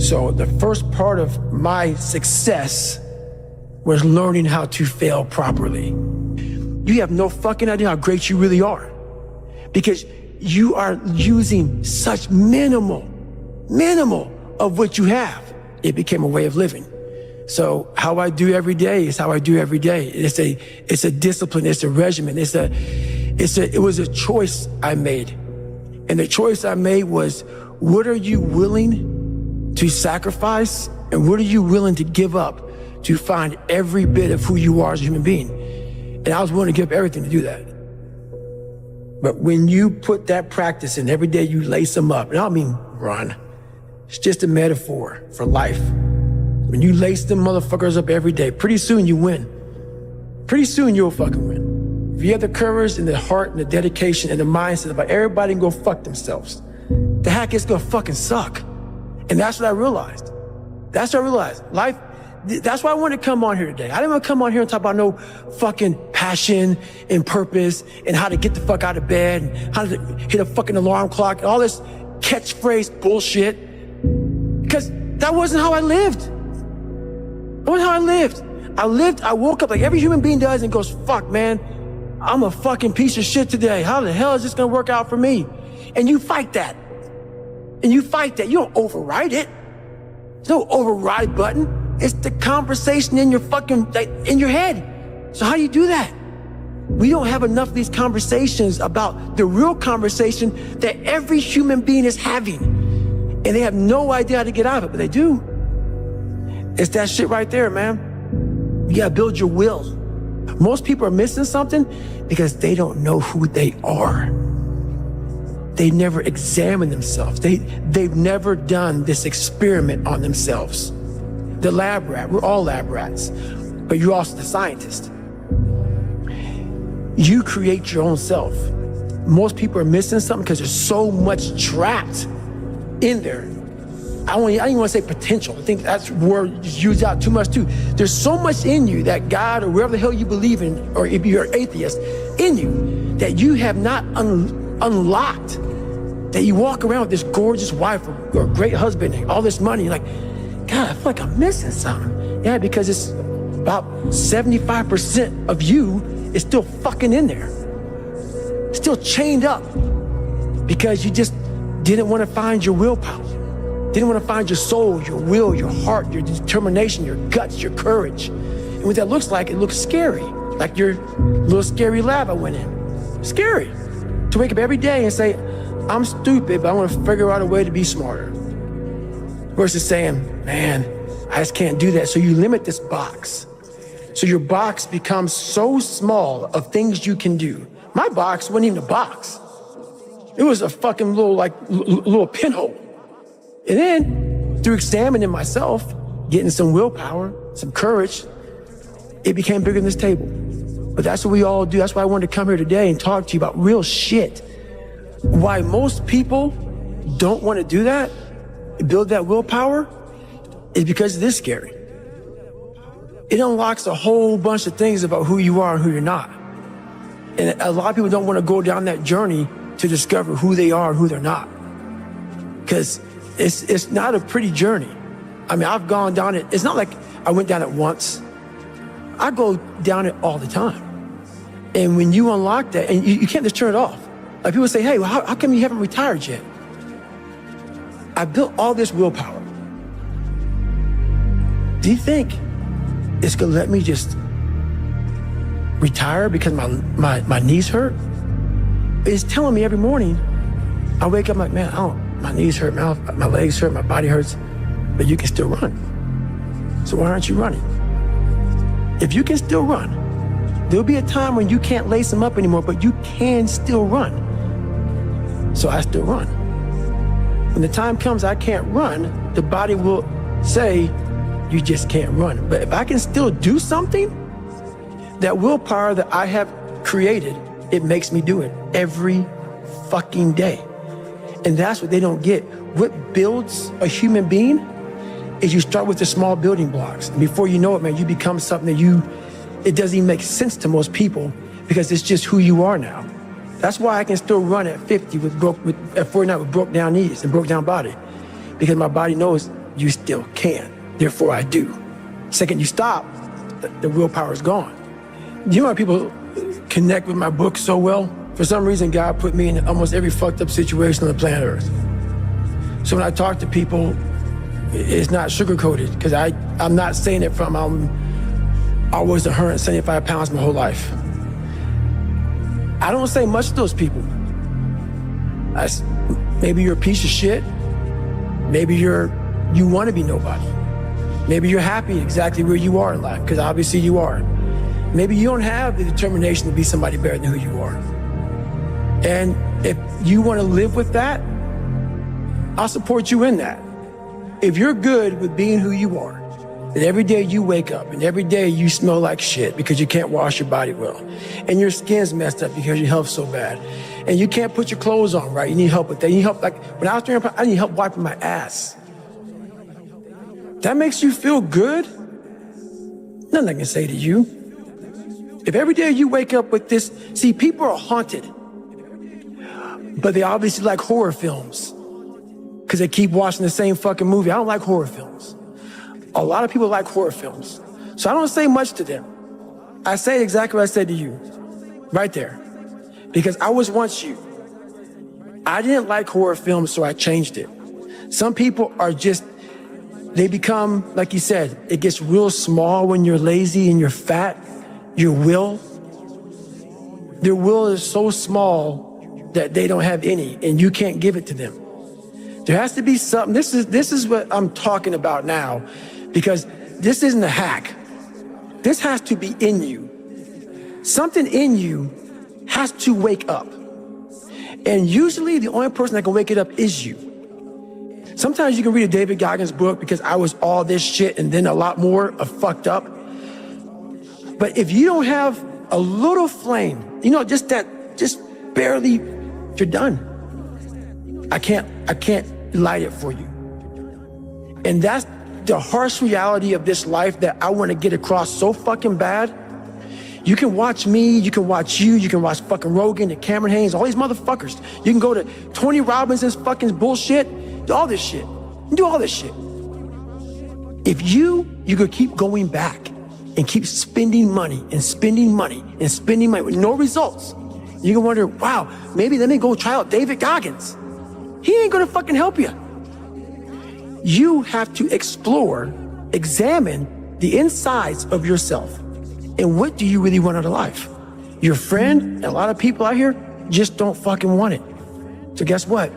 So the first part of my success was learning how to fail properly. You have no fucking idea how great you really are, because you are using such minimal of what you have. It became a way of living. So how I do every day is how I do every day. It's a discipline, it's a regimen, it was a choice I made. And the choice I made was, what are you willing to sacrifice, and what are you willing to give up to find every bit of who you are as a human being? And I was willing to give up everything to do that. But when you put that practice in, every day you lace them up, and I don't mean run, it's just a metaphor for life. When you lace them motherfuckers up every day, pretty soon you win. Pretty soon you'll fucking win. If you have the courage and the heart and the dedication and the mindset about everybody can go fuck themselves, the heck is gonna fucking suck. And that's what I realized. That's what I realized. Life, that's why I wanted to come on here today. I didn't want to come on here and talk about no fucking passion and purpose and how to get the fuck out of bed and how to hit a fucking alarm clock and all this catchphrase bullshit. Because that wasn't how I lived. That wasn't how I lived. I woke up like every human being does and goes, fuck, man, I'm a fucking piece of shit today. How the hell is this going to work out for me? And you fight that. You don't override it. There's no override button. It's the conversation in your fucking, in your head. So how do you do that? We don't have enough of these conversations about the real conversation that every human being is having. And they have no idea how to get out of it, but they do. It's that shit right there, man. You gotta build your will. Most people are missing something because they don't know who they are. They never examine themselves. They've never done this experiment on themselves. The lab rat, we're all lab rats, but you're also the scientist. You create your own self. Most people are missing something because there's so much trapped in there. I don't even want to say potential. I think that's word used out too much too. There's so much in you that God or wherever the hell you believe in, or if you're an atheist, in you that you have not unlocked. That you walk around with this gorgeous wife or great husband and all this money, you're like, God, I feel like I'm missing something. Yeah, because it's about 75% of you is still fucking in there. Still chained up because you just didn't want to find your willpower. Didn't want to find your soul, your will, your heart, your determination, your guts, your courage. And what that looks like, it looks scary. Like your little scary lab I went in. Scary. To wake up every day and say, I'm stupid, but I want to figure out a way to be smarter. Versus saying, man, I just can't do that. So you limit this box. So your box becomes so small of things you can do. My box wasn't even a box. It was a fucking little pinhole. And then through examining myself, getting some willpower, some courage, it became bigger than this table. But that's what we all do. That's why I wanted to come here today and talk to you about real shit. Why most people don't want to do that, build that willpower, is because it is scary. It unlocks a whole bunch of things about who you are and who you're not. And a lot of people don't want to go down that journey to discover who they are and who they're not. Because it's not a pretty journey. I mean, I've gone down it. It's not like I went down it once. I go down it all the time. And when you unlock that, and you can't just turn it off. Like people say, hey, well, how come you haven't retired yet? I built all this willpower. Do you think it's gonna let me just retire because my knees hurt? It's telling me every morning, I wake up like, man, my knees hurt, my legs hurt, my body hurts, but you can still run. So why aren't you running? If you can still run, there'll be a time when you can't lace them up anymore, but you can still run. So I still run. When the time comes I can't run, the body will say, you just can't run. But if I can still do something, that willpower that I have created, it makes me do it every fucking day. And that's what they don't get. What builds a human being is you start with the small building blocks. And before you know it, man, you become something that it doesn't even make sense to most people because it's just who you are now. That's why I can still run at 50 at 49 with broke down knees and broke down body. Because my body knows you still can. Therefore, I do. Second you stop, the willpower is gone. You know why people connect with my book so well? For some reason, God put me in almost every fucked up situation on the planet Earth. So when I talk to people, it's not sugar-coated, because I'm not saying it from I was 175 pounds my whole life. I don't say much to those people. Maybe you're a piece of shit. Maybe you want to be nobody. Maybe you're happy exactly where you are in life, because obviously you are. Maybe you don't have the determination to be somebody better than who you are. And if you want to live with that, I'll support you in that. If you're good with being who you are, that every day you wake up and every day you smell like shit because you can't wash your body well, and your skin's messed up because your health's so bad, and you can't put your clothes on right, you need help with that. You need help, like when I was training, I need help wiping my ass. That makes you feel good? Nothing I can say to you. If every day you wake up with this, see, people are haunted, but they obviously like horror films because they keep watching the same fucking movie. I don't like horror films. A lot of people like horror films. So I don't say much to them. I say exactly what I said to you, right there. Because I was once you. I didn't like horror films, so I changed it. Some people are just, they become, like you said, it gets real small when you're lazy and you're fat. Your will, their will is so small that they don't have any, and you can't give it to them. There has to be something. This is what I'm talking about now, because this isn't a hack. This has to be in you. Something in you has to wake up. And usually the only person that can wake it up is you. Sometimes you can read a David Goggins book because I was all this shit and then a lot more of fucked up. But if you don't have a little flame, just barely, you're done. I can't light it for you. And that's the harsh reality of this life that I want to get across so fucking bad. You can watch me, you can watch you, you can watch fucking Rogan and Cameron Haynes, all these motherfuckers. You can go to Tony Robinson's fucking bullshit, do all this shit. Do all this shit. If you could keep going back and keep spending money and spending money and spending money with no results, you can wonder, wow, maybe let me go try out David Goggins. He ain't gonna fucking help you. You have to explore, examine the insides of yourself. And what do you really want out of life? Your friend and a lot of people out here just don't fucking want it. So guess what?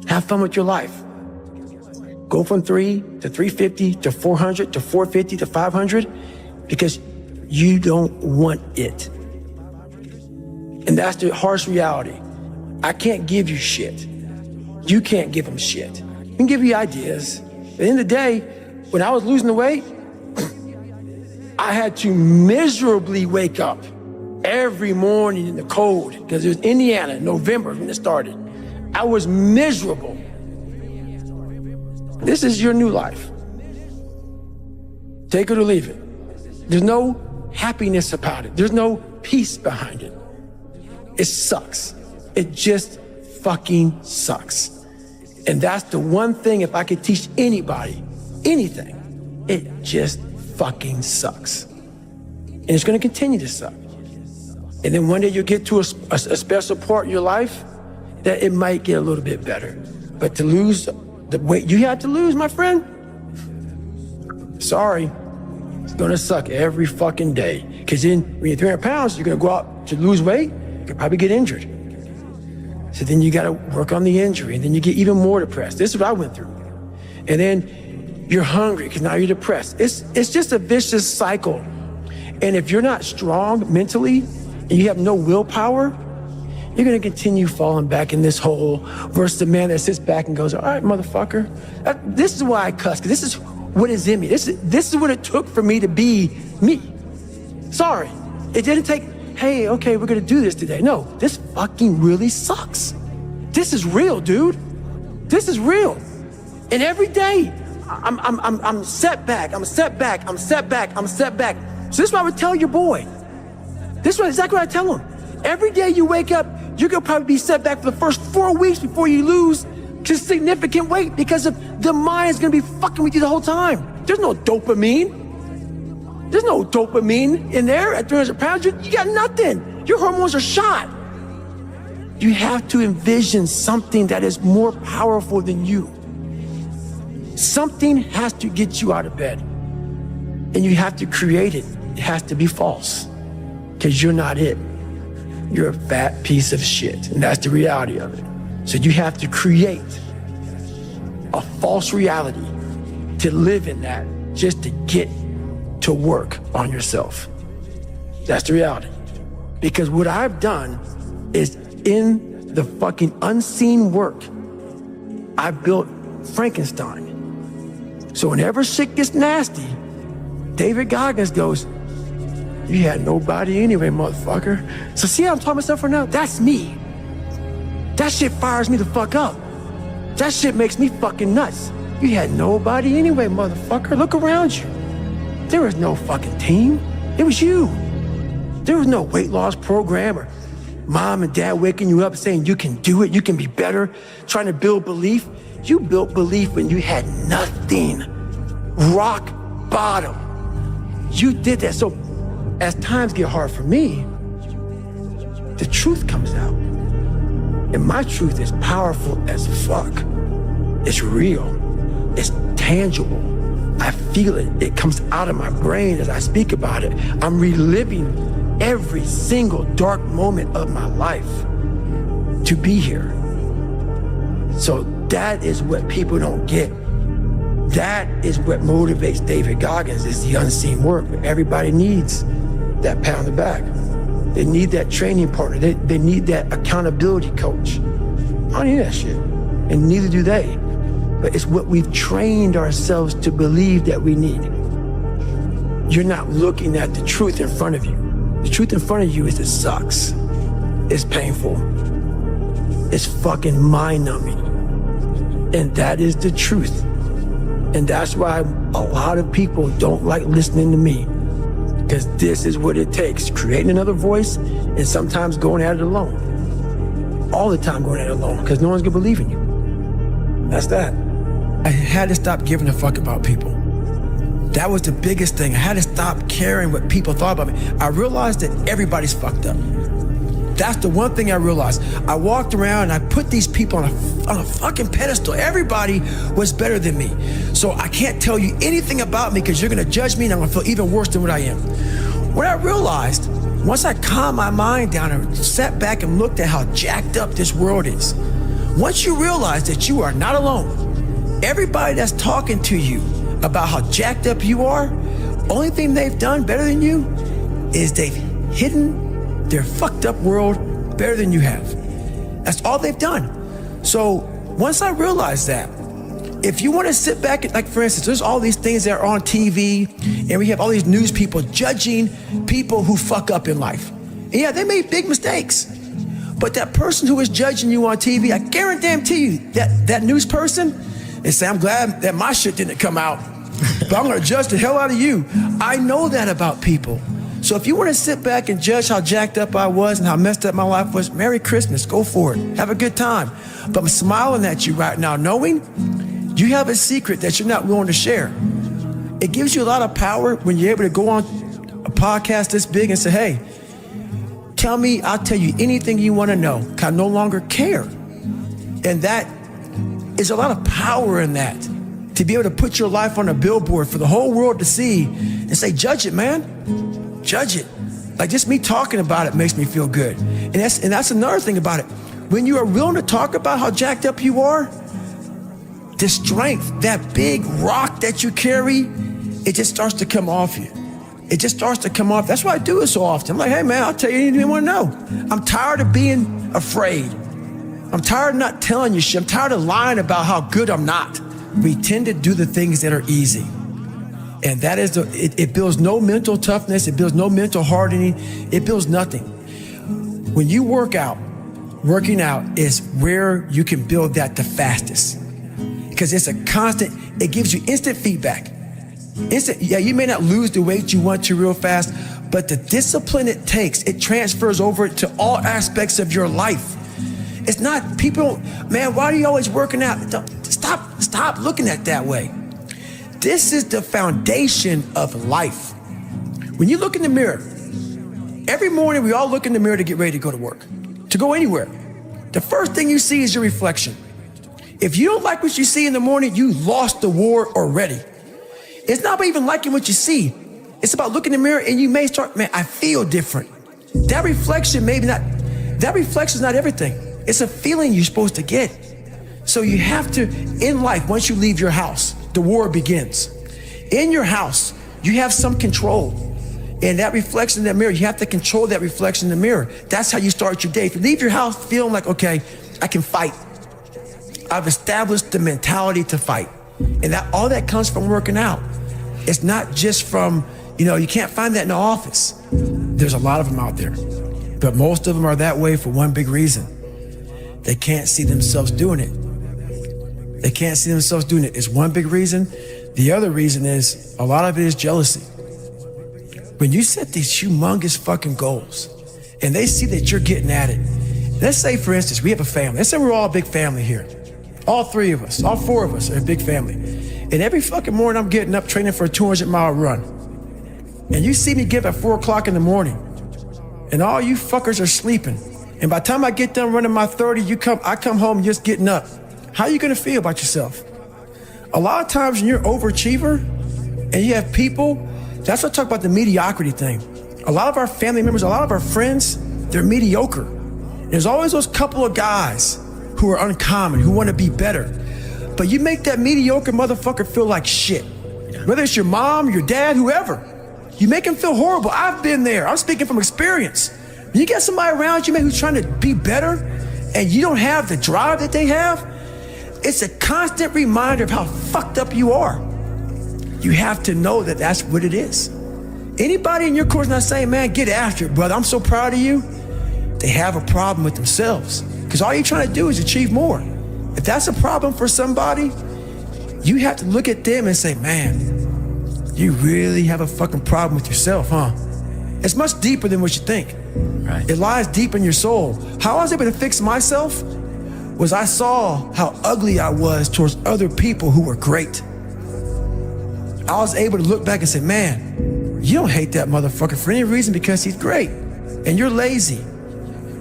Have fun with your life. Go from 3 to 350 to 400 to 450 to 500 because you don't want it. And that's the harsh reality. I can't give you shit. You can't give them shit. I can give you ideas. At the end of the day, when I was losing the weight, I had to miserably wake up every morning in the cold because it was Indiana, November when it started. I was miserable. This is your new life. Take it or leave it. There's no happiness about it. There's no peace behind it. It sucks. It just fucking sucks. And that's the one thing, if I could teach anybody anything, it just fucking sucks. And it's gonna continue to suck. And then one day you'll get to a special part in your life that it might get a little bit better. But to lose the weight you had to lose, my friend, sorry, it's gonna suck every fucking day. Because then when you're 300 pounds, you're gonna go out to lose weight, you could probably get injured. So then you gotta work on the injury, and then you get even more depressed. This is what I went through. And then you're hungry because now you're depressed. It's just a vicious cycle. And if you're not strong mentally and you have no willpower, you're gonna continue falling back in this hole versus the man that sits back and goes, all right, motherfucker. This is why I cuss, because this is what is in me. This is what it took for me to be me. Sorry, it didn't take, hey, okay, we're gonna do this today. No, this fucking really sucks. This is real, dude. This is real. And every day, I'm set back, I'm set back, I'm set back, I'm set back. So this is what I would tell your boy. This is exactly what I tell him. Every day you wake up, you're gonna probably be set back for the first 4 weeks before you lose. Because to significant weight because of the mind is gonna be fucking with you the whole time. There's no dopamine. There's no dopamine in there at 300 pounds. You got nothing. Your hormones are shot. You have to envision something that is more powerful than you. Something has to get you out of bed. And you have to create it. It has to be false. Because you're not it. You're a fat piece of shit. And that's the reality of it. So you have to create a false reality to live in that just to get to work on yourself. That's the reality. Because what I've done is in the fucking unseen work, I built Frankenstein. So whenever shit gets nasty, David Goggins goes, you had nobody anyway, motherfucker. So see how I'm talking myself right now? That's me. That shit fires me the fuck up. That shit makes me fucking nuts. You had nobody anyway, motherfucker. Look around you. There was no fucking team. It was you. There was no weight loss program or mom and dad waking you up saying you can do it, you can be better, trying to build belief. You built belief when you had nothing. Rock bottom. You did that. So as times get hard for me, the truth comes out. And my truth is powerful as fuck. It's real. It's tangible. I feel it. It comes out of my brain as I speak about it. I'm reliving every single dark moment of my life to be here. So that is what people don't get. That is what motivates David Goggins, is the unseen work. Everybody needs that pat on the back. They need that training partner. They need that accountability coach. I don't need that shit. And neither do they. But it's what we've trained ourselves to believe that we need. You're not looking at the truth in front of you. The truth in front of you is it sucks. It's painful. It's fucking mind-numbing. And that is the truth. And that's why a lot of people don't like listening to me. Because this is what it takes. Creating another voice and sometimes going at it alone. All the time going at it alone because no one's gonna believe in you. That's that. I had to stop giving a fuck about people. That was the biggest thing. I had to stop caring what people thought about me. I realized that everybody's fucked up. That's the one thing I realized. I walked around and I put these people on a fucking pedestal. Everybody was better than me. So I can't tell you anything about me because you're gonna judge me and I'm gonna feel even worse than what I am. What I realized, once I calmed my mind down and sat back and looked at how jacked up this world is, once you realize that you are not alone, everybody that's talking to you about how jacked up you are, only thing they've done better than you is they've hidden their fucked up world better than you have. That's all they've done. So once I realized that, if you want to sit back, like for instance, there's all these things that are on TV and we have all these news people judging people who fuck up in life. And yeah, they made big mistakes. But that person who is judging you on TV, I guarantee you that news person, they say, I'm glad that my shit didn't come out, but I'm gonna judge the hell out of you. I know that about people. So if you want to sit back and judge how jacked up I was and how messed up my life was, Merry Christmas, go for it. Have a good time. But I'm smiling at you right now, knowing you have a secret that you're not willing to share. It gives you a lot of power when you're able to go on a podcast this big and say, hey, tell me, I'll tell you anything you want to know, 'cause I no longer care. And that is a lot of power in that, to be able to put your life on a billboard for the whole world to see and say, judge it, man. Judge it. Like just me talking about it makes me feel good. And that's another thing about it. When you are willing to talk about how jacked up you are, the strength, that big rock that you carry, it just starts to come off you. It just starts to come off. That's why I do it so often. I'm like, hey man, I'll tell you anything you want to know. I'm tired of being afraid. I'm tired of not telling you shit. I'm tired of lying about how good I'm not. We tend to do the things that are easy. And that is, it builds no mental toughness. It builds no mental hardening. It builds nothing. When you work out, working out is where you can build that the fastest. Because it's a constant, it gives you instant feedback. Yeah, you may not lose the weight you want to real fast, but the discipline it takes, it transfers over to all aspects of your life. It's not people, man, why are you always working out? Stop looking at it that way. This is the foundation of life. When you look in the mirror, every morning we all look in the mirror to get ready to go to work, to go anywhere. The first thing you see is your reflection. If you don't like what you see in the morning, you lost the war already. It's not about even liking what you see. It's about looking in the mirror and you may start, man, I feel different. That reflection is not everything. It's a feeling you're supposed to get. So you have to, in life, once you leave your house, the war begins. In your house, you have some control. And that reflection in that mirror, you have to control that reflection in the mirror. That's how you start your day. If you leave your house feeling like, okay, I can fight. I've established the mentality to fight. And all that comes from working out. It's not just from, you can't find that in the office. There's a lot of them out there. But most of them are that way for one big reason. They can't see themselves doing it. They can't see themselves doing it. It's one big reason. The other reason is, a lot of it is jealousy. When you set these humongous fucking goals and they see that you're getting at it, let's say, for instance, we have a family. Let's say we're all a big family here. All three of us, all four of us are a big family. And every fucking morning I'm getting up training for a 200-mile run. And you see me get up at 4 o'clock in the morning and all you fuckers are sleeping. And by the time I get done running my 30, I come home just getting up. How are you gonna feel about yourself? A lot of times when you're an overachiever and you have people, that's what I talk about the mediocrity thing. A lot of our family members, a lot of our friends, they're mediocre. There's always those couple of guys who are uncommon, who wanna be better. But you make that mediocre motherfucker feel like shit. Whether it's your mom, your dad, whoever. You make him feel horrible. I've been there. I'm speaking from experience. When you get somebody around you, man, who's trying to be better and you don't have the drive that they have, it's a constant reminder of how fucked up you are. You have to know that that's what it is. Anybody in your course not saying, man, get after it, brother, I'm so proud of you, they have a problem with themselves. Because all you're trying to do is achieve more. If that's a problem for somebody, you have to look at them and say, man, you really have a fucking problem with yourself, huh? It's much deeper than what you think. Right. It lies deep in your soul. How I was able to fix myself was I saw how ugly I was towards other people who were great. I was able to look back and say, man, you don't hate that motherfucker for any reason because he's great. And you're lazy.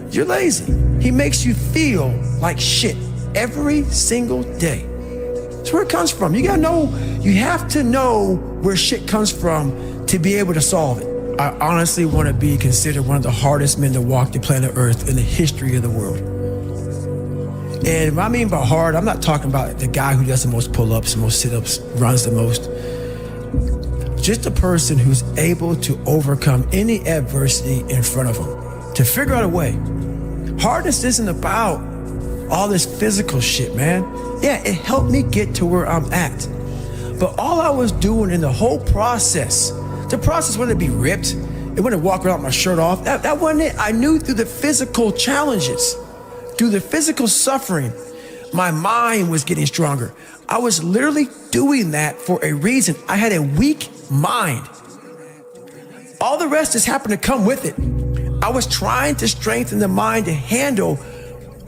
You're lazy. He makes you feel like shit every single day. That's where it comes from. You have to know where shit comes from to be able to solve it. I honestly want to be considered one of the hardest men to walk the planet Earth in the history of the world. And what I mean by hard, I'm not talking about the guy who does the most pull-ups, the most sit-ups, runs the most. Just a person who's able to overcome any adversity in front of him, to figure out a way. Hardness isn't about all this physical shit, man. Yeah, it helped me get to where I'm at. But all I was doing in the whole process, the process wasn't to be ripped, it wasn't to walk around with my shirt off. That wasn't it. I knew through the physical challenges, through the physical suffering, my mind was getting stronger. I was literally doing that for a reason. I had a weak mind. All the rest just happened to come with it. I was trying to strengthen the mind to handle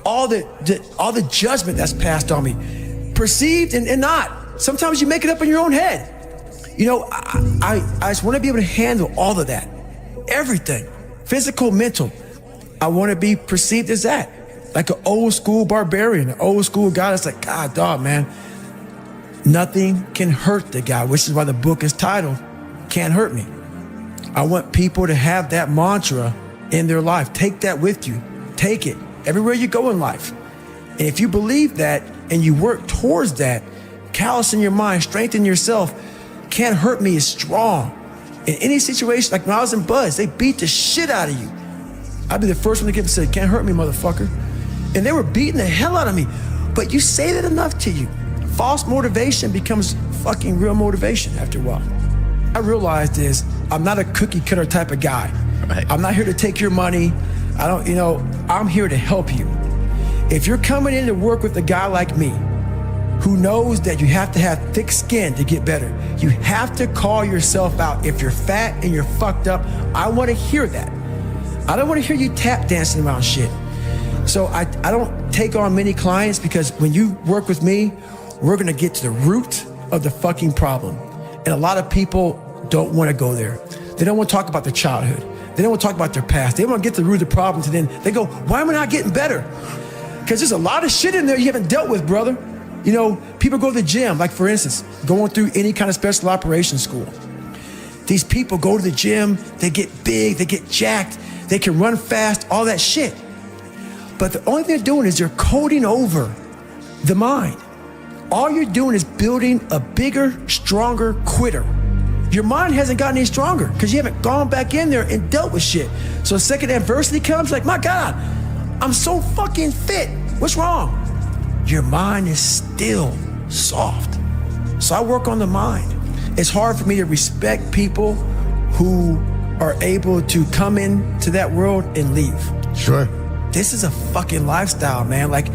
all the judgment that's passed on me, perceived and not. Sometimes you make it up in your own head. I just want to be able to handle all of that, everything, physical, mental. I want to be perceived as that, like an old school barbarian, an old school guy that's like, God, dog, man, nothing can hurt the guy, which is why the book is titled, Can't Hurt Me. I want people to have that mantra in their life. Take that with you. Take it everywhere you go in life. And if you believe that and you work towards that, callous in your mind, strengthen yourself, can't hurt me is strong. In any situation, like when I was in Buzz, they beat the shit out of you. I'd be the first one to get up and say, can't hurt me, motherfucker. And they were beating the hell out of me. But you say that enough to you. False motivation becomes fucking real motivation after a while. I realized is I'm not a cookie cutter type of guy. Right. I'm not here to take your money. I'm here to help you. If you're coming in to work with a guy like me, who knows that you have to have thick skin to get better, you have to call yourself out. If you're fat and you're fucked up, I want to hear that. I don't want to hear you tap dancing around shit. So I don't take on many clients because when you work with me, we're gonna get to the root of the fucking problem. And a lot of people don't wanna go there. They don't wanna talk about their childhood. They don't wanna talk about their past. They wanna get to the root of the problem, and then they go, why am I not getting better? Because there's a lot of shit in there you haven't dealt with, brother. You know, people go to the gym, like for instance, going through any kind of special operations school. These people go to the gym, they get big, they get jacked, they can run fast, all that shit. But the only thing they're doing is they're coding over the mind. All you're doing is building a bigger, stronger quitter. Your mind hasn't gotten any stronger because you haven't gone back in there and dealt with shit. So the second adversity comes, like, my God, I'm so fucking fit. What's wrong? Your mind is still soft. So I work on the mind. It's hard for me to respect people who are able to come into that world and leave. Sure. This is a fucking lifestyle, man. Like,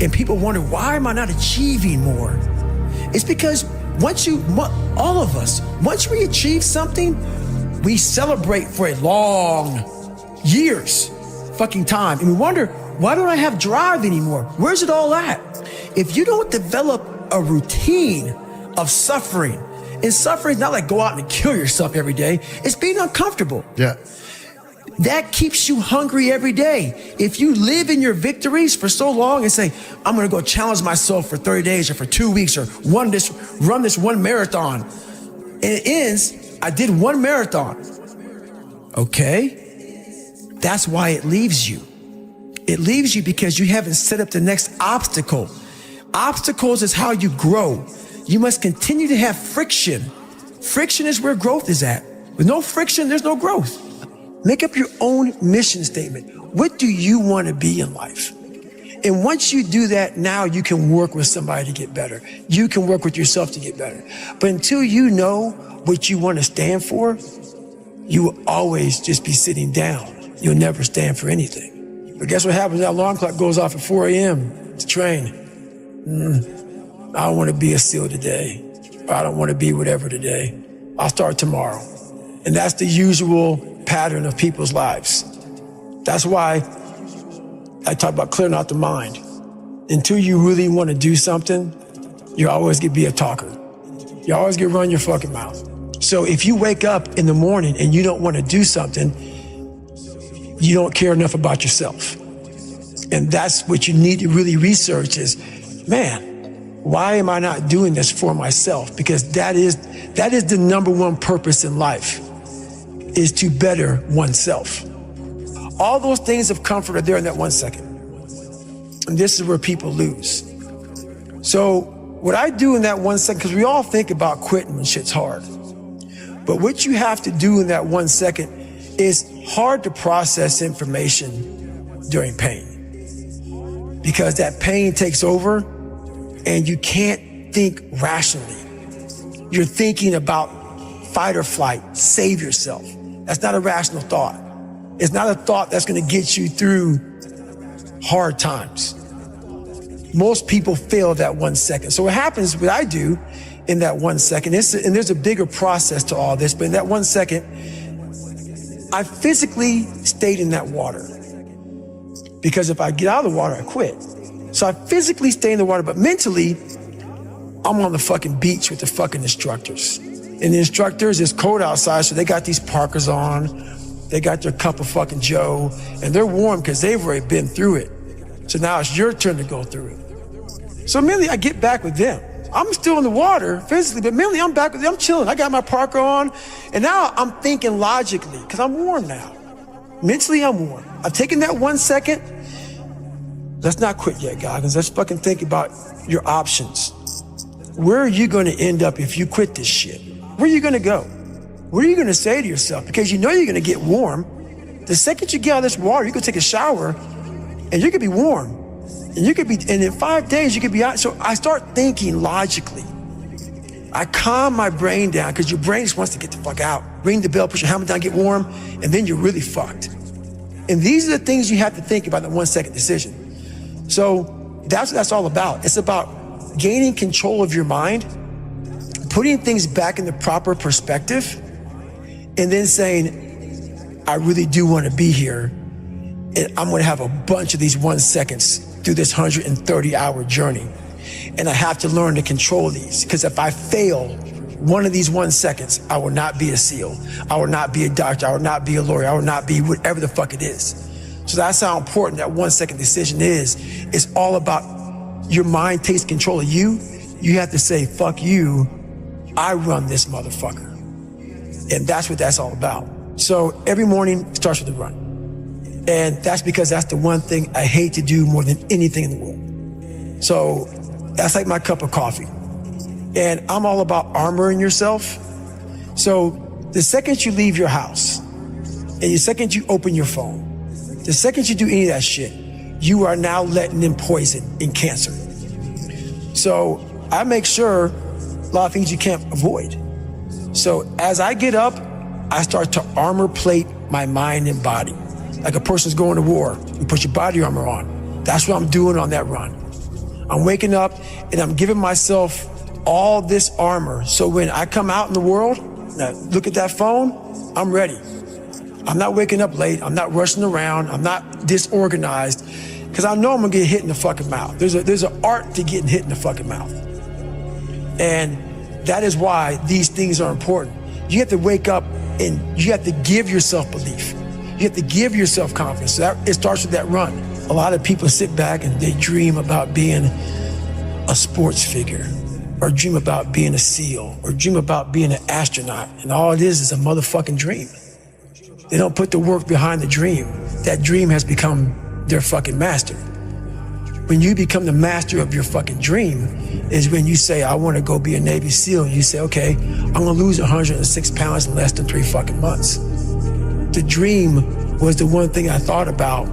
and people wonder, why am I not achieving more? It's because all of us, once we achieve something, we celebrate for a long years fucking time. And we wonder, why don't I have drive anymore? Where's it all at? If you don't develop a routine of suffering, and suffering is not like go out and kill yourself every day. It's being uncomfortable. Yeah. That keeps you hungry every day. If you live in your victories for so long and say, I'm gonna go challenge myself for 30 days or for 2 weeks or run this one marathon. And it ends, I did one marathon. Okay, that's why it leaves you. It leaves you because you haven't set up the next obstacle. Obstacles is how you grow. You must continue to have friction. Friction is where growth is at. With no friction, there's no growth. Make up your own mission statement. What do you want to be in life? And once you do that, now you can work with somebody to get better. You can work with yourself to get better. But until you know what you want to stand for, you will always just be sitting down. You'll never stand for anything. But guess what happens? That alarm clock goes off at 4 a.m. to train. I don't want to be a SEAL today. I don't want to be whatever today. I'll start tomorrow. And that's the usual pattern of people's lives. That's why I talk about clearing out the mind. Until you really want to do something, you always get be a talker. You always get run your fucking mouth. So if you wake up in the morning and you don't want to do something, you don't care enough about yourself. And that's what you need to really research is, man, why am I not doing this for myself? Because that is the number one purpose in life, is to better oneself. All those things of comfort are there in that 1 second. And this is where people lose. So what I do in that 1 second, because we all think about quitting when shit's hard. But what you have to do in that 1 second is hard to process information during pain. Because that pain takes over and you can't think rationally. You're thinking about fight or flight, save yourself. That's not a rational thought. It's not a thought that's gonna get you through hard times. Most people fail that 1 second. So what happens, what I do in that 1 second, and there's a bigger process to all this, but in that 1 second, I physically stayed in that water. Because if I get out of the water, I quit. So I physically stay in the water, but mentally, I'm on the fucking beach with the fucking instructors. And the instructors, it's cold outside, so they got these parkas on. They got their cup of fucking Joe, and they're warm because they've already been through it. So now it's your turn to go through it. So mentally, I get back with them. I'm still in the water physically, but mentally, I'm back with them. I'm chilling. I got my parka on, and now I'm thinking logically because I'm warm now. Mentally, I'm warm. I've taken that 1 second. Let's not quit yet, Goggins. Let's fucking think about your options. Where are you going to end up if you quit this shit? Where are you going to go? What are you going to say to yourself? Because you know you're going to get warm. The second you get out of this water, you can take a shower and you could be warm. And you could be, and in 5 days you could be out. So I start thinking logically. I calm my brain down because your brain just wants to get the fuck out. Ring the bell, put your helmet down, get warm, and then you're really fucked. And these are the things you have to think about in the 1 second decision. So that's what that's all about. It's about gaining control of your mind, putting things back in the proper perspective, and then saying, I really do want to be here, and I'm going to have a bunch of these 1 seconds through this 130-hour journey. And I have to learn to control these, because if I fail one of these 1 seconds, I will not be a SEAL. I will not be a doctor. I will not be a lawyer. I will not be whatever the fuck it is. So that's how important that 1 second decision is. It's all about your mind takes control of you. You have to say, fuck you, I run this motherfucker. And that's what that's all about. So every morning it starts with a run. And that's because that's the one thing I hate to do more than anything in the world. So that's like my cup of coffee. And I'm all about armoring yourself. So the second you leave your house, and the second you open your phone, the second you do any of that shit, you are now letting in poison and cancer. So I make sure a lot of things you can't avoid. So as I get up, I start to armor plate my mind and body. Like a person's going to war, you put your body armor on. That's what I'm doing on that run. I'm waking up and I'm giving myself all this armor. So when I come out in the world, now look at that phone, I'm ready. I'm not waking up late. I'm not rushing around. I'm not disorganized, because I know I'm gonna get hit in the fucking mouth. There's an art to getting hit in the fucking mouth. And that is why these things are important. You have to wake up and you have to give yourself belief. You have to give yourself confidence. So it starts with that run. A lot of people sit back and they dream about being a sports figure, or dream about being a SEAL, or dream about being an astronaut. And all it is a motherfucking dream. They don't put the work behind the dream. That dream has become their fucking master. When you become the master of your fucking dream is when you say, I want to go be a Navy SEAL. And you say, okay, I'm going to lose 106 pounds in less than 3 fucking months. The dream was the one thing I thought about,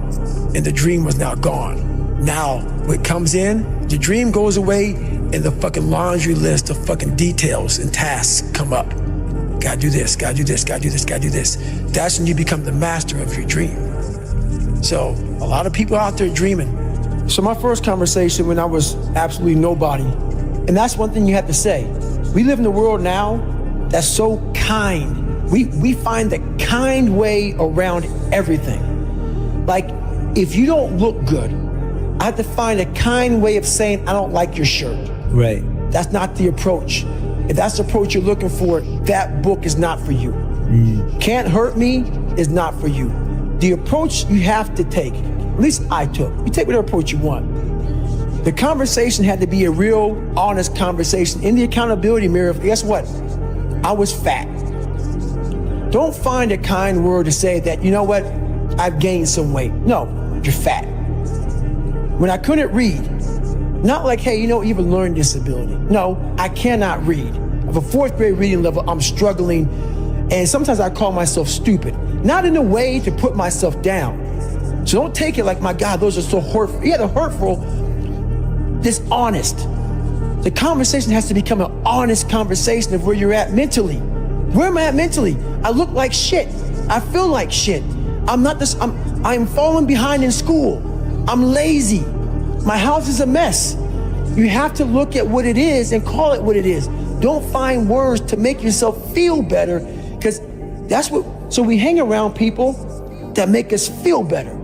and the dream was now gone. Now, what comes in, the dream goes away, and the fucking laundry list of fucking details and tasks come up. Gotta do this, gotta do this, gotta do this, gotta do this. That's when you become the master of your dream. So a lot of people out there dreaming. So my first conversation when I was absolutely nobody, and that's one thing you have to say. We live in a world now that's so kind. We find the kind way around everything. Like, if you don't look good, I have to find a kind way of saying, I don't like your shirt. Right. That's not the approach. If that's the approach you're looking for, that book is not for you. Can't Hurt Me is not for you. The approach you have to take, at least I took, you take whatever approach you want. The conversation had to be a real, honest conversation. In the accountability mirror, guess what? I was fat. Don't find a kind word to say that, you know what, I've gained some weight. No, you're fat. When I couldn't read, not like, hey, you know, you have a learning disability. No, I cannot read. I have a 4th grade reading level, I'm struggling, and sometimes I call myself stupid. Not in a way to put myself down. So don't take it like, my God, those are so hurtful. Yeah, they're hurtful, dishonest. The conversation has to become an honest conversation of where you're at mentally. Where am I at mentally? I look like shit. I feel like shit. I'm falling behind in school. I'm lazy. My house is a mess. You have to look at what it is and call it what it is. Don't find words to make yourself feel better, because that's what, so we hang around people that make us feel better,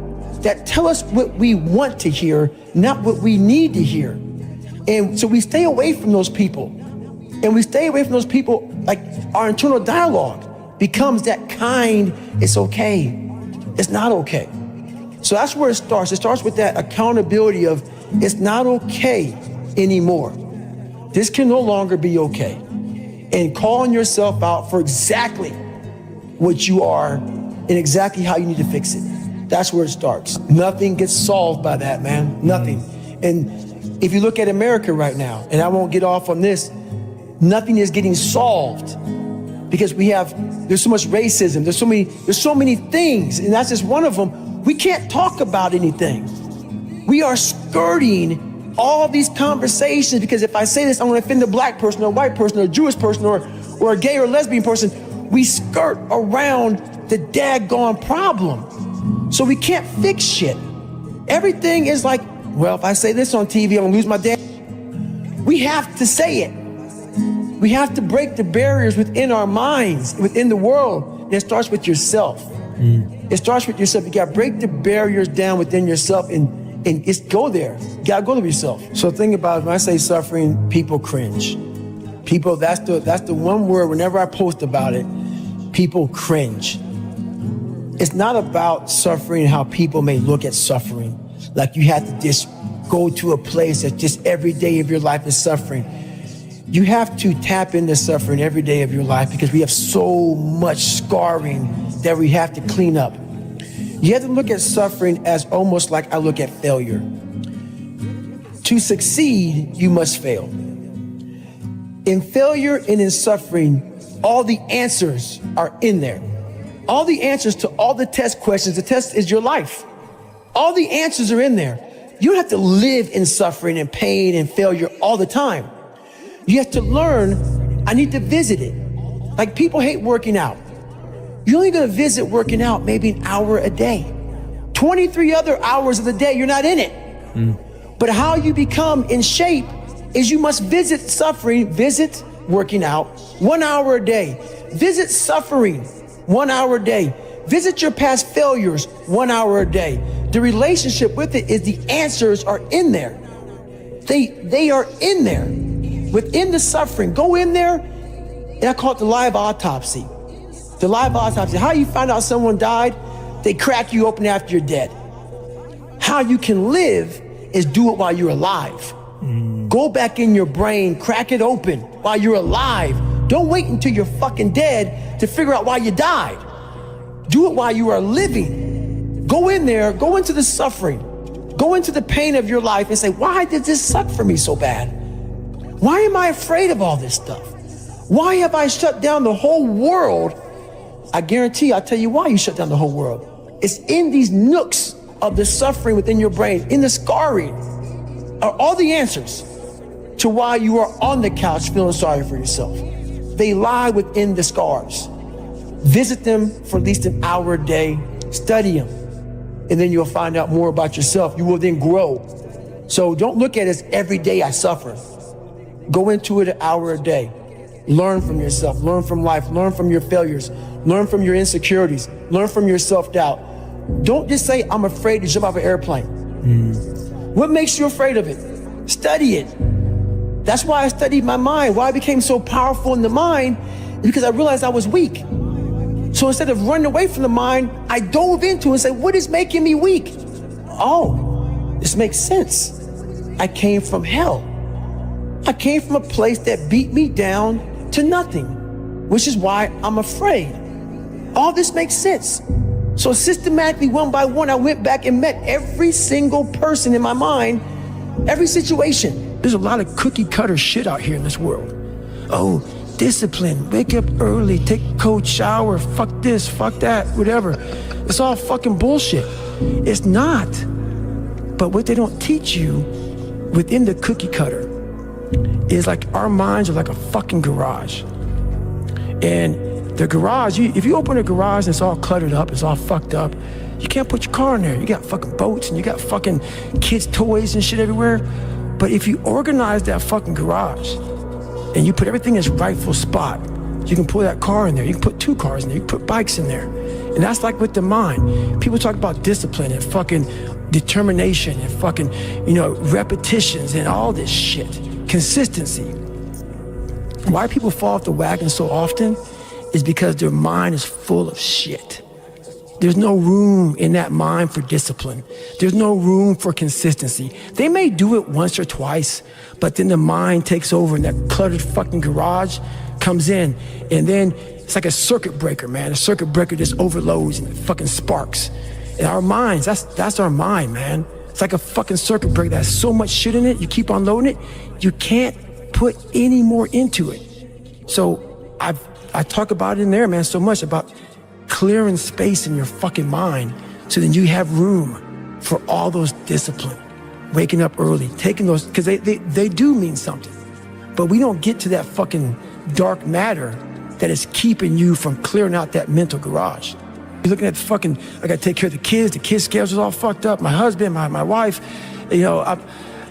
that tell us what we want to hear, not what we need to hear. And so we stay away from those people. And we stay away from those people, like our internal dialogue becomes that kind, it's okay, it's not okay. So that's where it starts. It starts with that accountability of, it's not okay anymore. This can no longer be okay. And calling yourself out for exactly what you are and exactly how you need to fix it. That's where it starts. Nothing gets solved by that, man. Nothing. And if you look at America right now, and I won't get off on this, nothing is getting solved because there's so much racism. There's so many things, and that's just one of them. We can't talk about anything. We are skirting all these conversations because if I say this, I'm going to offend a black person or a white person or a Jewish person or a gay or lesbian person. We skirt around the daggone problem. So we can't fix shit. Everything is like, well, if I say this on TV, I'm going to lose my dad. We have to say it. We have to break the barriers within our minds, within the world. And it starts with yourself. It starts with yourself. You got to break the barriers down within yourself and And it's go there. You gotta go to yourself. So think about it, when I say suffering, people cringe. People, that's the one word, whenever I post about it, people cringe. It's not about suffering, how people may look at suffering. Like you have to just go to a place that just every day of your life is suffering. You have to tap into suffering every day of your life because we have so much scarring that we have to clean up. You have to look at suffering as almost like I look at failure. To succeed, you must fail. In failure and in suffering, all the answers are in there. All the answers to all the test questions. The test is your life. All the answers are in there. You don't have to live in suffering and pain and failure all the time. You have to learn, I need to visit it. Like people hate working out. You're only gonna visit working out maybe an hour a day. 23 other hours of the day, you're not in it. But how you become in shape is you must visit suffering, visit working out 1 hour a day. Visit suffering 1 hour a day. Visit your past failures 1 hour a day. The relationship with it is the answers are in there. They are in there. Within the suffering, go in there, and I call it the live autopsy. The live autopsy. How you find out someone died? They crack you open after you're dead. How you can live is do it while you're alive. Go back in your brain, crack it open while you're alive. Don't wait until you're fucking dead to figure out why you died. Do it while you are living. Go in there, go into the suffering, go into the pain of your life and say, why did this suck for me so bad? Why am I afraid of all this stuff? Why have I shut down the whole world? I guarantee I'll tell you why you shut down the whole world. It's in these nooks of the suffering within your brain, in the scarring, are all the answers to why you are on the couch feeling sorry for yourself. They lie within the scars. Visit them for at least an hour a day, study them, and then you'll find out more about yourself. You will then grow. So don't look at it as every day I suffer. Go into it an hour a day. Learn from yourself, learn from life, learn from your failures, learn from your insecurities, learn from your self-doubt. Don't just say, I'm afraid to jump off an airplane. What makes you afraid of it? Study it. That's why I studied my mind. Why I became so powerful in the mind is because I realized I was weak. So instead of running away from the mind, I dove into it and said, what is making me weak? Oh, this makes sense. I came from hell. I came from a place that beat me down to nothing, which is why I'm afraid. All this makes sense. So systematically, one by one, I went back and met every single person in my mind, every situation. There's a lot of cookie cutter shit out here in this world. Oh, discipline, wake up early, take a cold shower, fuck this, fuck that, whatever. It's all fucking bullshit. It's not. But what they don't teach you within the cookie cutter is like our minds are like a fucking garage. And the garage, if you open a garage and it's all cluttered up, it's all fucked up, you can't put your car in there. You got fucking boats and you got fucking kids' toys and shit everywhere. But if you organize that fucking garage and you put everything in its rightful spot, you can pull that car in there. You can put two cars in there. You can put bikes in there. And that's like with the mind. People talk about discipline and fucking determination and fucking, repetitions and all this shit. Consistency. Why people fall off the wagon so often is because their mind is full of shit. There's no room in that mind for discipline. There's no room for consistency. They may do it once or twice, but then the mind takes over and that cluttered fucking garage comes in, and then it's like a circuit breaker, man. A circuit breaker just overloads and it fucking sparks. And our minds, that's our mind, man. It's like a fucking circuit breaker that has so much shit in it, you keep on loading it, you can't put any more into it. So I talk about it in there, man, so much about clearing space in your fucking mind so then you have room for all those discipline. Waking up early, taking those, because they do mean something. But we don't get to that fucking dark matter that is keeping you from clearing out that mental garage. You're looking at fucking, I gotta take care of the kids' schedule's all fucked up, my husband, my wife,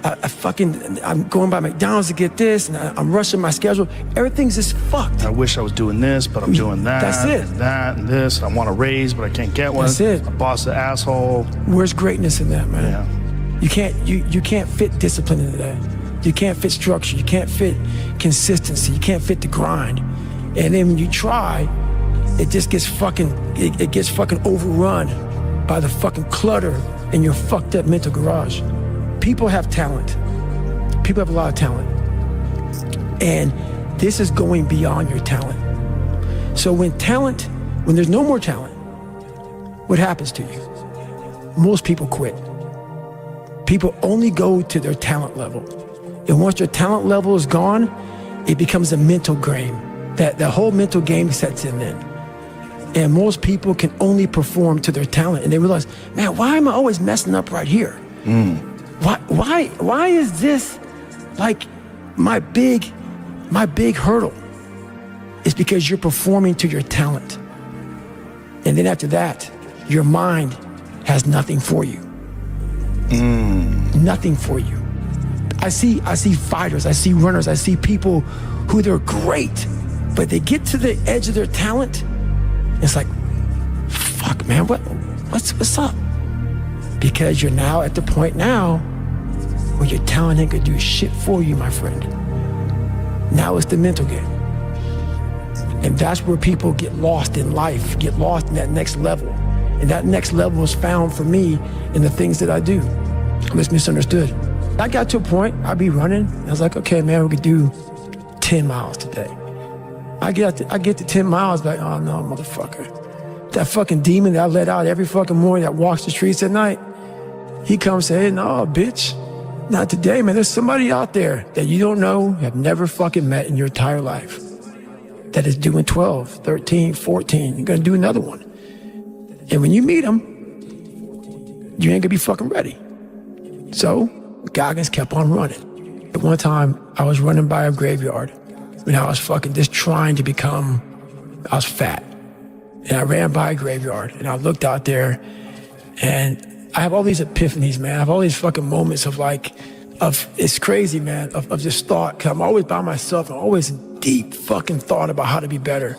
I'm going by McDonald's to get this, and I'm rushing my schedule. Everything's just fucked. I wish I was doing this, but I'm doing that. That's it. And that and this. I want a raise, but I can't get one. That's it. My boss is an asshole. Where's greatness in that, man? You can't fit discipline into that. You can't fit structure. You can't fit consistency. You can't fit the grind. And then when you try, it just gets fucking overrun by the fucking clutter in your fucked up mental garage. People have talent. People have a lot of talent. And this is going beyond your talent. So when there's no more talent, what happens to you? Most people quit. People only go to their talent level. And once their talent level is gone, it becomes a mental game. That the whole mental game sets in then. And most people can only perform to their talent. And they realize, man, why am I always messing up right here? Why is this like my big hurdle? It's because you're performing to your talent. And then after that, your mind has nothing for you. Nothing for you. I see fighters, I see runners, I see people who they're great, but they get to the edge of their talent. It's like, fuck, man, what's up? Because you're now at the point now where your talent ain't gonna do shit for you, my friend. Now it's the mental game. And that's where people get lost in life, get lost in that next level. And that next level is found for me in the things that I do. I'm just misunderstood. I got to a point, I'd be running, I was like, okay, man, we could do 10 miles today. I get to 10 miles, like, oh no, motherfucker. That fucking demon that I let out every fucking morning that walks the streets at night, he comes saying, no, bitch, not today, man. There's somebody out there that you don't know, have never fucking met in your entire life, that is doing 12, 13, 14. You're gonna do another one. And when you meet them, you ain't gonna be fucking ready. So Goggins kept on running. At one time, I was running by a graveyard when I was fucking just trying to become, I was fat. And I ran by a graveyard and I looked out there and I have all these epiphanies, man. I have all these fucking moments of it's crazy, man, of just thought. Cause I'm always by myself. I'm always in deep fucking thought about how to be better.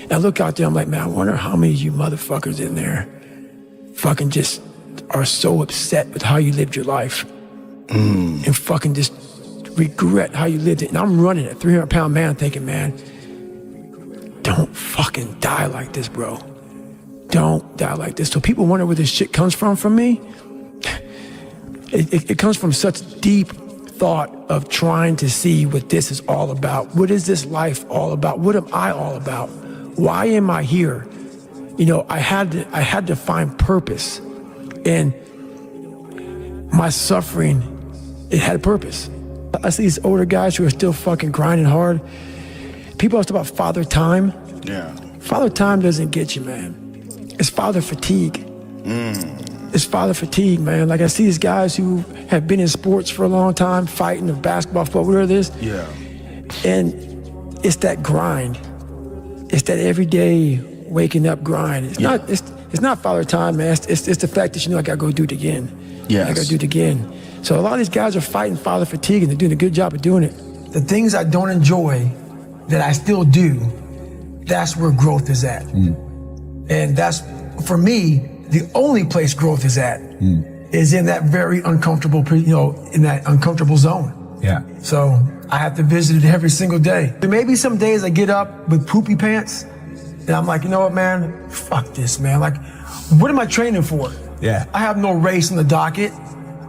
And I look out there, I'm like, man, I wonder how many of you motherfuckers in there fucking just are so upset with how you lived your life and fucking just regret how you lived it. And I'm running a 300-pound man thinking, man, don't fucking die like this, bro. Don't die like this. So people wonder where this shit comes from me. It comes from such deep thought of trying to see what this is all about. What is this life all about? What am I all about? Why am I here? You know, I had to find purpose. And my suffering, it had a purpose. I see these older guys who are still fucking grinding hard. People ask about father time. Yeah. Father time doesn't get you, man. It's father fatigue. It's father fatigue, man. Like I see these guys who have been in sports for a long time, fighting or basketball, football, whatever it is. Yeah. And it's that grind. It's that everyday waking up grind. It's not father time, man. It's the fact that, you know, I gotta go do it again. Yes. I gotta do it again. So a lot of these guys are fighting father fatigue and they're doing a good job of doing it. The things I don't enjoy that I still do, that's where growth is at. And that's, for me, the only place growth is at is in that very uncomfortable, in that uncomfortable zone. Yeah. So I have to visit it every single day. There may be some days I get up with poopy pants and I'm like, you know what, man? Fuck this, man. Like, what am I training for? Yeah. I have no race on the docket.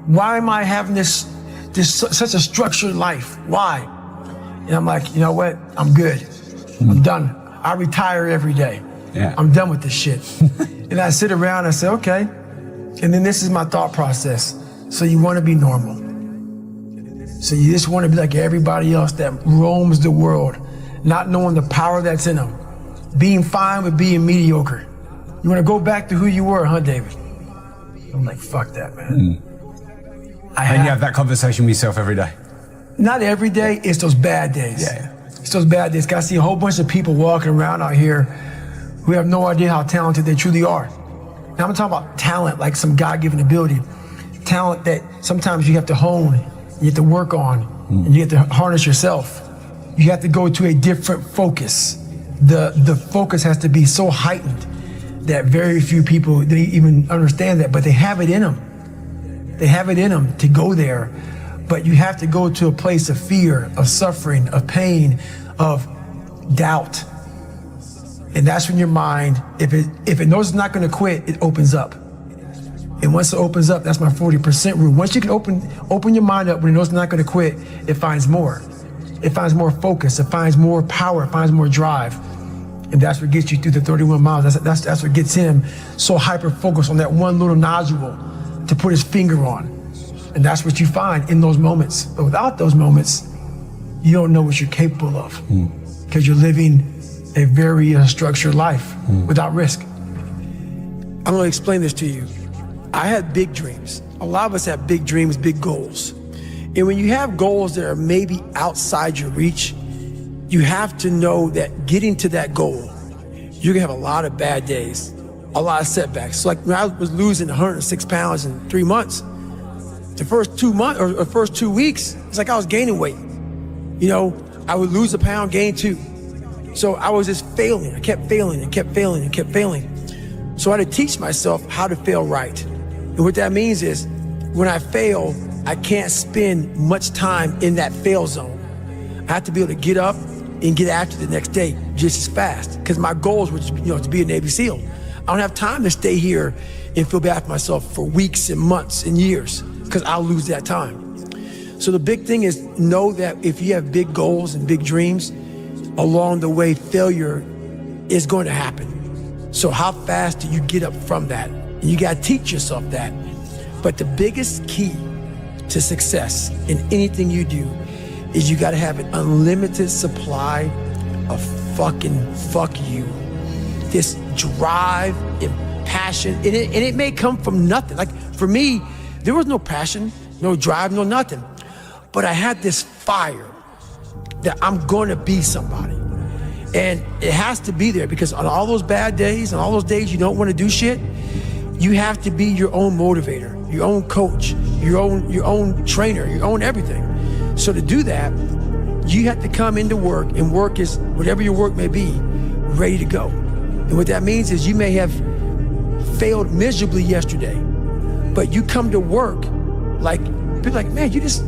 Why am I having this such a structured life? Why? And I'm like, you know what? I'm good. I'm done. I retire every day. Yeah. I'm done with this shit. And I sit around and I say, okay. And then this is my thought process. So you want to be normal. So you just want to be like everybody else that roams the world, not knowing the power that's in them. Being fine with being mediocre. You want to go back to who you were, huh, David? I'm like, fuck that, man. And you have that conversation with yourself every day? Not every day, it's those bad days. Yeah. It's those bad days. I see a whole bunch of people walking around out here who have no idea how talented they truly are. Now I'm talking about talent, like some God-given ability. Talent that sometimes you have to hone, you have to work on, and you have to harness yourself. You have to go to a different focus. The focus has to be so heightened that very few people, they even understand that, but they have it in them. They have it in them to go there, but you have to go to a place of fear, of suffering, of pain, of doubt. And that's when your mind, if it knows it's not gonna quit, it opens up. And once it opens up, that's my 40% rule. Once you can open your mind up when it knows it's not gonna quit, it finds more. It finds more focus, it finds more power, it finds more drive. And that's what gets you through the 31 miles. That's what gets him so hyper-focused on that one little nodule to put his finger on. And that's what you find in those moments. But without those moments, you don't know what you're capable of. Because you're living a very structured life without risk. I'm gonna explain this to you. I had big dreams. A lot of us have big dreams, big goals. And when you have goals that are maybe outside your reach, you have to know that getting to that goal, you're gonna have a lot of bad days, a lot of setbacks. So like when I was losing 106 pounds in 3 months, the first 2 months or first 2 weeks, it's like I was gaining weight. You know, I would lose a pound, gain 2. So I was just failing. I kept failing and kept failing and kept failing. So I had to teach myself how to fail right. And what that means is when I fail, I can't spend much time in that fail zone. I have to be able to get up and get after the next day just as fast. Because my goals were to be a Navy SEAL. I don't have time to stay here and feel bad for myself for weeks and months and years, because I'll lose that time. So the big thing is know that if you have big goals and big dreams, along the way, failure is going to happen. So how fast do you get up from that? And you got to teach yourself that. But the biggest key to success in anything you do is you got to have an unlimited supply of fucking fuck you. This drive and passion, and it may come from nothing. Like for me, there was no passion, no drive, no nothing. But I had this fire that I'm gonna be somebody. And it has to be there because on all those bad days and all those days you don't wanna do shit, you have to be your own motivator, your own coach, your own trainer, your own everything. So to do that, you have to come into work, and work is whatever your work may be, ready to go. And what that means is you may have failed miserably yesterday, but you come to work like, people like, man, you just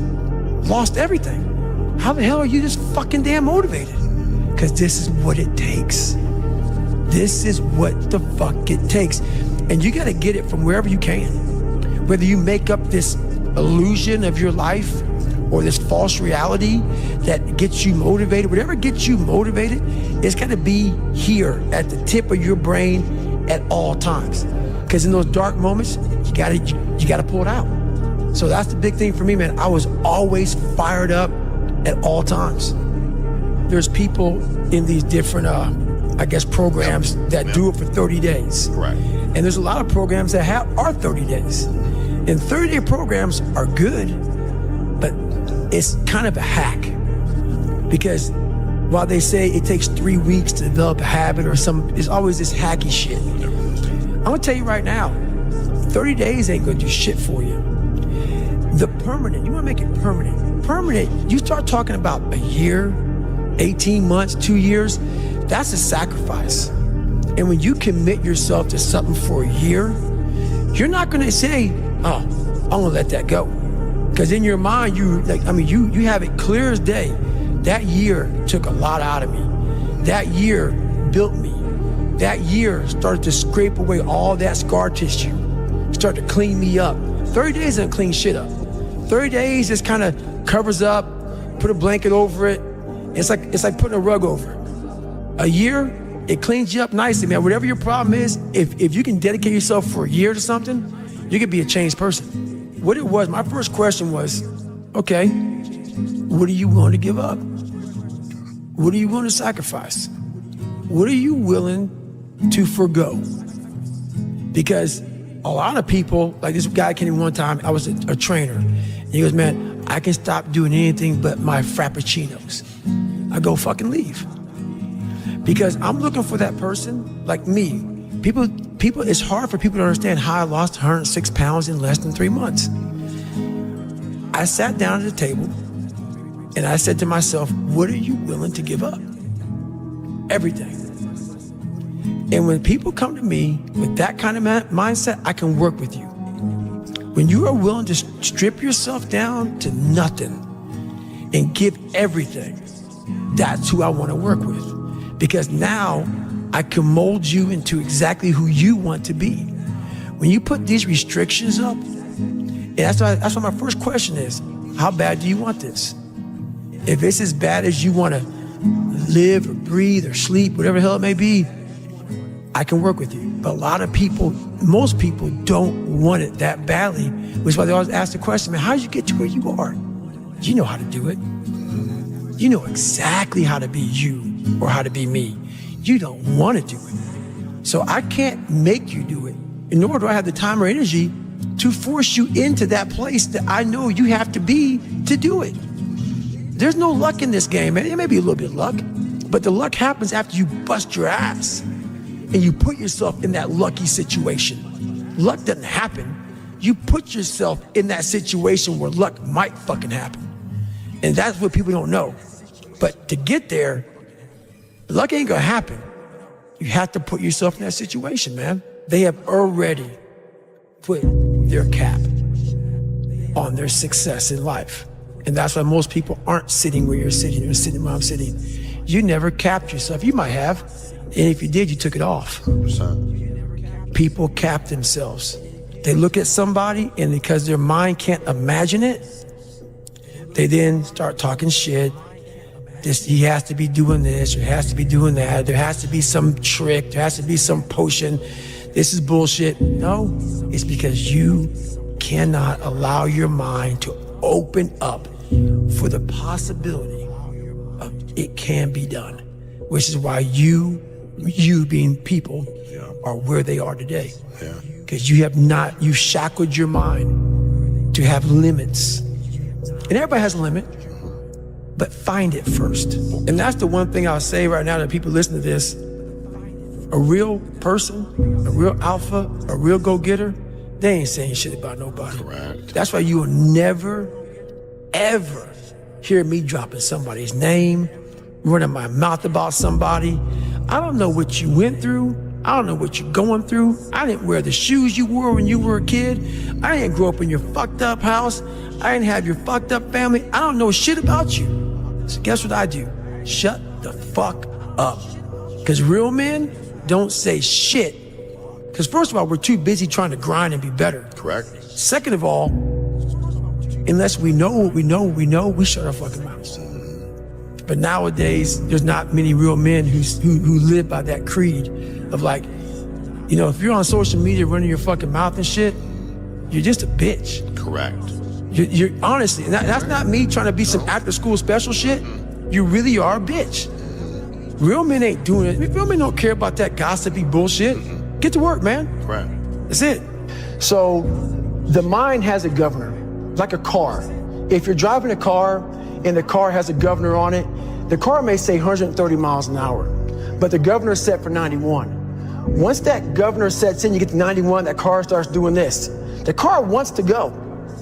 lost everything. How the hell are you just fucking damn motivated? Because this is what it takes. This is what the fuck it takes. And you gotta get it from wherever you can. Whether you make up this illusion of your life or this false reality that gets you motivated, whatever gets you motivated, it's gotta be here at the tip of your brain at all times. Because in those dark moments, you gotta pull it out. So that's the big thing for me, man. I was always fired up at all times. There's people in these different, programs that do it for 30 days. Right. And there's a lot of programs that are 30 days. And 30-day programs are good, but it's kind of a hack. Because while they say it takes 3 weeks to develop a habit or it's always this hacky shit. I'm gonna tell you right now, 30 days ain't gonna do shit for you. The permanent, you wanna make it permanent. Permanent, you start talking about a year, 18 months, 2 years, that's a sacrifice. And when you commit yourself to something for a year, you're not gonna say, oh, I'm gonna let that go. Because in your mind, you have it clear as day. That year took a lot out of me. That year built me. That year started to scrape away all that scar tissue, started to clean me up. 30 days doesn't clean shit up. 30 days just kind of covers up, put a blanket over it. It's like putting a rug over it. A year, it cleans you up nicely, man. Whatever your problem is, if you can dedicate yourself for a year to something, you can be a changed person. What it was, my first question was, okay, what are you willing to give up? What are you willing to sacrifice? What are you willing to forgo? Because a lot of people, like this guy came in one time, I was a trainer, and he goes, man, I can stop doing anything but my frappuccinos. I go, fucking leave. Because I'm looking for that person like me. People, it's hard for people to understand how I lost 106 pounds in less than 3 months. I sat down at the table and I said to myself, what are you willing to give up? Everything. And when people come to me with that kind of mindset, I can work with you. When you are willing to strip yourself down to nothing and give everything, that's who I want to work with. Because now I can mold you into exactly who you want to be. When you put these restrictions up, and that's why my first question is, how bad do you want this? If it's as bad as you want to live or breathe or sleep, whatever the hell it may be, I can work with you. But a lot of people, most people don't want it that badly, which is why they always ask the question, man, how did you get to where you are? You know how to do it. You know exactly how to be you or how to be me. You don't want to do it. So I can't make you do it, nor do I have the time or energy to force you into that place that I know you have to be to do it. There's no luck in this game, man. It may be a little bit of luck, but the luck happens after you bust your ass and you put yourself in that lucky situation. Luck doesn't happen. You put yourself in that situation where luck might fucking happen. And that's what people don't know. But to get there, luck ain't gonna happen. You have to put yourself in that situation, man. They have already put their cap on their success in life. And that's why most people aren't sitting where you're sitting or sitting where I'm sitting. You never capped yourself. You might have. And if you did, you took it off. 100%. People cap themselves. They look at somebody, and because their mind can't imagine it, they then start talking shit. He has to be doing this, or he has to be doing that. There has to be some trick. There has to be some potion. This is bullshit. No, it's because you cannot allow your mind to open up for the possibility of it can be done, which is why you being people are where they are today. Because you've shackled your mind to have limits. And everybody has a limit, but find it first. And that's the one thing I'll say right now to people listening to this. A real person, a real alpha, a real go-getter, they ain't saying shit about nobody. Correct. That's why you will never, ever hear me dropping somebody's name, running my mouth about somebody. I don't know what you went through. I don't know what you're going through. I didn't wear the shoes you wore when you were a kid. I didn't grow up in your fucked up house. I didn't have your fucked up family. I don't know shit about you. So guess what I do? Shut the fuck up. Because real men don't say shit. Because first of all, we're too busy trying to grind and be better. Correct. Second of all, unless we know what we know, we shut our fucking mouths. But nowadays, there's not many real men who live by that creed of like, you know, if you're on social media running your fucking mouth and shit, you're just a bitch. Correct. You're honestly, and that's not me trying to be some after school special shit. You really are a bitch. Real men ain't doing it. Real men don't care about that gossipy bullshit. Get to work, man. Right. That's it. So the mind has a governor, like a car. If you're driving a car and the car has a governor on it, the car may say 130 miles an hour, but the governor's set for 91. Once that governor sets in, you get to 91, that car starts doing this. The car wants to go.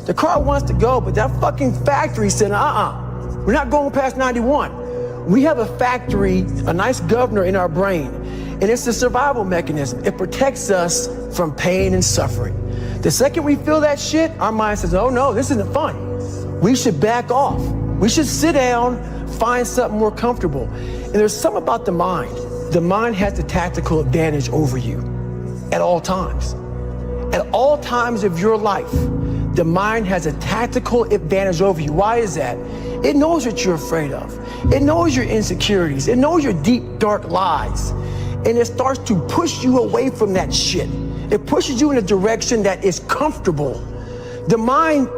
The car wants to go, but that fucking factory said, we're not going past 91. We have a factory, a nice governor in our brain, and it's a survival mechanism. It protects us from pain and suffering. The second we feel that shit, our mind says, oh no, this isn't fun. We should back off. We should sit down, find something more comfortable. And there's something about the mind. The mind has the tactical advantage over you at all times. At all times of your life, the mind has a tactical advantage over you. Why is that? It knows what you're afraid of. It knows your insecurities. It knows your deep, dark lies. And it starts to push you away from that shit. It pushes you in a direction that is comfortable. The mind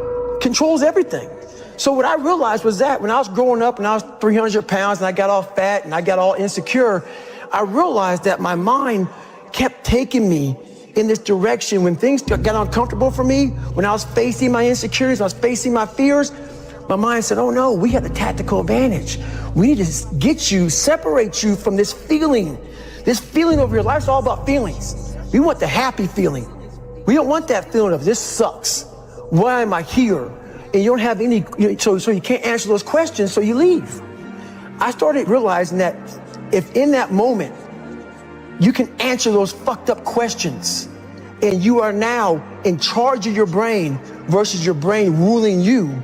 controls everything. So what I realized was that when I was growing up and I was 300 pounds and I got all fat and I got all insecure, I realized that my mind kept taking me in this direction. When things got uncomfortable for me, when I was facing my insecurities, when I was facing my fears, my mind said, oh no, we have a tactical advantage. We need to get you, separate you from this feeling over your life. It's all about feelings. We want the happy feeling. We don't want that feeling of this sucks. Why am I here? And you don't have any, so you can't answer those questions, so you leave. I started realizing that if in that moment you can answer those fucked up questions and you are now in charge of your brain versus your brain ruling you,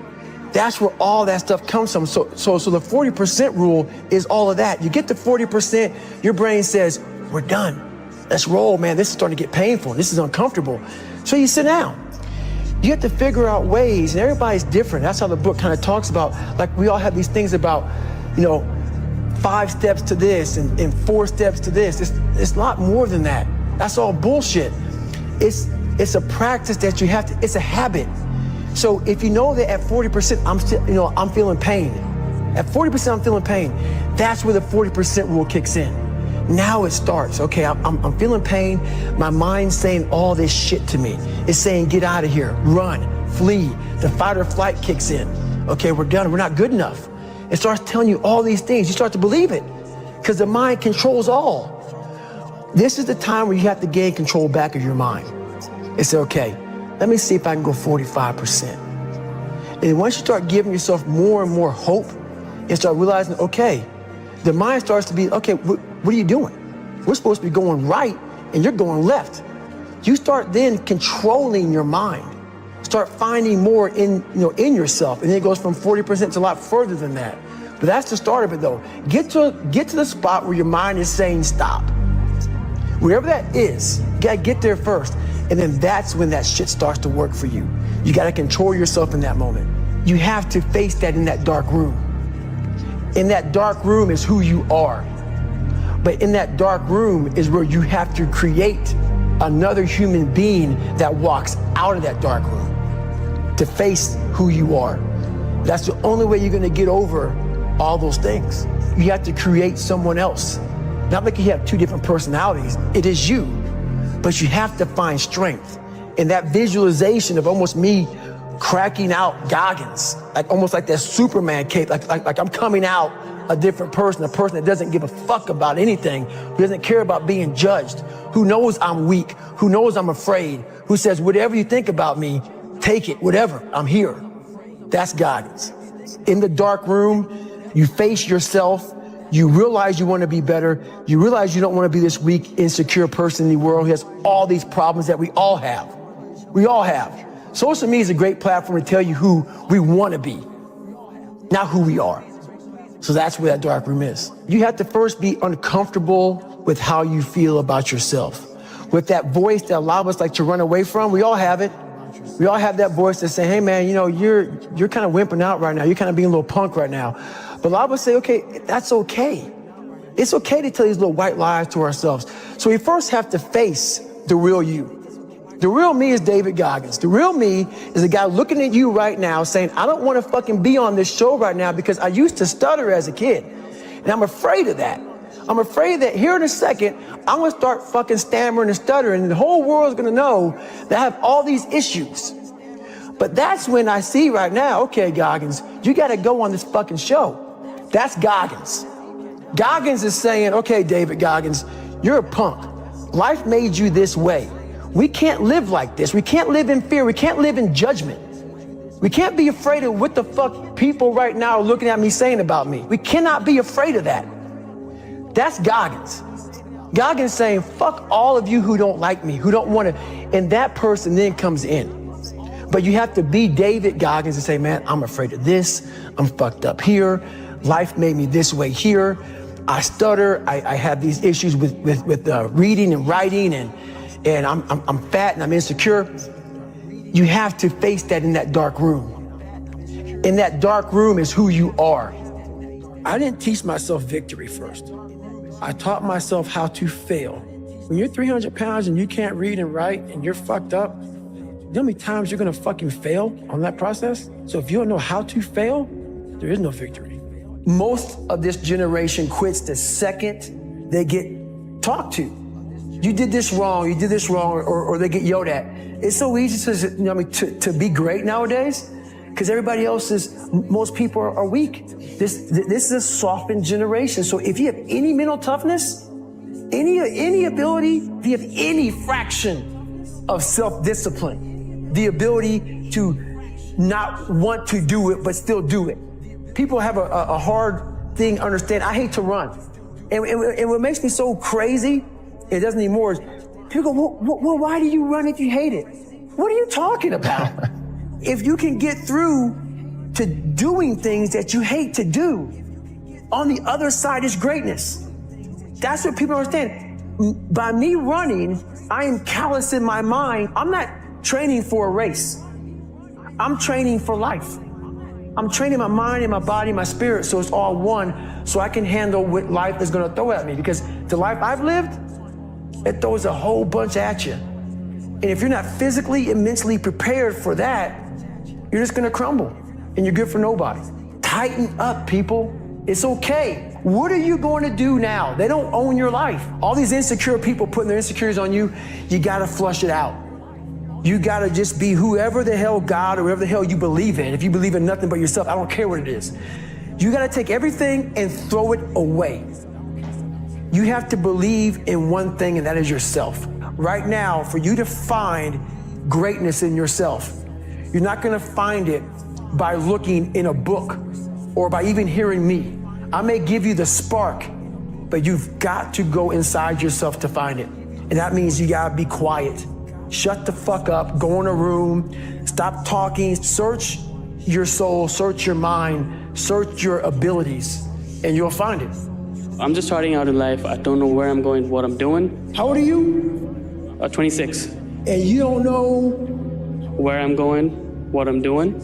that's where all that stuff comes from. So the 40% rule is all of that. You get to 40%, your brain says, we're done. Let's roll, man. This is starting to get painful. This is uncomfortable. So you sit down. You have to figure out ways, and everybody's different. That's how the book kind of talks about, like we all have these things about, 5 steps to this and 4 steps to this. It's a lot more than that. That's all bullshit. It's a practice that you have to, it's a habit. So if you know that at 40%, I'm feeling pain. At 40%, I'm feeling pain. That's where the 40% rule kicks in. Now it starts. Okay, I'm feeling pain. My mind's saying all this shit to me. It's saying, get out of here, run, flee. The fight or flight kicks in. Okay, we're done. We're not good enough. It starts telling you all these things. You start to believe it because the mind controls all. This is the time where you have to gain control back of your mind. It's okay. Let me see if I can go 45%. And once you start giving yourself more and more hope and start realizing, okay, the mind starts to be, okay, what are you doing? We're supposed to be going right and you're going left. You start then controlling your mind. Start finding more in yourself. And then it goes from 40% to a lot further than that. But that's the start of it though. Get to the spot where your mind is saying stop. Wherever that is, you gotta get there first. And then that's when that shit starts to work for you. You gotta control yourself in that moment. You have to face that in that dark room. In that dark room is who you are. But in that dark room is where you have to create another human being that walks out of that dark room to face who you are. That's the only way you're gonna get over all those things. You have to create someone else. Not like you have 2 different personalities, it is you. But you have to find strength. And that visualization of almost me cracking out Goggins, almost like that Superman cape, like I'm coming out a different person, a person that doesn't give a fuck about anything, who doesn't care about being judged, who knows I'm weak, who knows I'm afraid, who says, whatever you think about me, take it, whatever, I'm here. That's Goggins. In the dark room, you face yourself, you realize you want to be better, you realize you don't want to be this weak, insecure person in the world who has all these problems that we all have. We all have. Social media is a great platform to tell you who we want to be, not who we are. So that's where that dark room is. You have to first be uncomfortable with how you feel about yourself. With that voice that a lot of us like to run away from, we all have it. We all have that voice that say, hey man, you're kind of wimping out right now. You're kind of being a little punk right now. But a lot of us say, okay, that's okay. It's okay to tell these little white lies to ourselves. So we first have to face the real you. The real me is David Goggins. The real me is a guy looking at you right now saying, I don't want to fucking be on this show right now because I used to stutter as a kid. And I'm afraid of that. I'm afraid that here in a second, I'm going to start fucking stammering and stuttering and the whole world's going to know that I have all these issues. But that's when I see right now, okay, Goggins, you got to go on this fucking show. That's Goggins. Goggins is saying, okay, David Goggins, you're a punk. Life made you this way. We can't live like this. We can't live in fear. We can't live in judgment. We can't be afraid of what the fuck people right now are looking at me saying about me. We cannot be afraid of that. That's Goggins. Goggins saying, fuck all of you who don't like me, who don't want to, and that person then comes in. But you have to be David Goggins and say, man, I'm afraid of this. I'm fucked up here. Life made me this way here. I stutter. I have these issues with reading and writing, and I'm fat and I'm insecure. You have to face that in that dark room. In that dark room is who you are. I didn't teach myself victory first. I taught myself how to fail. When you're 300 pounds and you can't read and write and you're fucked up, you know how many times you're gonna fucking fail on that process? So if you don't know how to fail, there is no victory. Most of this generation quits the second they get talked to. You did this wrong, or they get yelled at. It's so easy to be great nowadays because everybody else most people are weak. This is a softened generation. So if you have any mental toughness, any ability, if you have any fraction of self-discipline, the ability to not want to do it but still do it. People have a hard thing to understand. I hate to run. And what makes me so crazy, it doesn't anymore, is People go, well, why do you run if you hate it? What are you talking about? If you can get through to doing things that you hate to do, on the other side is greatness. That's what people understand. By me running, I am callous in my mind. I'm not training for a race. I'm training for life. I'm training my mind and my body, my spirit, so it's all one, so I can handle what life is gonna throw at me. Because the life I've lived, it throws a whole bunch at you. And if you're not physically and mentally prepared for that, you're just gonna crumble, and you're good for nobody. Tighten up, people. It's okay. What are you going to do now? They don't own your life. All these insecure people putting their insecurities on you, you gotta flush it out. You gotta just be whoever the hell God or whatever the hell you believe in. If you believe in nothing but yourself, I don't care what it is. You gotta take everything and throw it away. You have to believe in one thing, and that is yourself. Right now, for you to find greatness in yourself, you're not gonna find it by looking in a book or by even hearing me. I may give you the spark, but you've got to go inside yourself to find it. And that means you gotta be quiet. Shut the fuck up, go in a room, stop talking, search your soul, search your mind, search your abilities, and you'll find it. I'm just starting out in life. I don't know where I'm going, what I'm doing. How old are you? 26. And you don't know? Where I'm going, what I'm doing,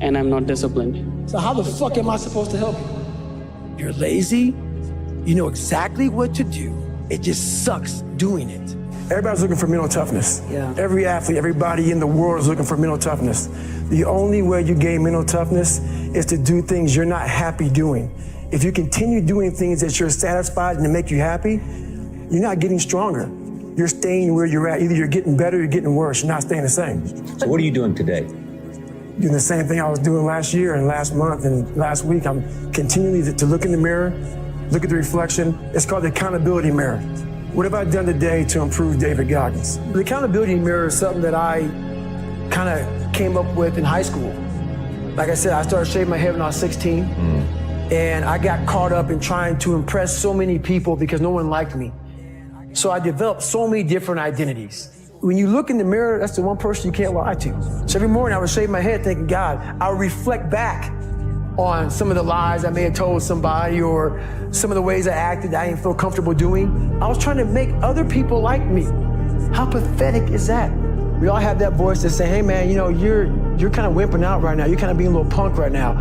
and I'm not disciplined. So how the fuck am I supposed to help you? You're lazy, you know exactly what to do. It just sucks doing it. Everybody's looking for mental toughness. Yeah. Every athlete, everybody in the world is looking for mental toughness. The only way you gain mental toughness is to do things you're not happy doing. If you continue doing things that you're satisfied and to make you happy, you're not getting stronger. You're staying where you're at. Either you're getting better or you're getting worse. You're not staying the same. So what are you doing today? Doing the same thing I was doing last year and last month and last week. I'm continually to look in the mirror, look at the reflection. It's called the accountability mirror. What have I done today to improve David Goggins? The accountability mirror is something that I kind of came up with in high school. Like I said, I started shaving my head when I was 16. And I got caught up in trying to impress so many people because no one liked me. So I developed so many different identities. When you look in the mirror, that's the one person you can't lie to. So every morning I would shave my head thinking, God, I would reflect back on some of the lies I may have told somebody or some of the ways I acted that I didn't feel comfortable doing. I was trying to make other people like me. How pathetic is that? We all have that voice that say, hey man, you know, you're kind of wimping out right now. You're kind of being a little punk right now.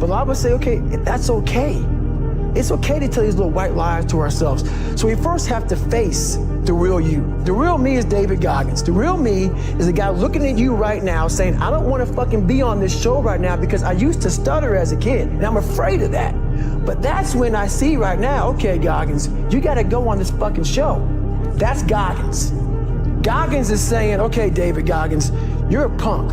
But I would say, okay, that's okay. It's okay to tell these little white lies to ourselves. So we first have to face the real you. The real me is David Goggins. The real me is the guy looking at you right now saying, I don't want to fucking be on this show right now because I used to stutter as a kid and I'm afraid of that. But that's when I see right now, okay, Goggins, you got to go on this fucking show. That's Goggins. Goggins is saying, okay, David Goggins, you're a punk.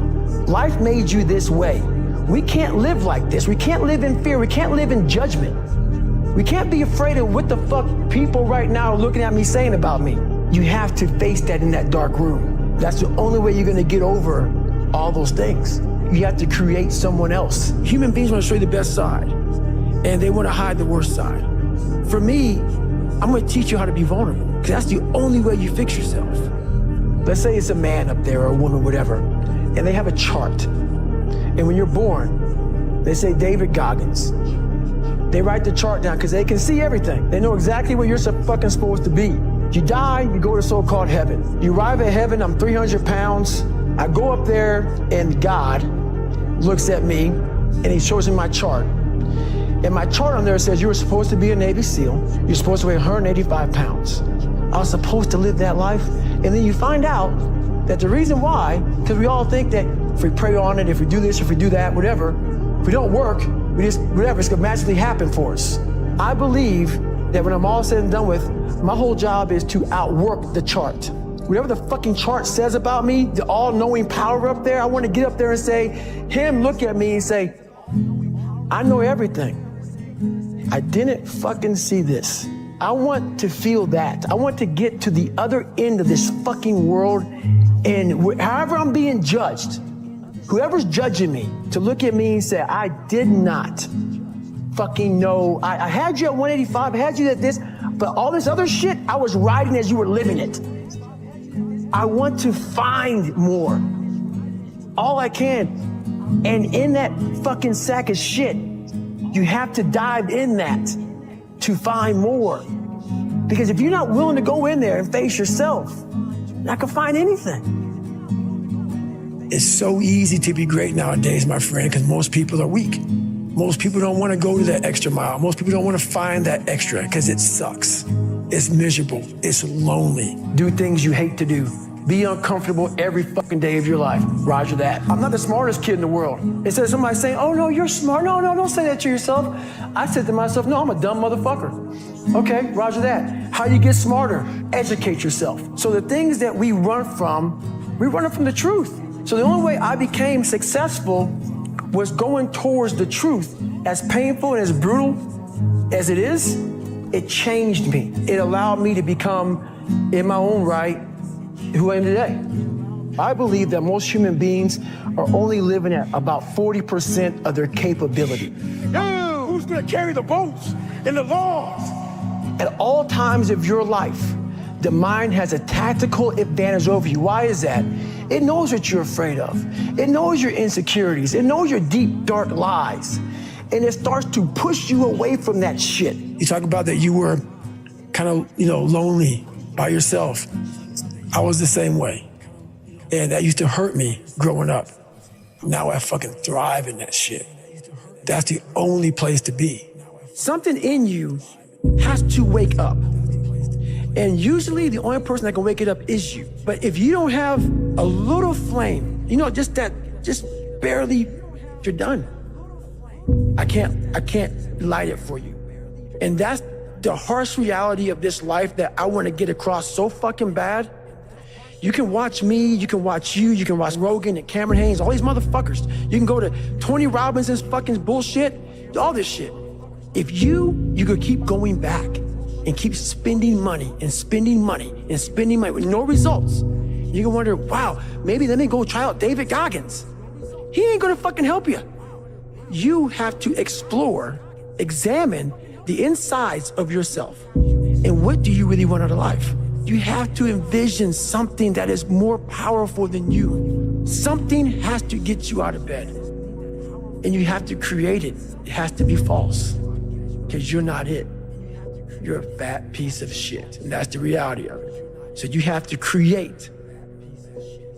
Life made you this way. We can't live like this. We can't live in fear. We can't live in judgment. We can't be afraid of what the fuck people right now are looking at me saying about me. You have to face that in that dark room. That's the only way you're gonna get over all those things. You have to create someone else. Human beings wanna show you the best side, and they wanna hide the worst side. For me, I'm gonna teach you how to be vulnerable, because that's the only way you fix yourself. Let's say it's a man up there, or a woman, whatever, and they have a chart. And when you're born, they say David Goggins. They write the chart down because they can see everything. They know exactly where you're fucking supposed to be. You die, you go to so-called heaven. You arrive at heaven, I'm 300 pounds. I go up there and God looks at me and he shows me my chart. And my chart on there says you were supposed to be a Navy SEAL. You're supposed to weigh 185 pounds. I was supposed to live that life. And then you find out that the reason why, because we all think that if we pray on it, if we do this, if we do that, whatever, if we don't work, we just, whatever, it's gonna magically happen for us. I believe that when I'm all said and done with, my whole job is to outwork the chart. Whatever the fucking chart says about me, the all-knowing power up there, I wanna get up there and say, him look at me and say, I know everything. I didn't fucking see this. I want to feel that. I want to get to the other end of this fucking world, and however I'm being judged, whoever's judging me, to look at me and say, I did not fucking know. I had you at 185, I had you at this, but all this other shit, I was riding as you were living it. I want to find more. All I can. And in that fucking sack of shit, you have to dive in that to find more. Because if you're not willing to go in there and face yourself, you're not gonna find anything. It's so easy to be great nowadays, my friend, because most people are weak. Most people don't want to go to that extra mile. Most people don't want to find that extra because it sucks. It's miserable. It's lonely. Do things you hate to do. Be uncomfortable every fucking day of your life. Roger that. I'm not the smartest kid in the world. Instead of somebody saying, oh no, you're smart. No, don't say that to yourself. I said to myself, no, I'm a dumb motherfucker. Okay, roger that. How you get smarter? Educate yourself. So the things that we run from the truth. So the only way I became successful was going towards the truth. As painful and as brutal as it is, it changed me. It allowed me to become, in my own right, who I am today. I believe that most human beings are only living at about 40% of their capability. Yo, who's gonna carry the boats and the logs? At all times of your life, the mind has a tactical advantage over you. Why is that? It knows what you're afraid of. It knows your insecurities. It knows your deep, dark lies. And it starts to push you away from that shit. You talk about that you were kind of, lonely by yourself. I was the same way. And that used to hurt me growing up. Now I fucking thrive in that shit. That's the only place to be. Something in you has to wake up. And usually the only person that can wake it up is you. But if you don't have a little flame, just barely, you're done. I can't light it for you. And that's the harsh reality of this life that I want to get across so fucking bad. You can watch me, you can watch you, you can watch Rogan and Cameron Haynes, all these motherfuckers. You can go to Tony Robbins's fucking bullshit, all this shit. If you could keep going back and keep spending money and spending money and spending money with no results, you can wonder, wow, maybe let me go try out David Goggins. He ain't gonna fucking help you. You have to explore, examine the insides of yourself. And what do you really want out of life? You have to envision something that is more powerful than you. Something has to get you out of bed. And you have to create it. It has to be false. Because you're not it. You're a fat piece of shit. And that's the reality of it. So you have to create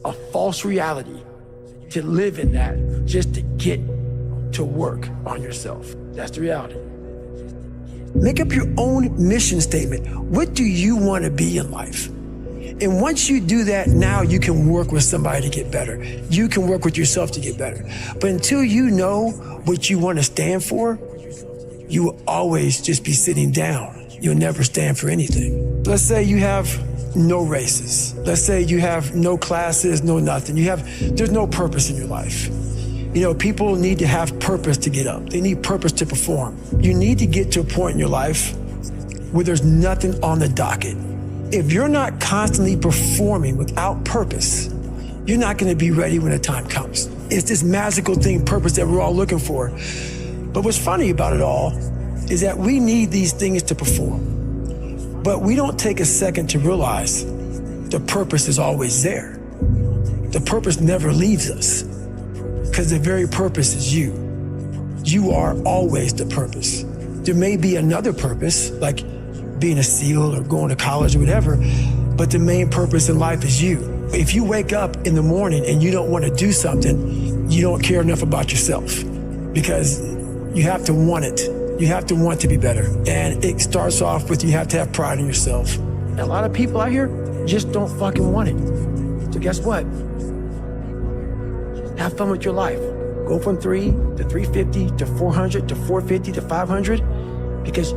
a false reality to live in that, just to get to work on yourself. That's the reality. Make up your own mission statement. What do you want to be in life? And once you do that, now you can work with somebody to get better. You can work with yourself to get better. But until you know what you want to stand for, you will always just be sitting down. You'll never stand for anything. Let's say you have no races. Let's say you have no classes, no nothing. There's no purpose in your life. People need to have purpose to get up. They need purpose to perform. You need to get to a point in your life where there's nothing on the docket. If you're not constantly performing without purpose, you're not going to be ready when the time comes. It's this magical thing, purpose, that we're all looking for. But what's funny about it all is that we need these things to perform. But we don't take a second to realize the purpose is always there. The purpose never leaves us. Because the very purpose is you. You are always the purpose. There may be another purpose, like being a SEAL or going to college or whatever, but the main purpose in life is you. If you wake up in the morning and you don't want to do something, you don't care enough about yourself, because you have to want it. You have to want to be better. And it starts off with, you have to have pride in yourself. And a lot of people out here just don't fucking want it. So guess what? Have fun with your life. Go from 3 to 350 to 400 to 450 to 500, because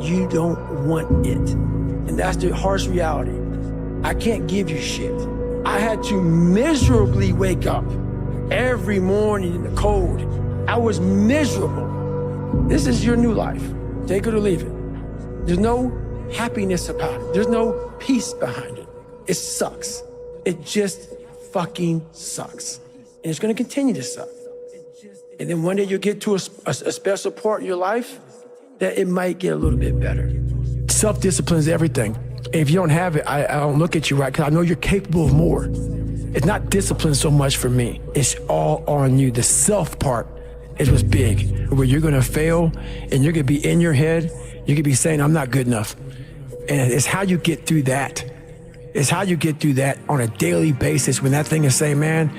you don't want it. And that's the harsh reality. I can't give you shit. I had to miserably wake up every morning in the cold. I was miserable. This is your new life. Take it or leave it. There's no happiness about it. There's no peace behind it. It sucks. It just fucking sucks. And it's going to continue to suck. And then one day you'll get to a special part in your life that it might get a little bit better. Self-discipline is everything. If you don't have it, I don't look at you right, because I know you're capable of more. It's not discipline so much for me. It's all on you. The self part is what's big, where you're gonna fail and you're gonna be in your head. You're gonna be saying, I'm not good enough. And it's how you get through that. It's how you get through that on a daily basis, when that thing is saying, man,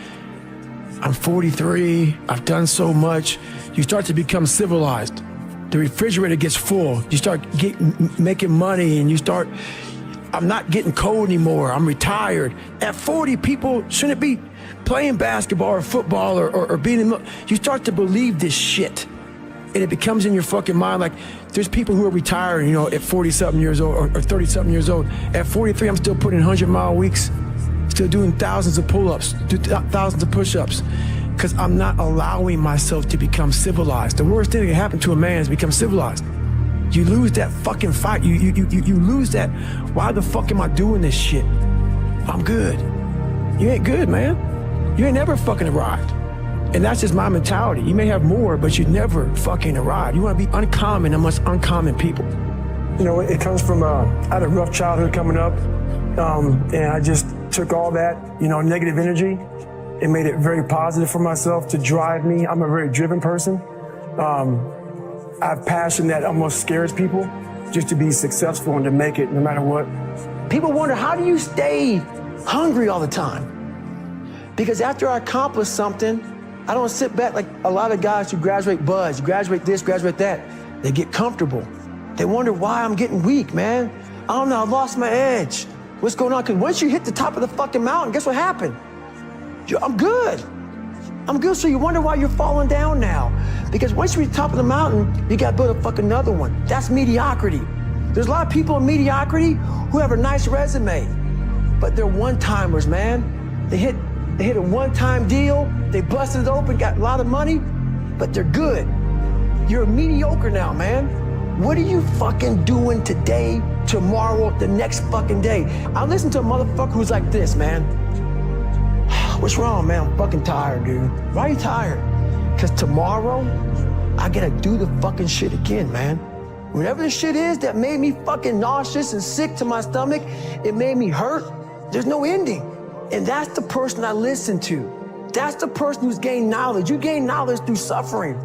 I'm 43, I've done so much. You start to become civilized. The refrigerator gets full. You start making money, and you start, I'm not getting cold anymore. I'm retired. At 40, people shouldn't be playing basketball or football or being in, you start to believe this shit. And it becomes in your fucking mind, like there's people who are retired, you know, at 40-something years old or 30-something years old. At 43, I'm still putting 100-mile weeks, still doing thousands of pull-ups, thousands of push-ups, because I'm not allowing myself to become civilized. The worst thing that can happen to a man is become civilized. You lose that fucking fight. You lose that, why the fuck am I doing this shit? I'm good. You ain't good, man. You ain't never fucking arrived. And that's just my mentality. You may have more, but you never fucking arrive. You want to be uncommon amongst uncommon people. You know, it comes from, I had a rough childhood coming up, and I just took all that, you know, negative energy and made it very positive for myself to drive me. I'm a very driven person. I have passion that almost scares people, just to be successful and to make it no matter what. People wonder, how do you stay hungry all the time? Because after I accomplish something, I don't sit back like a lot of guys who graduate buds, graduate this, graduate that. They get comfortable. They wonder why I'm getting weak, man. I don't know, I lost my edge. What's going on? Because once you hit the top of the fucking mountain, guess what happened? I'm good. I'm good, so you wonder why you're falling down now. Because once you reach the top of the mountain, you gotta build a fucking another one. That's mediocrity. There's a lot of people in mediocrity who have a nice resume, but they're one-timers, man. They hit a one-time deal, they busted it open, got a lot of money, but they're good. You're mediocre now, man. What are you fucking doing today, tomorrow, the next fucking day? I listen to a motherfucker who's like this, man. What's wrong, man? I'm fucking tired, dude. Why are you tired? Because tomorrow, I gotta do the fucking shit again, man. Whatever the shit is that made me fucking nauseous and sick to my stomach, it made me hurt, there's no ending. And that's the person I listen to. That's the person who's gained knowledge. You gain knowledge through suffering.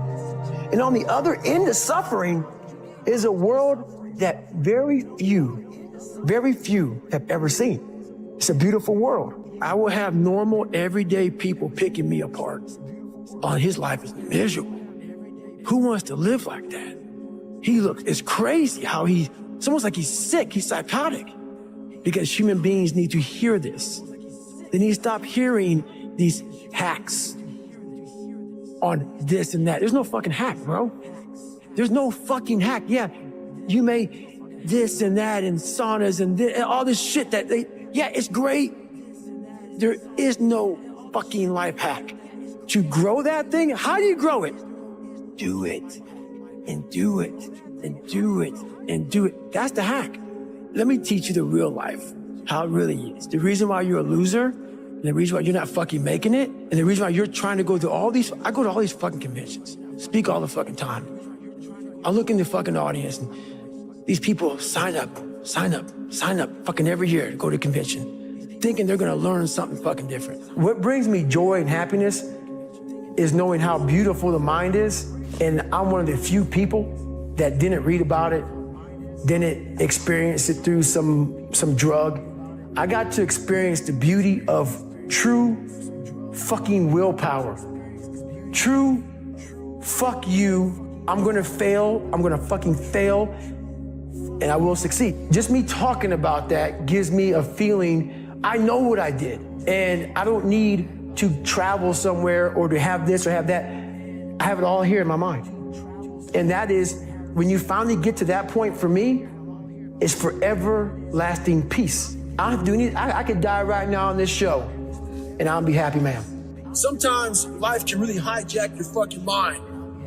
And on the other end of suffering is a world that very few have ever seen. It's a beautiful world. I will have normal, everyday people picking me apart. Oh, his life is miserable. Who wants to live like that? It's crazy how it's almost like he's sick, he's psychotic. Because human beings need to hear this. They need to stop hearing these hacks on this and that. There's no fucking hack, bro. There's no fucking hack. Yeah, you may this and that and saunas and all this shit yeah, it's great. There is no fucking life hack. To grow that thing, how do you grow it? Do it, and do it, and do it, and do it. That's the hack. Let me teach you the real life, how it really is. The reason why you're a loser, and the reason why you're not fucking making it, and the reason why you're trying to go to I go to all these fucking conventions, speak all the fucking time. I look in the fucking audience, and these people sign up, fucking every year to go to convention, thinking they're gonna learn something fucking different. What brings me joy and happiness is knowing how beautiful the mind is, and I'm one of the few people that didn't read about it, didn't experience it through some drug. I got to experience the beauty of true fucking willpower. True, fuck you, I'm gonna fail, I'm gonna fucking fail, and I will succeed. Just me talking about that gives me a feeling, I know what I did, and I don't need to travel somewhere or to have this or have that. I have it all here in my mind. And that is, when you finally get to that point for me, it's forever lasting peace. I could die right now on this show and I'll be happy, man. Sometimes life can really hijack your fucking mind.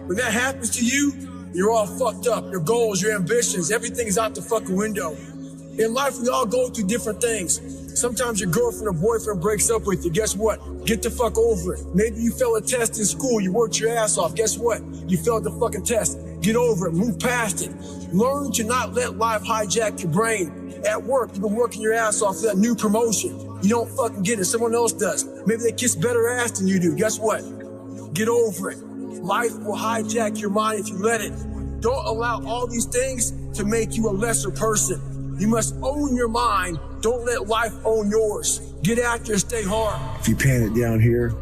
When that happens to you, you're all fucked up. Your goals, your ambitions, everything's out the fucking window. In life, we all go through different things. Sometimes your girlfriend or boyfriend breaks up with you. Guess what? Get the fuck over it. Maybe you failed a test in school. You worked your ass off. Guess what? You failed the fucking test. Get over it. Move past it. Learn to not let life hijack your brain. At work, you've been working your ass off for that new promotion. You don't fucking get it, someone else does. Maybe they kiss better ass than you do. Guess what? Get over it. Life will hijack your mind if you let it. Don't allow all these things to make you a lesser person. You must own your mind. Don't let life own yours. Get after it, stay hard. If you pan it down here,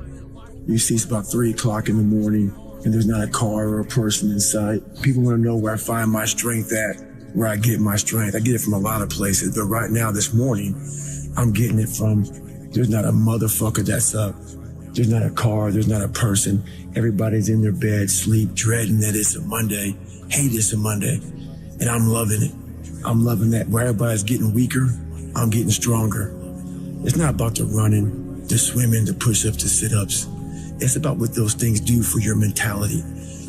you see it's about 3 o'clock in the morning and there's not a car or a person in sight. People want to know where I find my strength at, where I get my strength. I get it from a lot of places, but right now, this morning, I'm getting it from, there's not a motherfucker that's up. There's not a car, there's not a person. Everybody's in their bed, sleep, dreading that it's a Monday, hate it's a Monday. And I'm loving it. I'm loving that. Where everybody's getting weaker, I'm getting stronger. It's not about the running, the swimming, the push-ups, the sit-ups. It's about what those things do for your mentality.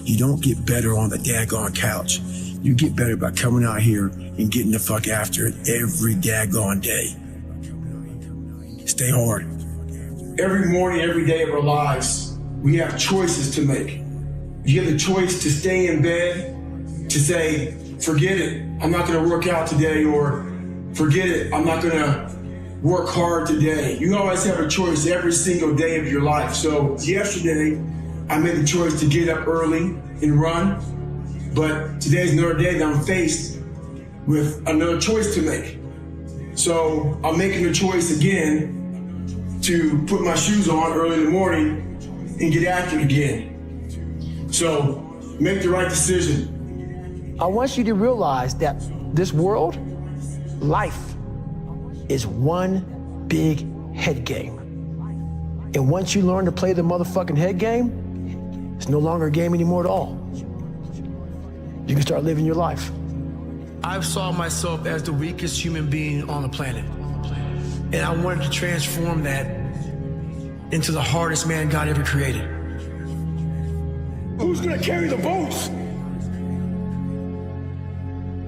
You don't get better on the daggone couch. You get better by coming out here and getting the fuck after it every daggone day. Stay hard. Every morning, every day of our lives, we have choices to make. You have the choice to stay in bed, to say, forget it, I'm not gonna work out today, or forget it, I'm not gonna work hard today. You always have a choice every single day of your life. So yesterday, I made the choice to get up early and run, but today's another day that I'm faced with another choice to make. So I'm making a choice again to put my shoes on early in the morning and get after it again. So make the right decision. I want you to realize that this world, life, is one big head game. And once you learn to play the motherfucking head game, it's no longer a game anymore at all. You can start living your life. I've saw myself as the weakest human being on the planet. And I wanted to transform that into the hardest man God ever created. Who's gonna carry the boats?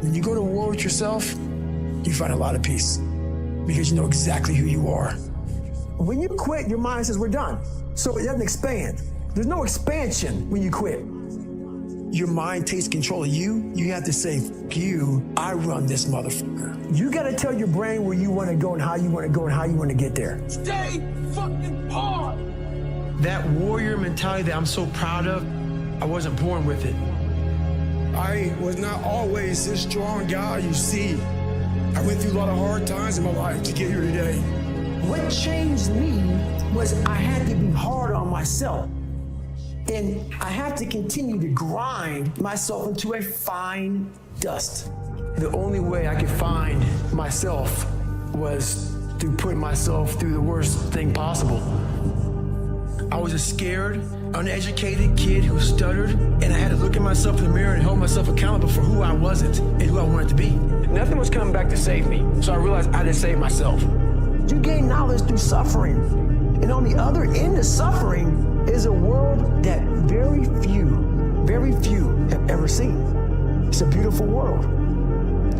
When you go to war with yourself, you find a lot of peace because you know exactly who you are. When you quit, your mind says, we're done. So it doesn't expand. There's no expansion when you quit. Your mind takes control of you. You have to say, fuck you, I run this motherfucker. You gotta tell your brain where you wanna go and how you wanna go and how you wanna get there. Stay fucking hard. That warrior mentality that I'm so proud of, I wasn't born with it. I was not always this strong guy you see. I went through a lot of hard times in my life to get here today. What changed me was I had to be hard on myself. And I have to continue to grind myself into a fine dust. The only way I could find myself was through putting myself through the worst thing possible. I was a scared, uneducated kid who stuttered, and I had to look at myself in the mirror and hold myself accountable for who I wasn't and who I wanted to be. Nothing was coming back to save me, so I realized I had to save myself. You gain knowledge through suffering, and on the other end of suffering is a world that very few have ever seen. It's a beautiful world,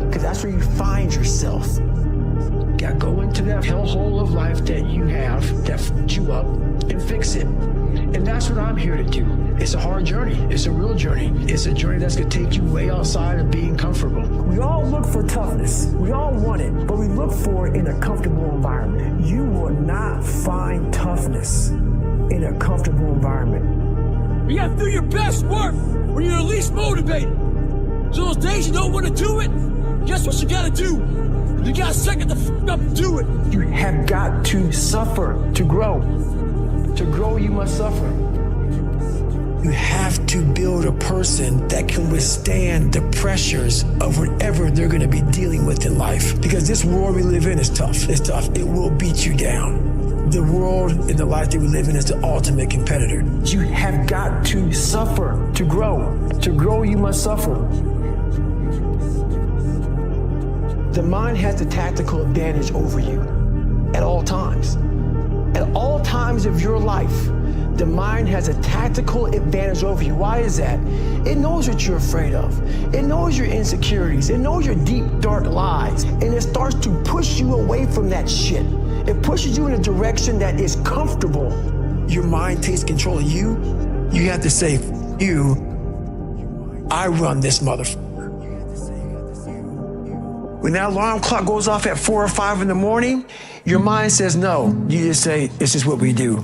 because that's where you find yourself. You gotta go into that hellhole of life that you have that fucked you up and fix it. And that's what I'm here to do. It's a hard journey. It's a real journey. It's a journey that's gonna take you way outside of being comfortable. We all look for toughness. We all want it, but we look for it in a comfortable environment. You will not find toughness in a comfortable environment. You gotta do your best work when you're least motivated. So those days you don't want to do it, guess what you gotta do? You gotta second the fuck up and do it. You have got to suffer to grow. To grow, you must suffer. You have to build a person that can withstand the pressures of whatever they're gonna be dealing with in life. Because this world we live in is tough. It's tough. It will beat you down. The world and the life that we live in is the ultimate competitor. You have got to suffer to grow. To grow, you must suffer. The mind has the tactical advantage over you at all times. At all times of your life, the mind has a tactical advantage over you. Why is that? It knows what you're afraid of. It knows your insecurities. It knows your deep, dark lies. And it starts to push you away from that shit. It pushes you in a direction that is comfortable. Your mind takes control of you. You have to say, you, I run this motherfucker. When that alarm clock goes off at 4 or 5 in the morning, your mind says no. You just say, this is what we do.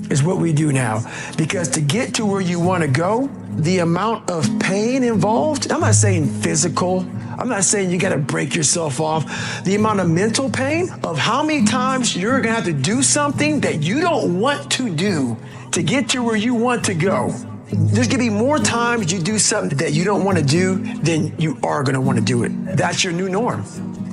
It's what we do now. Because to get to where you want to go, the amount of pain involved, I'm not saying physical, I'm not saying you got to break yourself off. The amount of mental pain of how many times you're going to have to do something that you don't want to do to get to where you want to go. There's going to be more times you do something that you don't want to do than you are going to want to do it. That's your new norm.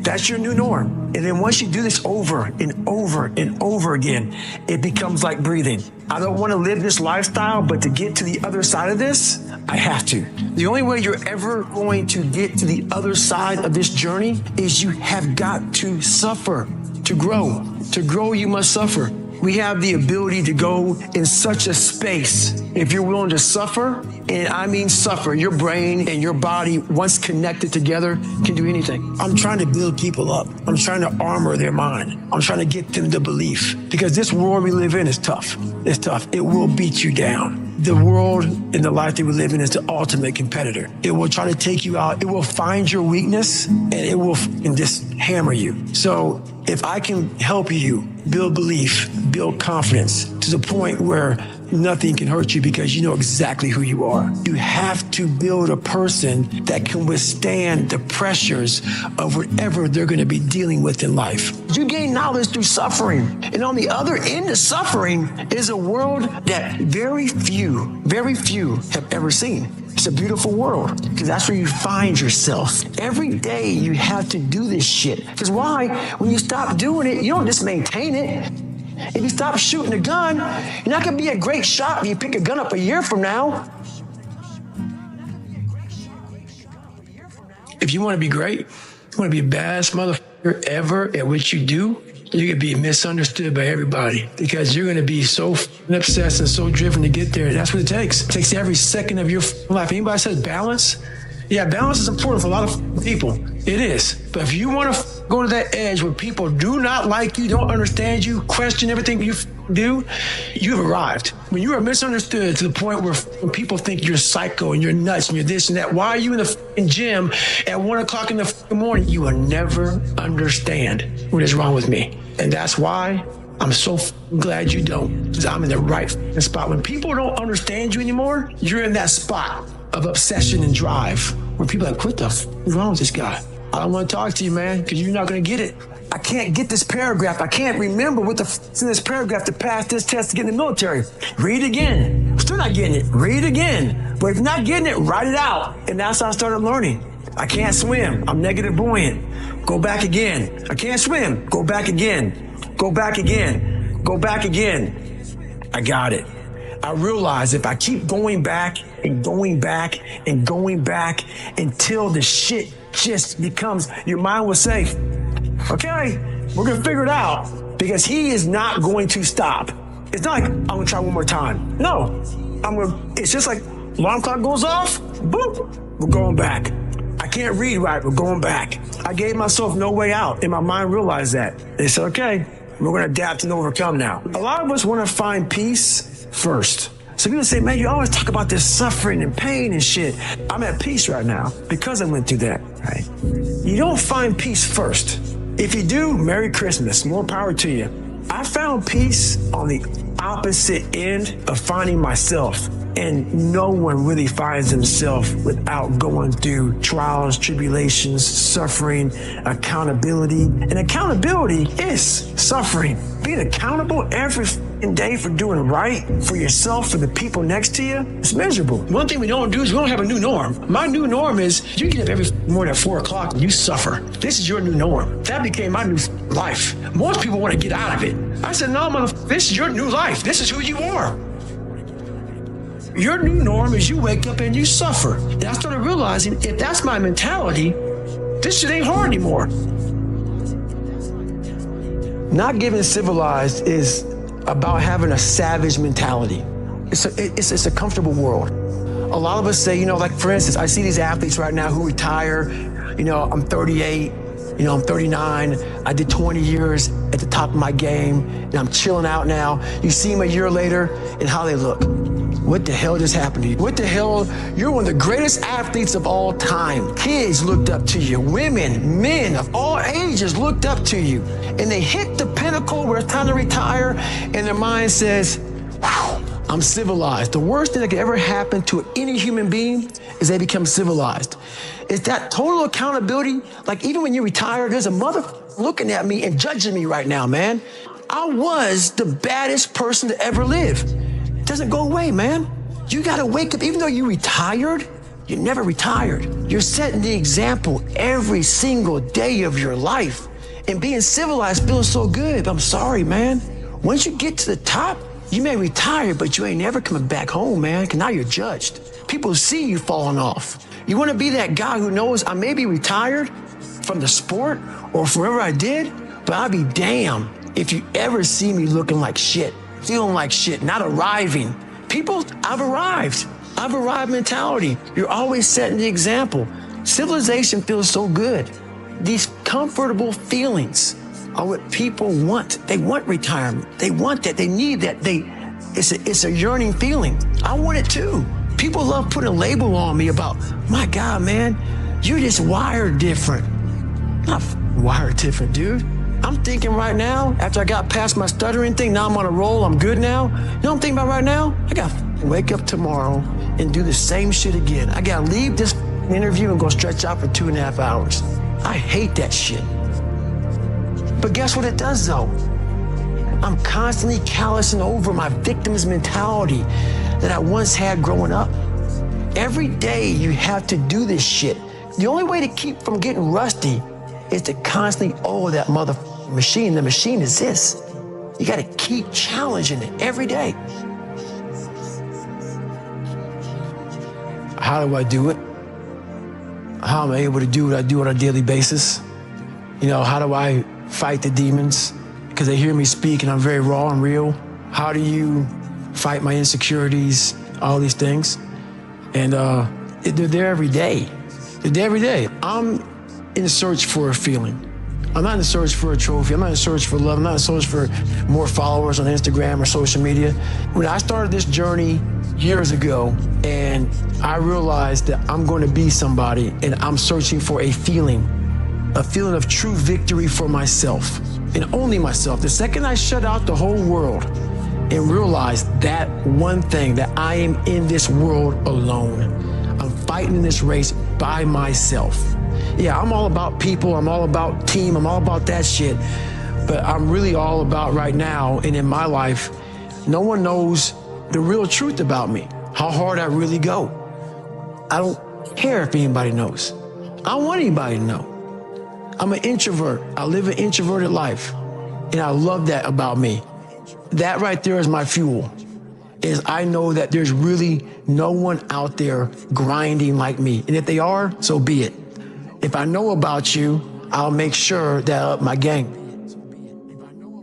That's your new norm. And then once you do this over and over and over again, it becomes like breathing. I don't want to live this lifestyle, but to get to the other side of this, I have to. The only way you're ever going to get to the other side of this journey is you have got to suffer to grow. To grow, you must suffer. We have the ability to go in such a space if you're willing to suffer, and I mean suffer. Your brain and your body, once connected together, can do anything. I'm trying to build people up. I'm trying to armor their mind. I'm trying to get them to belief. Because this world we live in is tough. It's tough. It will beat you down. The world and the life that we live in is the ultimate competitor. It will try to take you out. It will find your weakness, and it will just hammer you. So if I can help you build belief, build confidence to the point where nothing can hurt you because you know exactly who you are. You have to build a person that can withstand the pressures of whatever they're going to be dealing with in life. You gain knowledge through suffering. And on the other end of suffering is a world that very few have ever seen. It's a beautiful world because that's where you find yourself. Every day you have to do this shit. Because why? When you stop doing it, you don't just maintain it. If you stop shooting a gun, you're not going to be a great shot when you pick a gun up a year from now. If you want to be great, you want to be the best motherfucker ever at what you do, you're going to be misunderstood by everybody because you're going to be so obsessed and so driven to get there. That's what it takes. It takes every second of your life. Anybody says balance? Yeah, balance is important for a lot of people. It is. But if you want to go to that edge where people do not like you, don't understand you, question everything you do, you've arrived. When you are misunderstood to the point where people think you're psycho and you're nuts and you're this and that, why are you in the gym at 1 o'clock in the morning? You will never understand what is wrong with me. And that's why I'm so glad you don't, because I'm in the right spot. When people don't understand you anymore, you're in that spot of obsession and drive where people are like, what the f is wrong with this guy? I don't want to talk to you, man, because you're not going to get it. I can't get this paragraph. I can't remember what the f is in this paragraph to pass this test to get in the military. Read it again. I'm still not getting it. Read it again. But if you're not getting it, write it out. And that's how I started learning. I can't swim. I'm negative buoyant. Go back again. I can't swim. Go back again. Go back again. Go back again. I got it. I realize if I keep going back and going back and going back until the shit just becomes, your mind will say, okay, we're going to figure it out, because he is not going to stop. It's not like, I'm going to try one more time. No, it's just like alarm clock goes off, boop, we're going back. I can't read right, we're going back. I gave myself no way out, and my mind realized that. They said, okay, we're going to adapt and overcome now. A lot of us want to find peace first. So people say, man, you always talk about this suffering and pain and shit. I'm at peace right now because I went through that, right? You don't find peace first. If you do, Merry Christmas, more power to you. I found peace on the opposite end of finding myself. And no one really finds himself without going through trials, tribulations, suffering, accountability. And accountability is suffering. Being accountable every day for doing right for yourself, for the people next to you, it's miserable. One thing we don't do is we don't have a new norm. My new norm is you get up every morning at 4 o'clock and you suffer. This is your new norm. That became my new life. Most people want to get out of it. I said, no, motherfucker, this is your new life. This is who you are. Your new norm is you wake up and you suffer. And I started realizing if that's my mentality, this shit ain't hard anymore. Not getting civilized is about having a savage mentality. It's a comfortable world. A lot of us say, like for instance, I see these athletes right now who retire. I'm 38, I'm 39. I did 20 years at the top of my game and I'm chilling out now. You see them a year later and how they look. what the hell just happened to you? What the hell? You're one of the greatest athletes of all time. Kids looked up to you. Women, men of all ages looked up to you. And they hit the pinnacle where it's time to retire, and their mind says, I'm civilized. The worst thing that could ever happen to any human being is they become civilized. It's that total accountability. Like, even when you retire, there's a mother looking at me and judging me right now, man. I was the baddest person to ever live. It doesn't go away, man. You gotta wake up. Even though you retired, you never retired. You're setting the example every single day of your life. And being civilized feels so good. But I'm sorry, man. Once you get to the top, you may retire, but you ain't never coming back home, man, because now you're judged. People see you falling off. You want to be that guy who knows I may be retired from the sport or from whatever I did, but I'll be damned if you ever see me looking like shit, feeling like shit, not arriving. People, I've arrived. I've arrived mentality. You're always setting the example. Civilization feels so good. These comfortable feelings are what people want. They want retirement. They want that. They need that. It's a yearning feeling. I want it too. People love putting a label on me about, my God, man, you're just wired different. Not wired different, dude. I'm thinking right now, after I got past my stuttering thing, now I'm on a roll, I'm good now. You know what I'm thinking about right now? I gotta wake up tomorrow and do the same shit again. I gotta leave this interview and go stretch out for 2.5 hours. I hate that shit. But guess what it does though? I'm constantly callousing over my victim's mentality that I once had growing up. Every day you have to do this shit. The only way to keep from getting rusty is to constantly owe that motherfucking machine. The machine is this. You gotta keep challenging it every day. How do I do it? How am I able to do what I do on a daily basis? You know, how do I fight the demons? Because they hear me speak and I'm very raw and real. How do you fight my insecurities, all these things? And they're there every day. They're there every day. I'm in search for a feeling. I'm not in search for a trophy. I'm not in search for love. I'm not in search for more followers on Instagram or social media. When I started this journey years ago, and I realized that I'm going to be somebody, and I'm searching for a feeling of true victory for myself, and only myself. The second I shut out the whole world and realized that one thing, that I am in this world alone. I'm fighting this race by myself. Yeah, I'm all about people, I'm all about team, I'm all about that shit. But I'm really all about right now, and in my life, no one knows the real truth about me, how hard I really go. I don't care if anybody knows. I don't want anybody to know. I'm an introvert. I live an introverted life, and I love that about me. That right there is my fuel, is I know that there's really no one out there grinding like me. And if they are, so be it. If I know about you, I'll make sure that I up my game.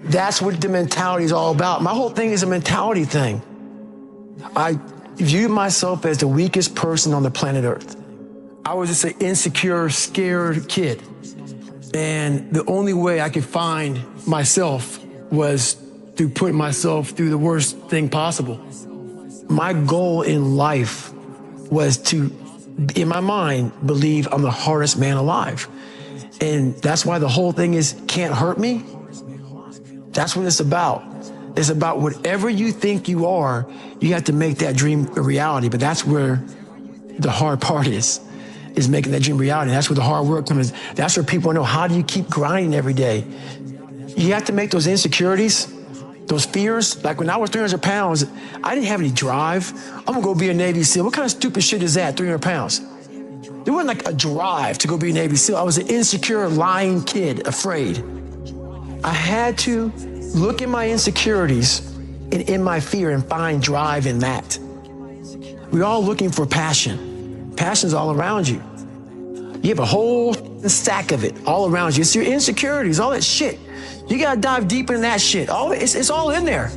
That's what the mentality is all about. My whole thing is a mentality thing. I view myself as the weakest person on the planet Earth. I was just an insecure, scared kid. And the only way I could find myself was through putting myself through the worst thing possible. My goal in life was to, in my mind, believe I'm the hardest man alive. And that's why the whole thing is can't hurt me. That's what it's about. It's about whatever you think you are, you have to make that dream a reality. But that's where the hard part is making that dream reality. That's where the hard work comes. That's where people know, how do you keep grinding every day? You have to make those insecurities, those fears. Like when I was 300 pounds, I didn't have any drive. I'm gonna go be a Navy SEAL. What kind of stupid shit is that, 300 pounds? There wasn't like a drive to go be a Navy SEAL. I was an insecure, lying kid, afraid. I had to look at my insecurities and in my fear and find drive in that. We're all looking for passion. Passion's all around you. You have a whole stack of it all around you. It's your insecurities, all that shit. You gotta dive deep in that shit. It's all in there.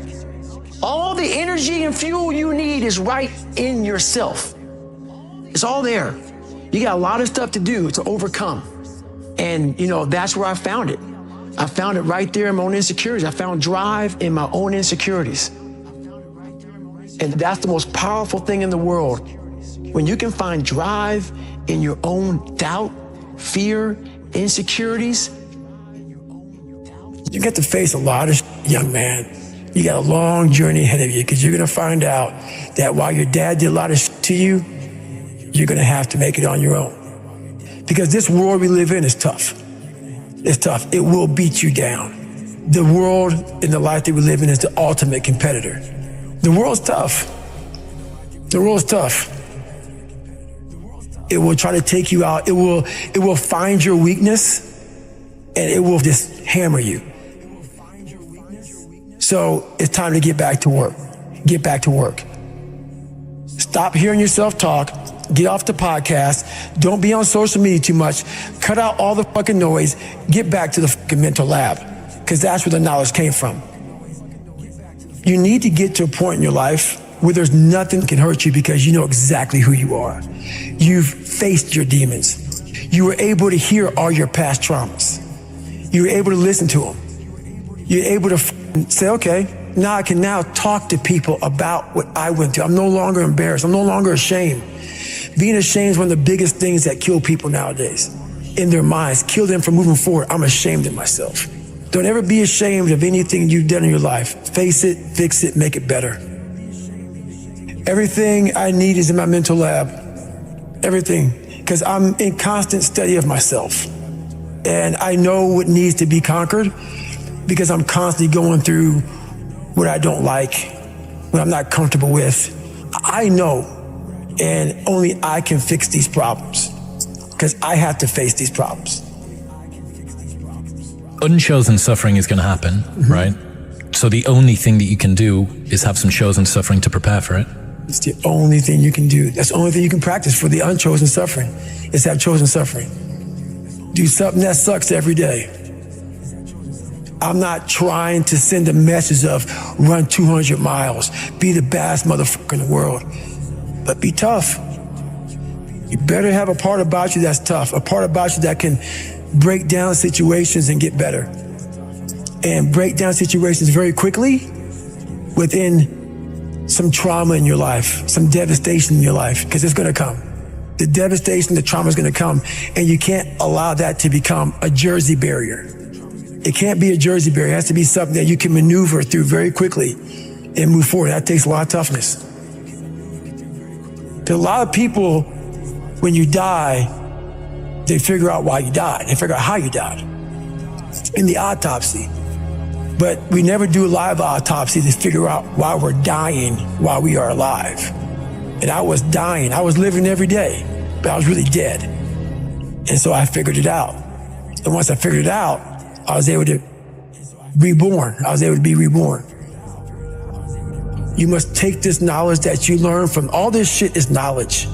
All the energy and fuel you need is right in yourself. It's all there. You got a lot of stuff to do to overcome. And you know, that's where I found it. I found it right there in my own insecurities. I found drive in my own insecurities. And that's the most powerful thing in the world. When you can find drive in your own doubt, fear, insecurities, you get to face a lot of young man. You got a long journey ahead of you because you're going to find out that while your dad did a lot of to you, you're going to have to make it on your own. Because this world we live in is tough. It's tough. It will beat you down. The world and the life that we live in is the ultimate competitor. The world's tough. The world's tough. It will try to take you out. It will find your weakness and it will just hammer you. So it's time to get back to work. Get back to work. Stop hearing yourself talk. Get off the podcast. Don't be on social media too much. Cut out all the fucking noise. Get back to the fucking mental lab, because that's where the knowledge came from. You need to get to a point in your life where there's nothing that can hurt you because you know exactly who you are. You've faced your demons. You were able to hear all your past traumas. You were able to listen to them. You're able to say, okay, now I can now talk to people about what I went through. I'm no longer embarrassed. I'm no longer ashamed. Being ashamed is one of the biggest things that kill people nowadays in their minds, kill them from moving forward. I'm ashamed of myself. Don't ever be ashamed of anything you've done in your life. Face it, fix it, make it better. Everything I need is in my mental lab. Everything. Because I'm in constant study of myself. And I know what needs to be conquered because I'm constantly going through what I don't like, what I'm not comfortable with. I know, and only I can fix these problems because I have to face these problems. Unchosen suffering is going to happen, right? So the only thing that you can do is have some chosen suffering to prepare for it. It's the only thing you can do. That's the only thing you can practice for the unchosen suffering is have chosen suffering. Do something that sucks every day. I'm not trying to send a message of run 200 miles, be the baddest motherfucker in the world, but be tough. You better have a part about you that's tough, a part about you that can break down situations and get better. And break down situations very quickly within some trauma in your life, some devastation in your life, because it's gonna come. The devastation, the trauma is gonna come, and you can't allow that to become a Jersey barrier. It can't be a Jersey barrier. It has to be something that you can maneuver through very quickly and move forward. That takes a lot of toughness. To a lot of people, when you die, they figure out why you died. They figure out how you died in the autopsy. But we never do a live autopsy to figure out why we're dying while we are alive. And I was dying. I was living every day, but I was really dead. And so I figured it out. And once I figured it out, I was able to reborn. I was able to be reborn. You must take this knowledge that you learn from all this shit is knowledge.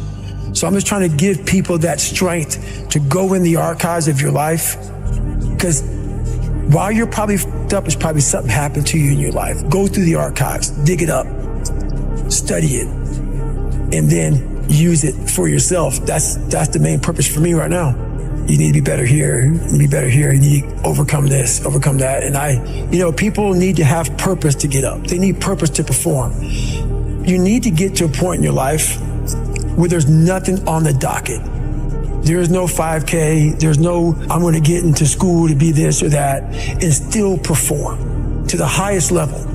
So I'm just trying to give people that strength to go in the archives of your life. Because while you're probably fucked up, it's probably something happened to you in your life. Go through the archives, dig it up, study it, and then use it for yourself. That's the main purpose for me right now. You need to be better here, you need to be better here, you need to overcome this, overcome that. And people need to have purpose to get up. They need purpose to perform. You need to get to a point in your life where there's nothing on the docket. There's no 5K, there's no, I'm gonna get into school to be this or that, and still perform to the highest level.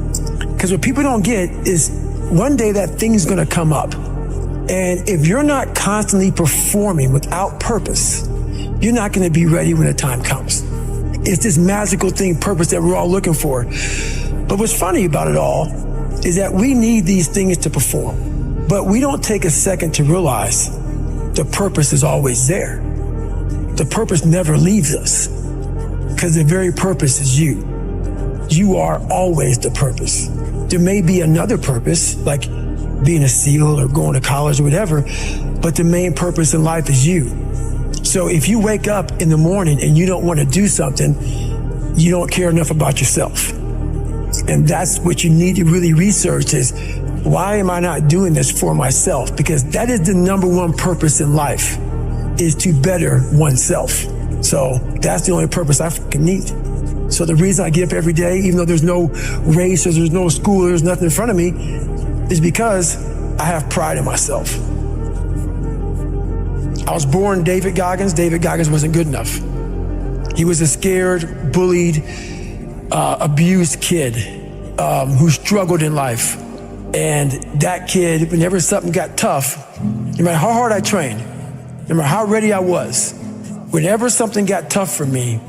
Because what people don't get is one day that thing's gonna come up. And if you're not constantly performing without purpose, you're not gonna be ready when the time comes. It's this magical thing, purpose, that we're all looking for. But what's funny about it all is that we need these things to perform, but we don't take a second to realize the purpose is always there. The purpose never leaves us because the very purpose is you. You are always the purpose. There may be another purpose, like being a SEAL or going to college or whatever, but the main purpose in life is you. So if you wake up in the morning and you don't want to do something, you don't care enough about yourself. And that's what you need to really research is, why am I not doing this for myself? Because that is the number one purpose in life, is to better oneself. So that's the only purpose I fucking need. So the reason I get up every day, even though there's no race or there's no school, there's nothing in front of me, is because I have pride in myself. I was born David Goggins. David Goggins wasn't good enough. He was a scared, bullied, abused kid who struggled in life. And that kid, whenever something got tough, no matter how hard I trained, no matter how ready I was, whenever something got tough for me,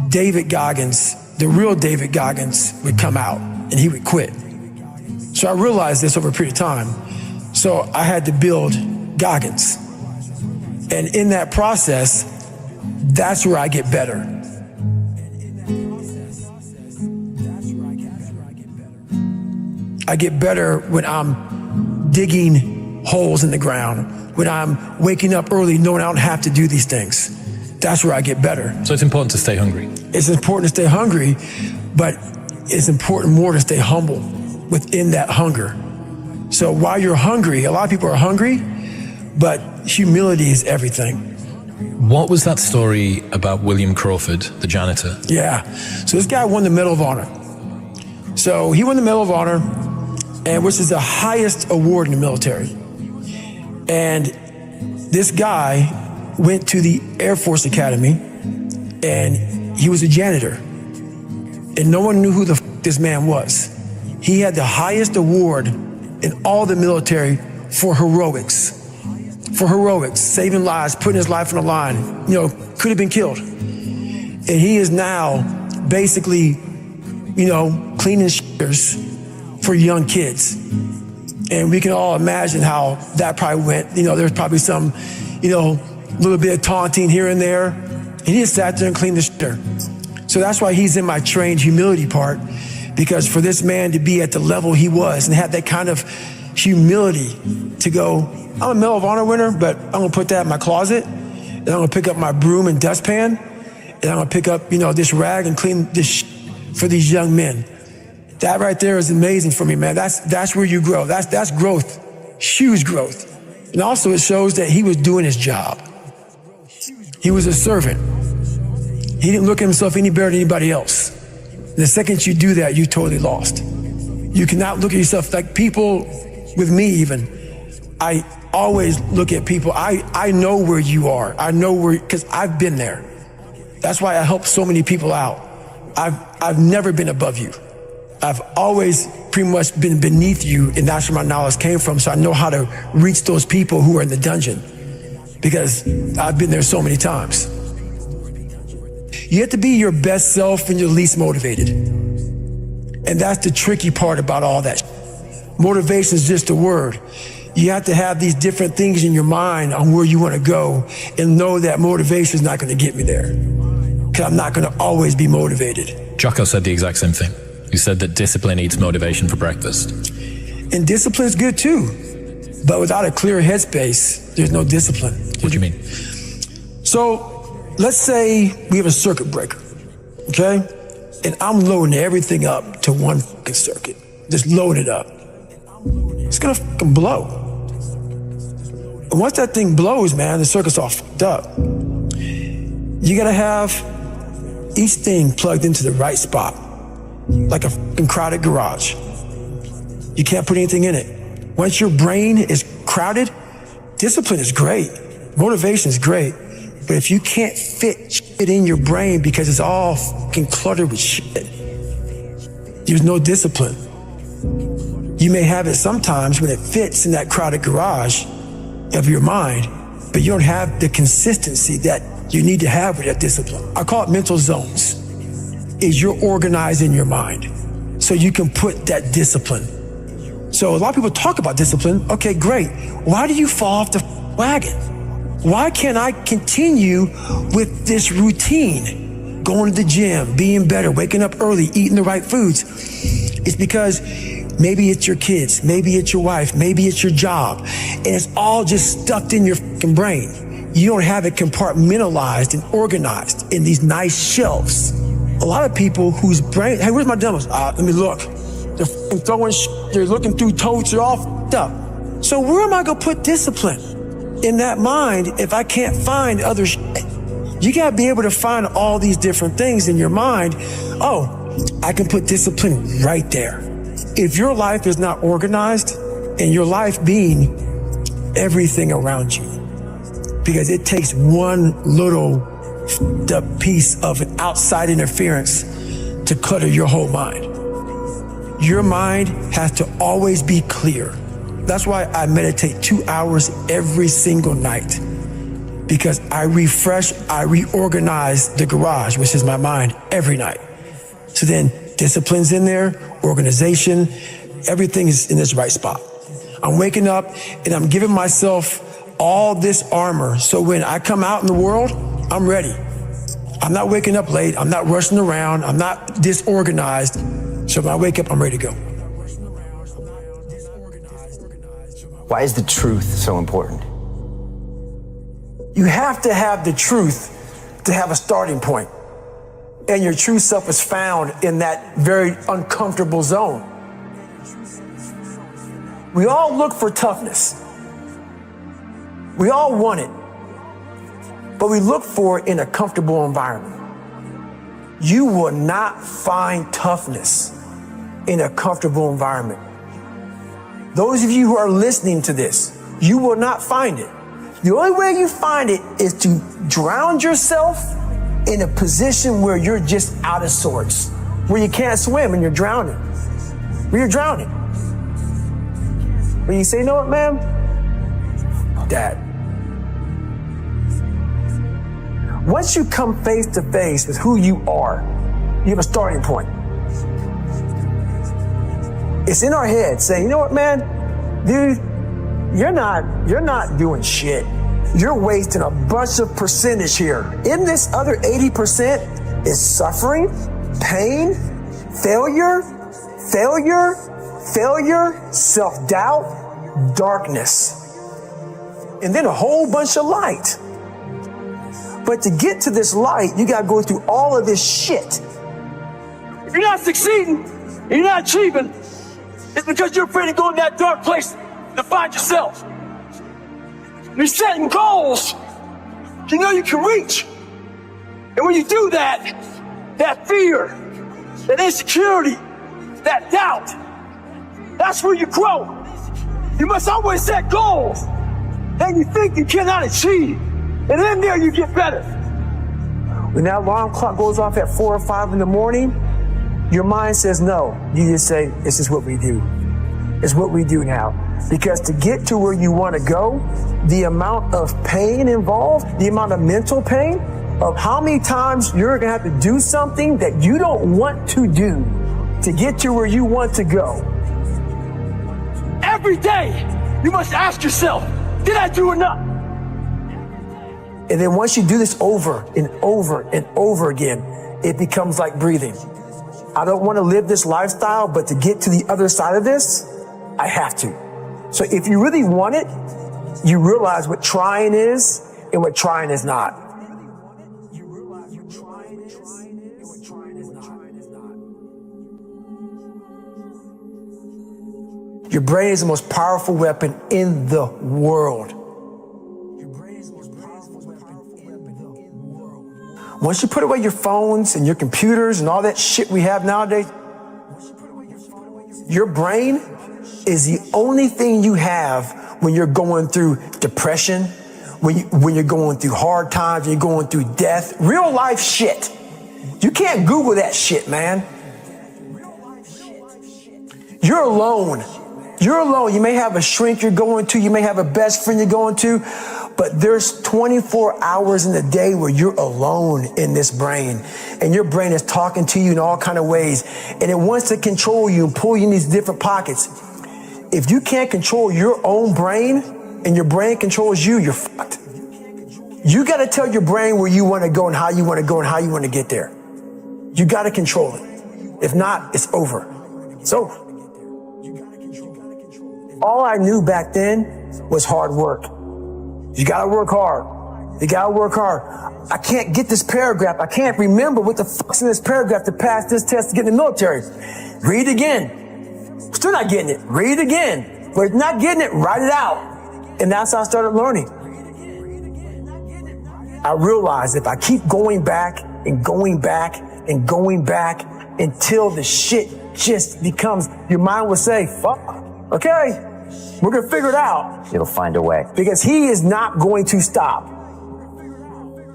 David Goggins, the real David Goggins, would come out and he would quit. So I realized this over a period of time. So I had to build Goggins. And in that process, that's where I get better. I get better when I'm digging holes in the ground, when I'm waking up early knowing I don't have to do these things. That's where I get better. So it's important to stay hungry. It's important to stay hungry, but it's important more to stay humble within that hunger. So while you're hungry, a lot of people are hungry, but humility is everything. What was that story about William Crawford, the janitor? Yeah. So this guy won the Medal of Honor. So he won the Medal of Honor, and which is the highest award in the military. And this guy went to the Air Force Academy, and he was a janitor. And no one knew who the this man was. He had the highest award in all the military for heroics. For heroics, saving lives, putting his life on the line, could have been killed. And he is now basically, cleaning shitters for young kids. And we can all imagine how that probably went. There's probably some, little bit of taunting here and there. And he just sat there and cleaned the shitter. So that's why he's in my trained humility part, because for this man to be at the level he was and have that kind of humility to go, I'm a Medal of Honor winner, but I'm gonna put that in my closet, and I'm gonna pick up my broom and dustpan, and I'm gonna pick up, this rag and clean this for these young men. That right there is amazing for me, man. That's where you grow. That's growth, huge growth. And also it shows that he was doing his job. He was a servant. He didn't look at himself any better than anybody else. And the second you do that, you totally lost. You cannot look at yourself like people, with me even, I always look at people. I know where you are. I know where, because I've been there. That's why I help so many people out. I've never been above you. I've always pretty much been beneath you, and that's where my knowledge came from. So I know how to reach those people who are in the dungeon, because I've been there so many times. You have to be your best self when you're least motivated. And that's the tricky part about all that. Motivation is just a word. You have to have these different things in your mind on where you want to go, and know that motivation is not going to get me there, because I'm not going to always be motivated. Jocko said the exact same thing. He said that discipline eats motivation for breakfast. And discipline is good too, but without a clear headspace, there's no discipline. What do you mean? So let's say we have a circuit breaker, okay? And I'm loading everything up to one fucking circuit. Just load it up. It's gonna fucking blow. And once that thing blows, man, the circuit's all fucked up. You gotta have each thing plugged into the right spot, like a fucking crowded garage. You can't put anything in it. Once your brain is crowded, discipline is great. Motivation is great. But if you can't fit shit in your brain because it's all fucking cluttered with shit, there's no discipline. You may have it sometimes when it fits in that crowded garage of your mind, but you don't have the consistency that you need to have with that discipline. I call it mental zones. Is you're organized in your mind so you can put that discipline. So a lot of people talk about discipline. Okay, great. Why do you fall off the wagon? Why can't I continue with this routine? Going to the gym, being better, waking up early, eating the right foods. It's because maybe it's your kids, maybe it's your wife, maybe it's your job, and it's all just stuffed in your fucking brain. You don't have it compartmentalized and organized in these nice shelves. A lot of people whose brain, hey, where's my dumbbells? Let me look. They're fucking throwing shit, they're looking through totes, they're all fucked up. So where am I gonna put discipline in that mind if I can't find other shit? You gotta be able to find all these different things in your mind. Oh, I can put discipline right there. if your life is not organized, and your life being everything around you, because it takes one little piece of an outside interference to clutter your whole mind. Your mind has to always be clear. That's why I meditate 2 hours every single night, because I refresh, I reorganize the garage, which is my mind, every night. So then discipline's in there, organization, everything is in this right spot. I'm waking up and I'm giving myself all this armor. So when I come out in the world, I'm ready. I'm not waking up late. I'm not rushing around. I'm not disorganized. So when I wake up, I'm ready to go. Why is the truth so important? You have to have the truth to have a starting point. And your true self is found in that very uncomfortable zone. We all look for toughness. We all want it. But we look for it in a comfortable environment. You will not find toughness in a comfortable environment. Those of you who are listening to this, you will not find it. The only way you find it is to drown yourself in a position where you're just out of sorts, where you can't swim and you're drowning. Where you're drowning. When you say, you know what, ma'am? Dad. Once you come face to face with who you are, you have a starting point. It's in our head saying, you know what, man? Dude, you're not doing shit. You're wasting a bunch of percentage here. In this other 80% is suffering, pain, failure, self-doubt, darkness, and then a whole bunch of light. But to get to this light, you gotta go through all of this shit. If you're not succeeding, and you're not achieving, it's because you're afraid to go in that dark place to find yourself. You're setting goals you know you can reach. And when you do that, that fear, that insecurity, that doubt, that's where you grow. You must always set goals that you think you cannot achieve. And in there you get better. When that alarm clock goes off at 4 or 5 in the morning, your mind says no. You just say, this is what we do. It's what we do now. Because to get to where you want to go, the amount of pain involved, the amount of mental pain, of how many times you're going to have to do something that you don't want to do to get to where you want to go. Every day, you must ask yourself, did I do enough? And then once you do this over and over and over again, it becomes like breathing. I don't want to live this lifestyle, but to get to the other side of this, I have to. So if you really want it, you realize what trying is and what trying is not. Your brain is the most powerful weapon in the world. Once you put away your phones and your computers and all that shit we have nowadays, your brain is the only thing you have when you're going through depression, when you're going through hard times, when you're going through death, real life shit. You can't Google that shit, man. You're alone. You're alone. You may have a shrink you're going to, you may have a best friend you're going to, but there's 24 hours in the day where you're alone in this brain, and your brain is talking to you in all kinds of ways, and it wants to control you and pull you in these different pockets. If you can't control your own brain and your brain controls you, you're fucked. You got to tell your brain where you want to go and how you want to go and how you want to get there. You got to control it. If not, it's over. It's over. All I knew back then was hard work. You got to work hard. You got to work hard. I can't get this paragraph. I can't remember what the fuck's in this paragraph to pass this test to get in the military. Read it again. Still not getting it. Read it again. But if not getting it, write it out. And that's how I started learning. I realized if I keep going back and going back and going back until the shit just becomes, your mind will say, fuck, okay, we're gonna figure it out. It'll find a way. Because he is not going to stop.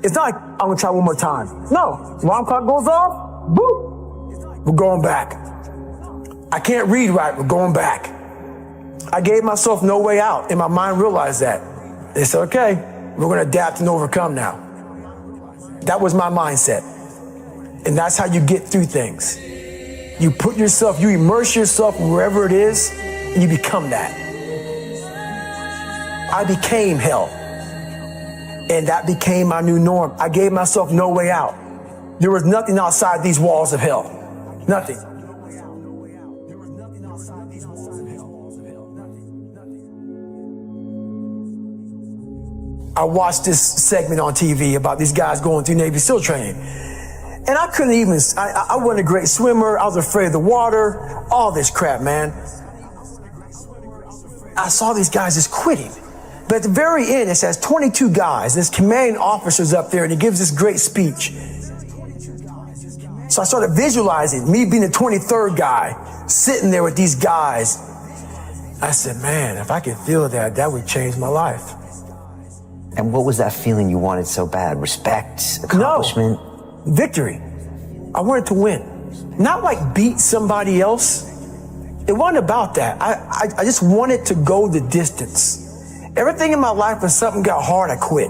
It's not like, I'm gonna try one more time. No, alarm clock goes off, boop, we're going back. I can't read right, we're going back. I gave myself no way out, and my mind realized that. They said, okay, we're gonna adapt and overcome now. That was my mindset. And that's how you get through things. You put yourself, you immerse yourself wherever it is, and you become that. I became hell. And that became my new norm. I gave myself no way out. There was nothing outside these walls of hell. Nothing. I watched this segment on TV about these guys going through Navy SEAL training. And I couldn't even, I wasn't a great swimmer. I was afraid of the water, all this crap, man. I saw these guys just quitting. But at the very end, it says 22 guys. There's commanding officers up there, and he gives this great speech. So I started visualizing me being the 23rd guy, sitting there with these guys. I said, man, if I could feel that, that would change my life. And what was that feeling you wanted so bad? Respect? Accomplishment? No, victory. I wanted to win. Not like beat somebody else. It wasn't about that. I just wanted to go the distance. Everything in my life, when something got hard, I quit.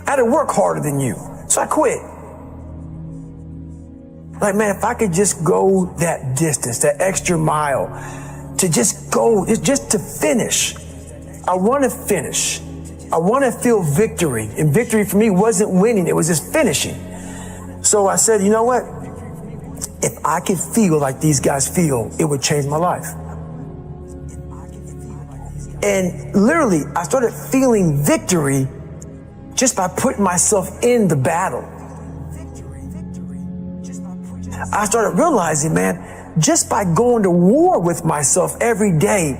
I had to work harder than you, so I quit. Like, man, if I could just go that distance, that extra mile, to just go, just to finish. I want to finish. I want to feel victory. And victory for me wasn't winning, it was just finishing. So I said, you know what? If I could feel like these guys feel, it would change my life. And literally, I started feeling victory just by putting myself in the battle. I started realizing, man, just by going to war with myself every day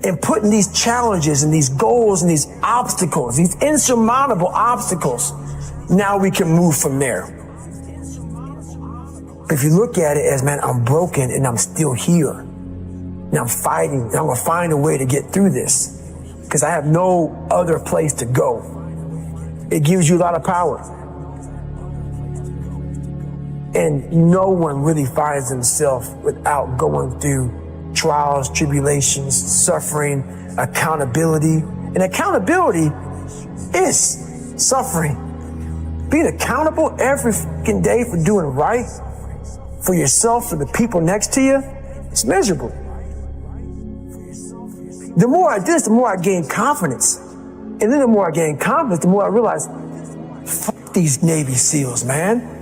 and putting these challenges and these goals and these obstacles, these insurmountable obstacles, now we can move from there. If you look at it as, man, I'm broken and I'm still here. And I'm fighting, and I'm gonna find a way to get through this because I have no other place to go. It gives you a lot of power. And no one really finds themselves without going through trials, tribulations, suffering, accountability. And accountability is suffering. Being accountable every fucking day for doing right for yourself, for the people next to you, it's miserable. The more I did this, the more I gained confidence. And then the more I gained confidence, the more I realized, fuck these Navy SEALs, man.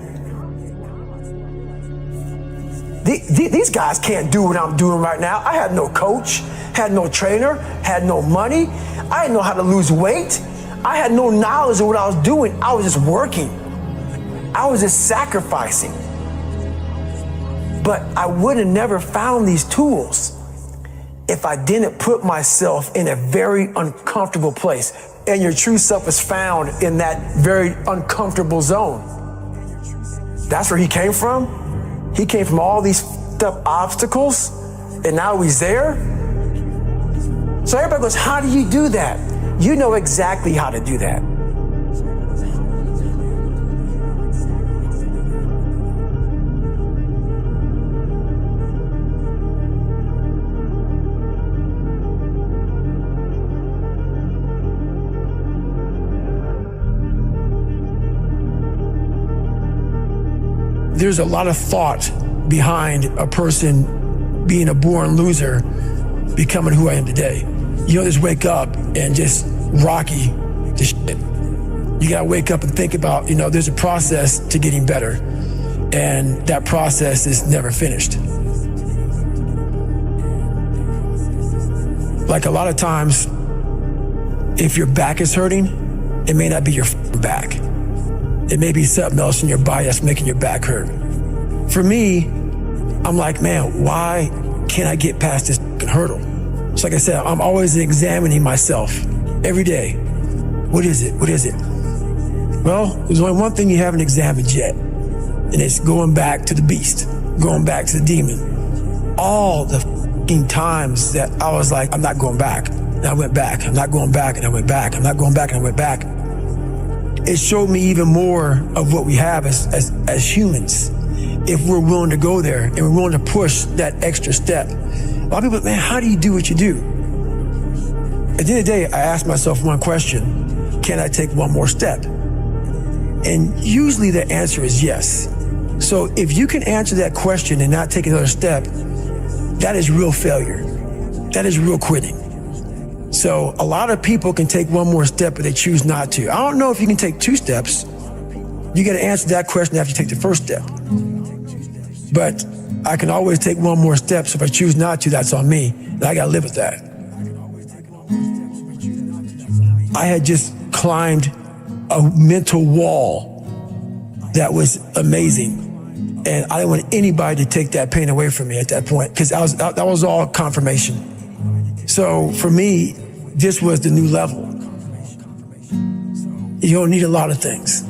These guys can't do what I'm doing right now. I had no coach, had no trainer, had no money. I didn't know how to lose weight. I had no knowledge of what I was doing. I was just working. I was just sacrificing. But I would have never found these tools if I didn't put myself in a very uncomfortable place. And your true self is found in that very uncomfortable zone. That's where he came from. He came from all these fucked up obstacles, and now he's there. So everybody goes, how do you do that? You know exactly how to do that. There's a lot of thought behind a person being a born loser, becoming who I am today. You don't just wake up and just rocky the shit. You gotta wake up and think about, there's a process to getting better, and that process is never finished. Like a lot of times, if your back is hurting, it may not be your back. It may be something else in your body that's making your back hurt. For me, I'm like, man, why can't I get past this hurdle? So like I said, I'm always examining myself every day. What is it? What is it? Well, there's only one thing you haven't examined yet, and it's going back to the beast, going back to the demon. All the fucking times that I was like, I'm not going back, and I went back. I'm not going back, and I went back. I'm not going back, and I went back. It showed me even more of what we have as humans, if we're willing to go there and we're willing to push that extra step. A lot of people, man, how do you do what you do? At the end of the day, I ask myself one question: can I take one more step? And usually the answer is yes. So if you can answer that question and not take another step, that is real failure. That is real quitting. So a lot of people can take one more step, but they choose not to. I don't know if you can take 2 steps. You got to answer that question after you take the first step. But I can always take one more step. So if I choose not to, that's on me. And I got to live with that. I had just climbed a mental wall that was amazing. And I didn't want anybody to take that pain away from me at that point, because that was all confirmation. So for me, this was the new level. You don't need a lot of things.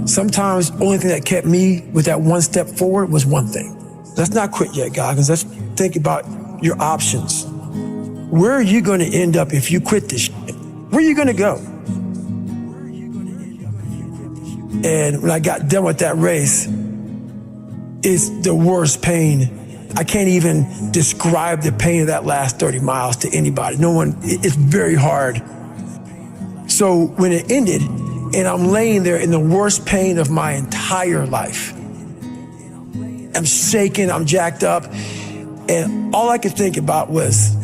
Sometimes the only thing that kept me with that one step forward was one thing. Let's not quit yet, Goggins. Let's think about your options. Where are you going to end up if you quit this shit? Where are you going to go? And when I got done with that race, it's the worst pain. I can't even describe the pain of that last 30 miles to anybody. No one, it's very hard. So when it ended and I'm laying there in the worst pain of my entire life, I'm shaking, I'm jacked up, and all I could think about was,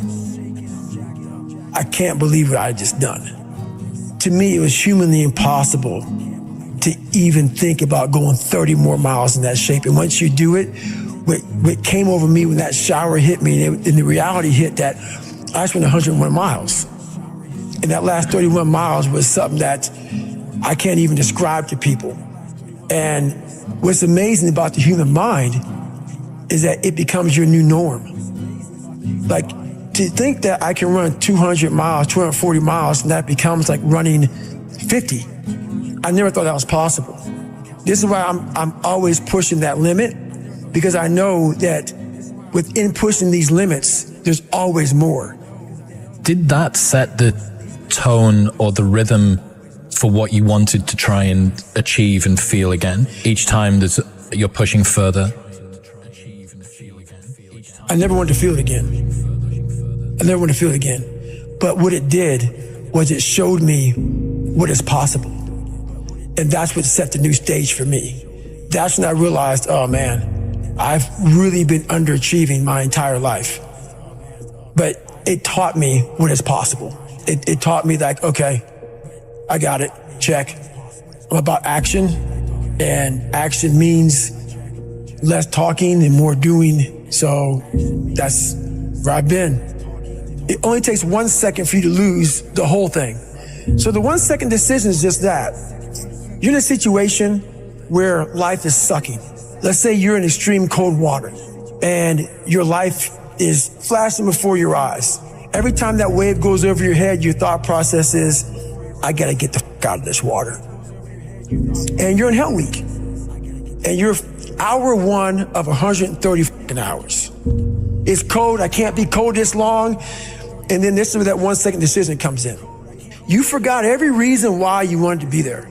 I can't believe what I just done. To me, it was humanly impossible to even think about going 30 more miles in that shape. And once you do it, what came over me when that shower hit me, and the reality hit that I just went 101 miles. And that last 31 miles was something that I can't even describe to people. And what's amazing about the human mind is that it becomes your new norm. Like, to think that I can run 200 miles, 240 miles, and that becomes like running 50. I never thought that was possible. This is why I'm always pushing that limit, because I know that within pushing these limits, there's always more. Did that set the tone or the rhythm for what you wanted to try and achieve and feel again? Each time you're pushing further? I never wanted to feel it again. I never wanted to feel it again. But what it did was it showed me what is possible. And that's what set the new stage for me. That's when I realized, oh man, I've really been underachieving my entire life. But it taught me what is possible. It taught me like, okay, I got it, check. I'm about action, and action means less talking and more doing. So that's where I've been. It only takes 1 second for you to lose the whole thing. So the 1 second decision is just that. You're in a situation where life is sucking. Let's say you're in extreme cold water and your life is flashing before your eyes. Every time that wave goes over your head, your thought process is, I gotta get the fuck out of this water. And you're in Hell Week. And you're hour 1 of 130 fucking hours. It's cold, I can't be cold this long. And then this is where that 1 second decision comes in. You forgot every reason why you wanted to be there.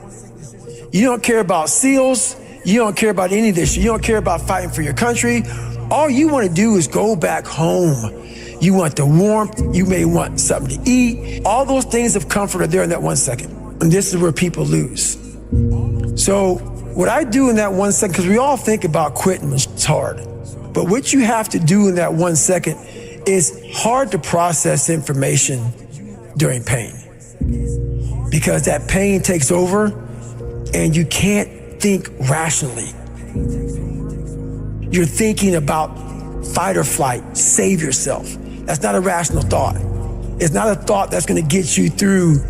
You don't care about SEALs. You don't care about any of this. You don't care about fighting for your country. All you want to do is go back home. You want the warmth. You may want something to eat. All those things of comfort are there in that 1 second. And this is where people lose. So what I do in that 1 second, because we all think about quitting, it's hard. But what you have to do in that 1 second is hard to process information during pain. Because that pain takes over and you can't think rationally. You're thinking about fight or flight, save yourself. That's not a rational thought. It's not a thought that's going to get you through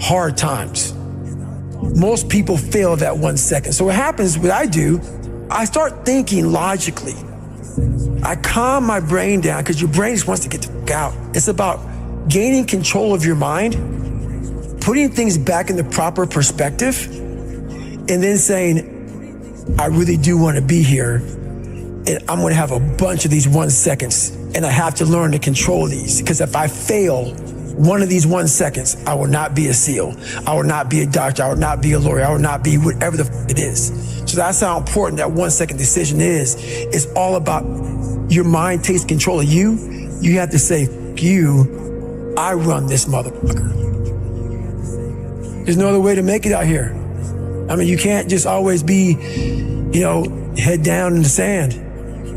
hard times. Most people fail that 1 second. So what happens, what I do, I start thinking logically. I calm my brain down, because your brain just wants to get the fuck out. It's about gaining control of your mind, putting things back in the proper perspective, and then saying, I really do want to be here, and I'm going to have a bunch of these 1 seconds, and I have to learn to control these, because if I fail one of these 1 seconds, I will not be a SEAL. I will not be a doctor. I will not be a lawyer. I will not be whatever the it is. So that's how important that 1 second decision is. It's all about your mind takes control of you. You have to say, you, I run this motherfucker. There's no other way to make it out here. I mean, you can't just always be, head down in the sand.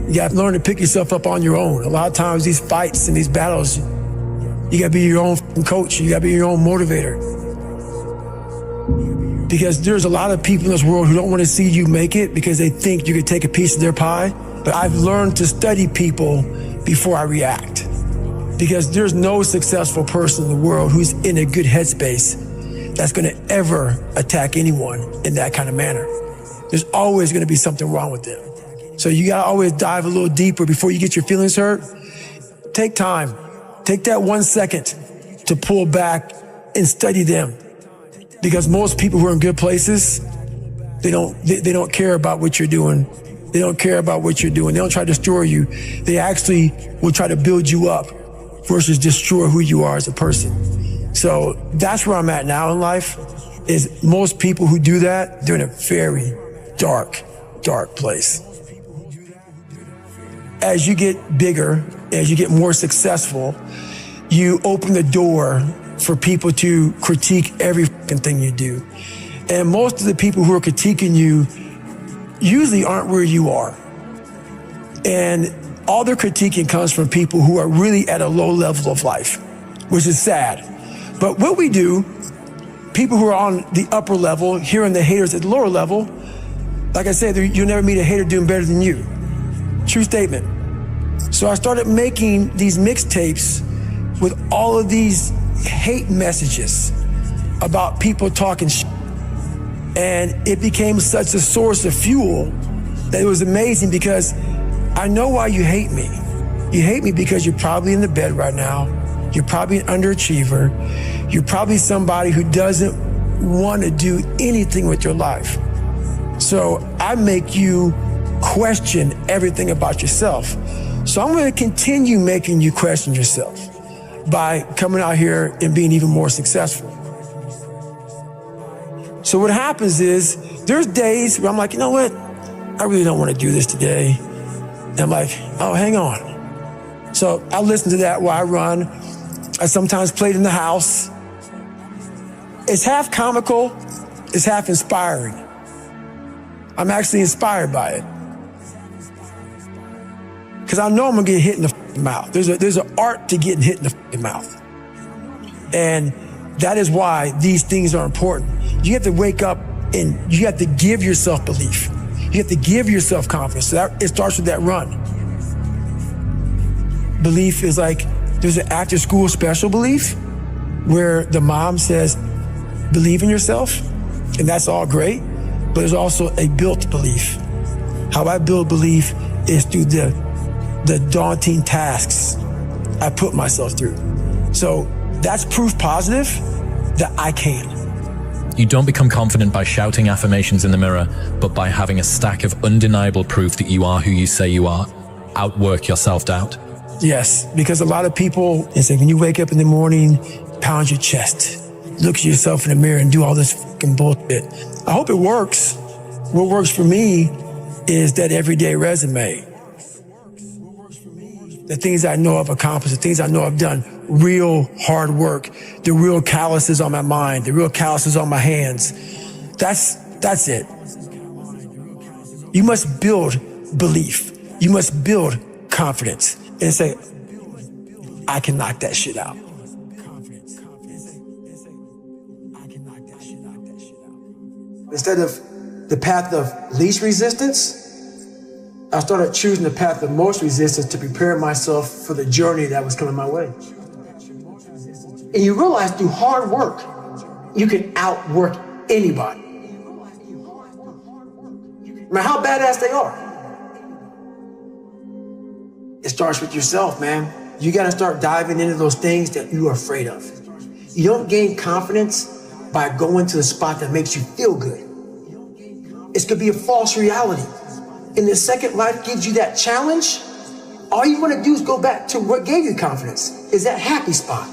You got to learn to pick yourself up on your own. A lot of times these fights and these battles, you gotta be your own coach. You gotta be your own motivator. Because there's a lot of people in this world who don't want to see you make it because they think you could take a piece of their pie. But I've learned to study people before I react. Because there's no successful person in the world who's in a good headspace that's gonna ever attack anyone in that kind of manner. There's always gonna be something wrong with them. So you gotta always dive a little deeper before you get your feelings hurt. Take time. Take that 1 second to pull back and study them. Because most people who are in good places, they don't care about what you're doing. They don't care about what you're doing. They don't try to destroy you. They actually will try to build you up versus destroy who you are as a person. So that's where I'm at now in life, is most people who do that, they're in a very dark, dark place. As you get bigger, as you get more successful, you open the door for people to critique every fucking thing you do. And most of the people who are critiquing you usually aren't where you are. And all their critiquing comes from people who are really at a low level of life, which is sad. But what we do, people who are on the upper level, hearing the haters at the lower level, like I said, you'll never meet a hater doing better than you. True statement. So I started making these mixtapes with all of these hate messages about people talking shit. And it became such a source of fuel that it was amazing, because I know why you hate me. You hate me because you're probably in the bed right now. You're probably an underachiever. You're probably somebody who doesn't want to do anything with your life. So I make you question everything about yourself. So I'm going to continue making you question yourself by coming out here and being even more successful. So what happens is, there's days where I'm like, you know what? I really don't want to do this today. And I'm like, oh, hang on. So I listen to that while I run. I sometimes play it in the house. It's half comical, it's half inspiring. I'm actually inspired by it. Because I know I'm gonna get hit in the mouth. There's an art to getting hit in the mouth. And that is why these things are important. You have to wake up and you have to give yourself belief. You have to give yourself confidence. So it starts with that run. Belief is like, there's an after school special belief where the mom says, believe in yourself, and that's all great, but there's also a built belief. How I build belief is through the daunting tasks I put myself through. So that's proof positive that I can. You don't become confident by shouting affirmations in the mirror, but by having a stack of undeniable proof that you are who you say you are. Outwork your self-doubt. Yes, because a lot of people, they say when you wake up in the morning, pound your chest, look at yourself in the mirror and do all this fucking bullshit. I hope it works. What works for me is that everyday resume. The things I know I've accomplished, the things I know I've done, real hard work, the real calluses on my mind, the real calluses on my hands. That's it. You must build belief. You must build confidence and say, I can knock that shit out. Instead of the path of least resistance, I started choosing the path of most resistance to prepare myself for the journey that was coming my way. And you realize through hard work, you can outwork anybody. No matter how badass they are. It starts with yourself, man. You gotta start diving into those things that you are afraid of. You don't gain confidence by going to the spot that makes you feel good. It's going to be a false reality. And the second life gives you that challenge, all you want to do is go back to what gave you confidence. Is that happy spot?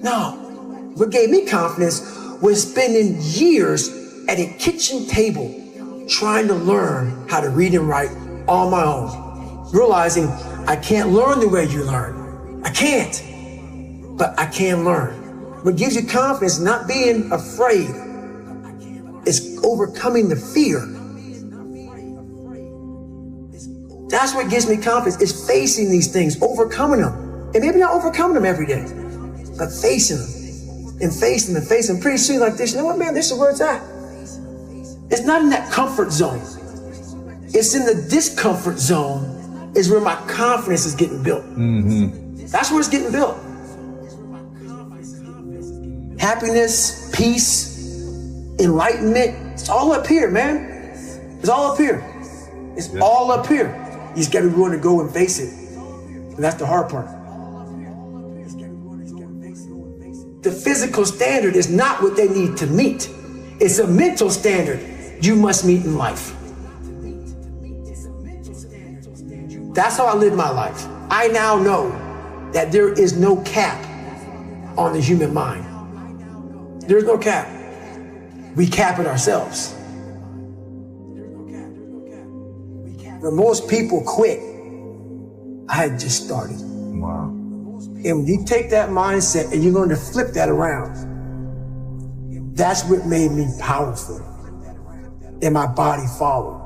No. What gave me confidence was spending years at a kitchen table trying to learn how to read and write on my own. Realizing I can't learn the way you learn. I can't. But I can learn. What gives you confidence, not being afraid, is overcoming the fear. That's what gives me confidence, is facing these things, overcoming them. And maybe not overcoming them every day, but facing them and facing them and facing them. Pretty soon like this, you know what, man, this is where it's at. It's not in that comfort zone. It's in the discomfort zone is where my confidence is getting built. That's where it's getting built. Happiness, peace, enlightenment, it's all up here, man. It's all up here. It's all up here. You just gotta be willing to go and face it. And that's the hard part. The physical standard is not what they need to meet. It's a mental standard you must meet in life. That's how I live my life. I now know that there is no cap on the human mind. There's no cap. We cap it ourselves. When most people quit, I had just started. Wow. And when you take that mindset and you're going to flip that around, that's what made me powerful. And my body followed.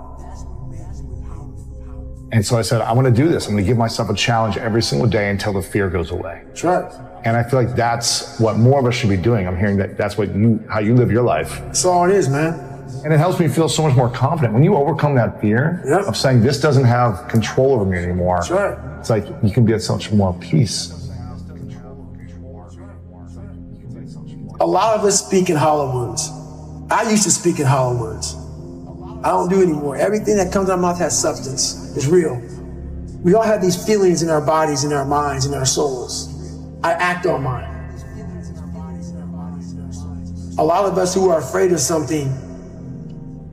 And so I said, I want to do this. I'm going to give myself a challenge every single day until the fear goes away. That's right. And I feel like that's what more of us should be doing. I'm hearing that that's how you live your life. That's all it is, man. And it helps me feel so much more confident. When you overcome that fear of saying this doesn't have control over me anymore, that's right. It's like you can be at such more peace. A lot of us speak in hollow words. I used to speak in hollow words. I don't do it anymore. Everything that comes out of my mouth has substance. It's real. We all have these feelings in our bodies, in our minds, in our souls. I act on mine. A lot of us who are afraid of something,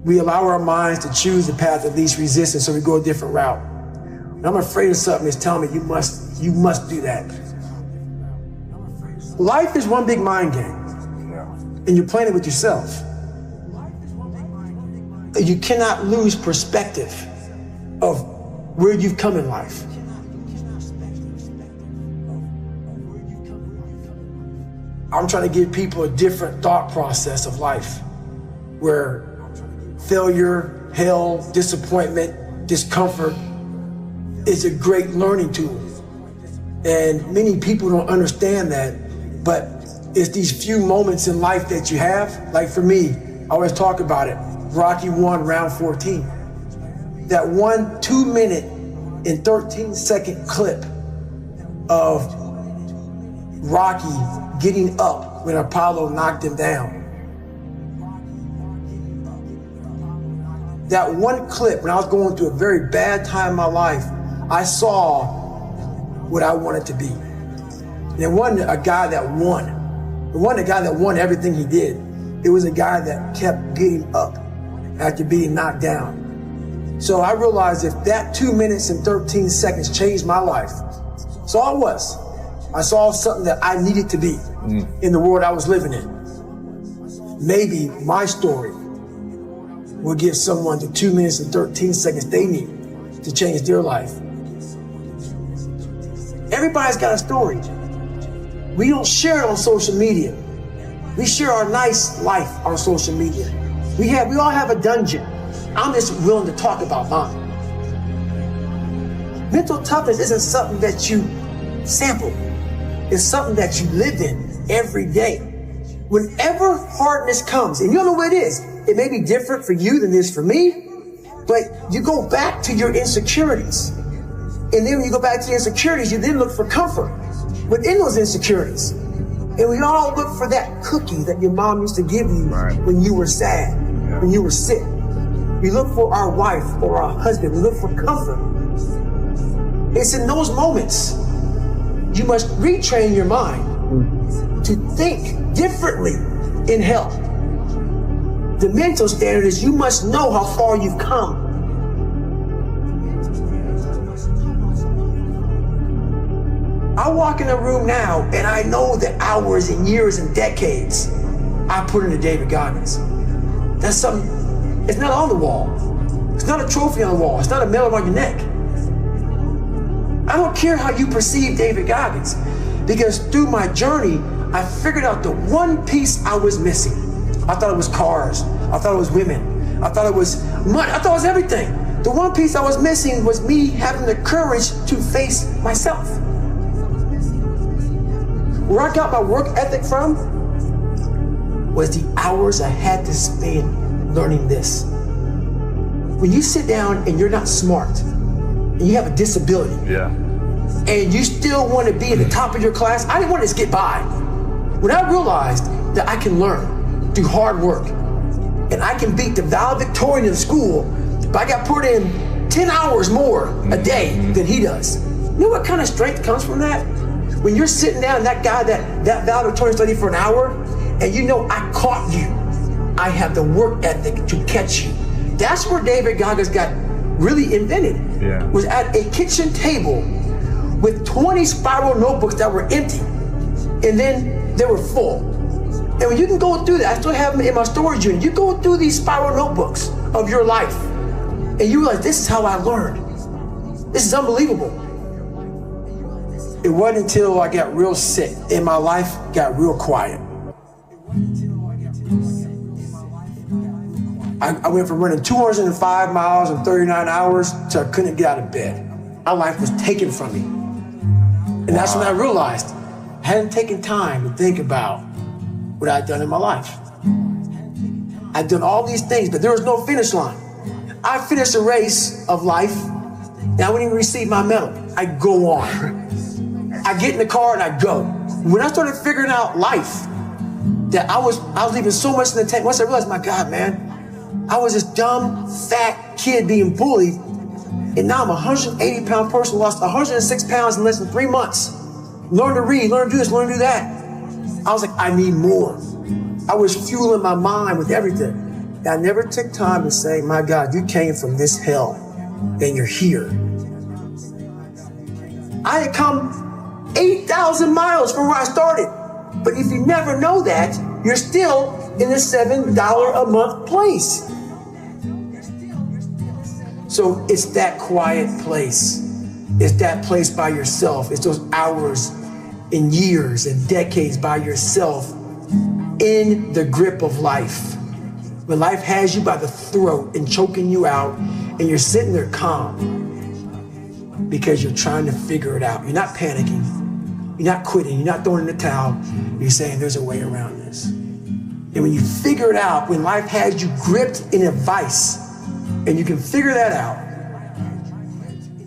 we allow our minds to choose the path of least resistance, so we go a different route. When I'm afraid of something, it's telling me you must do that. Life is one big mind game, and you're playing it with yourself. You cannot lose perspective of where you've come in life. I'm trying to give people a different thought process of life, where failure, hell, disappointment, discomfort is a great learning tool. And many people don't understand that, but it's these few moments in life that you have. Like for me, I always talk about it. Rocky 1, round 14. That 1 2-minute and 13-second clip of Rocky getting up when Apollo knocked him down. That one clip, when I was going through a very bad time in my life, I saw what I wanted to be. And it wasn't a guy that won. It wasn't a guy that won everything he did. It was a guy that kept getting up after being knocked down. So I realized if that 2 minutes and 13 seconds changed my life, that's all it was. I saw something that I needed to be in the world I was living in. Maybe my story will give someone the 2 minutes and 13 seconds they need to change their life. Everybody's got a story. We don't share it on social media. We share our nice life on social media. We all have a dungeon. I'm just willing to talk about mine. Mental toughness isn't something that you sample. It's something that you live in every day. Whenever hardness comes, and you don't know what it is, it may be different for you than it is for me, but you go back to your insecurities. And then when you go back to your insecurities, you then look for comfort within those insecurities. And we all look for that cookie that your mom used to give you when you were sad, when you were sick. We look for our wife or our husband. We look for comfort. It's in those moments you must retrain your mind to think differently in hell. The mental standard is you must know how far you've come. I walk in a room now and I know the hours and years and decades I put into David Goggins. That's something, it's not on the wall. It's not a trophy on the wall. It's not a medal around your neck. I don't care how you perceive David Goggins, because through my journey, I figured out the one piece I was missing. I thought it was cars. I thought it was women. I thought it was money. I thought it was everything. The one piece I was missing was me having the courage to face myself. Where I got my work ethic from was the hours I had to spend learning this. When you sit down and you're not smart, and you have a disability, and you still want to be at the top of your class, I didn't want to just get by. When I realized that I can learn through hard work, and I can beat the valedictorian in school, but I got put in 10 hours more a day than he does. You know what kind of strength comes from that? When you're sitting down, that guy that valedictorian studied for an hour, and you know I caught you. I have the work ethic to catch you. That's where David Goggins got really invented. Was at a kitchen table with 20 spiral notebooks that were empty, and then they were full. And when you can go through that, I still have them in my storage unit. You go through these spiral notebooks of your life, and you realize this is how I learned. This is unbelievable. It wasn't until I got real sick and my life got real quiet. I went from running 205 miles in 39 hours to I couldn't get out of bed. My life was taken from me. And that's when I realized I hadn't taken time to think about what I'd done in my life. I'd done all these things, but there was no finish line. I finished a race of life, and I wouldn't even receive my medal. I go on. I get in the car and I go. When I started figuring out life, that I was leaving so much in the tank. Once I realized, my God, man, I was this dumb, fat kid being bullied, and now I'm a 180-pound person, lost 106 pounds in less than 3 months. Learn to read, learn to do this, learn to do that. I was like, I need more. I was fueling my mind with everything. And I never took time to say, my God, you came from this hell, and you're here. I had come 8,000 miles from where I started. But if you never know that, you're still in the $7 a month place. So it's that quiet place. It's that place by yourself. It's those hours and years and decades by yourself in the grip of life. When life has you by the throat and choking you out, and you're sitting there calm because you're trying to figure it out. You're not panicking. You're not quitting. You're not throwing in the towel. You're saying there's a way around this. And when you figure it out, when life has you gripped in a vice, and you can figure that out,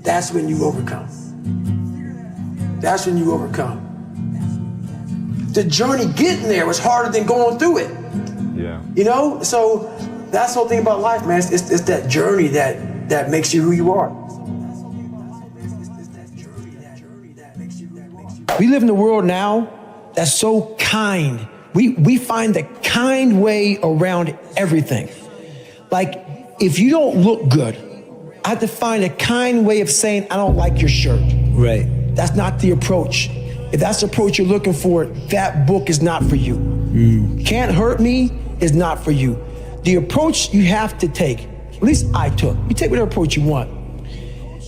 that's when you overcome. That's when you overcome. The journey getting there was harder than going through it. You know? So that's the whole thing about life, man. It's that journey that makes you who you are. We live in a world now that's so kind. We find the kind way around everything. Like, if you don't look good, I have to find a kind way of saying, I don't like your shirt. Right. That's not the approach. If that's the approach you're looking for, that book is not for you. Can't Hurt Me is not for you. The approach you have to take, at least I took, you take whatever approach you want.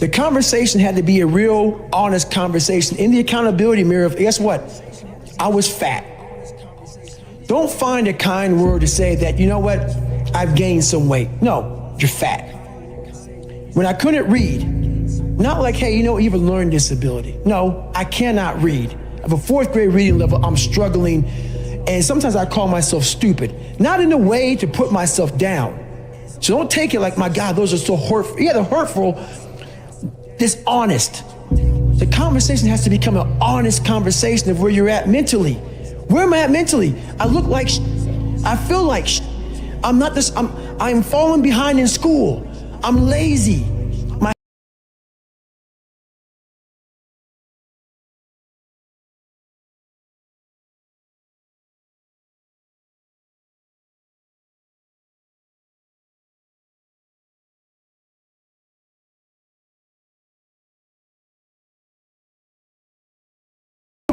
The conversation had to be a real, honest conversation in the accountability mirror of, guess what? I was fat. Don't find a kind word to say that, you know what? I've gained some weight. No, you're fat. When I couldn't read, not like, hey, you know, you have a learning disability. No, I cannot read. I have a 4th grade reading level. I'm struggling. And sometimes I call myself stupid. Not in a way to put myself down. So don't take it like, my God, those are so hurtful. Yeah, they're hurtful. Dishonest. The conversation has to become an honest conversation of where you're at mentally. Where am I at mentally? I look like I feel like I'm falling behind in school. I'm lazy.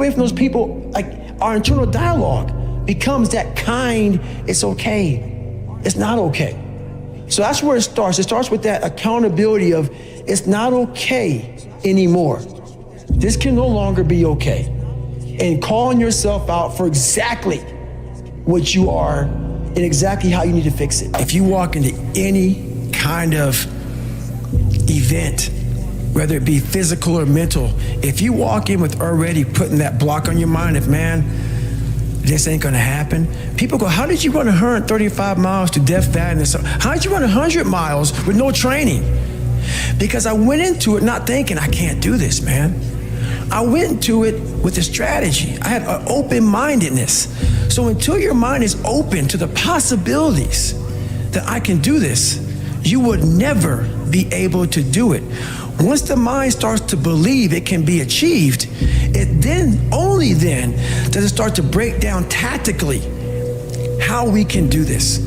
away from those people, like our internal dialogue becomes that kind, it's okay, it's not okay. So that's where it starts. It starts with that accountability of it's not okay anymore. This can no longer be okay. And calling yourself out for exactly what you are and exactly how you need to fix it. If you walk into any kind of event, whether it be physical or mental, if you walk in with already putting that block on your mind of, man, this ain't gonna happen. People go, how did you run 135 miles to death valley? How did you run 100 miles with no training? Because I went into it not thinking, I can't do this, man. I went into it with a strategy. I had an open-mindedness. So until your mind is open to the possibilities that I can do this, you would never be able to do it. Once the mind starts to believe it can be achieved, it then, only then, does it start to break down tactically how we can do this.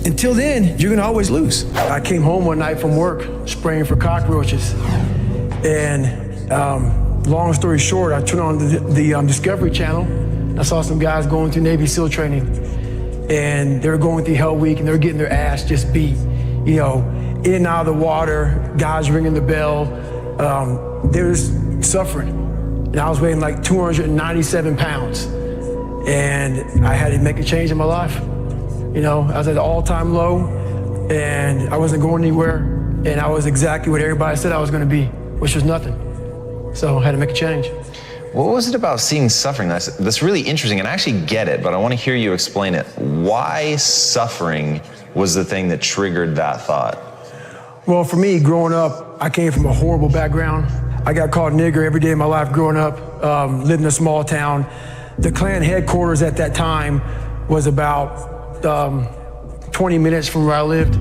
Until then, you're gonna always lose. I came home one night from work spraying for cockroaches. And long story short, I turned on the Discovery Channel. I saw some guys going through Navy SEAL training. And they were going through Hell Week and they were getting their ass just beat. You know, in and out of the water, guys ringing the bell. They were suffering. And I was weighing like 297 pounds. And I had to make a change in my life. You know, I was at an all-time low and I wasn't going anywhere. And I was exactly what everybody said I was gonna be, which was nothing. So I had to make a change. What was it about seeing suffering? That's really interesting, and I actually get it, but I want to hear you explain it. Why suffering was the thing that triggered that thought? Well, for me, growing up, I came from a horrible background. I got called nigger every day of my life growing up, lived in a small town. The Klan headquarters at that time was about 20 minutes from where I lived.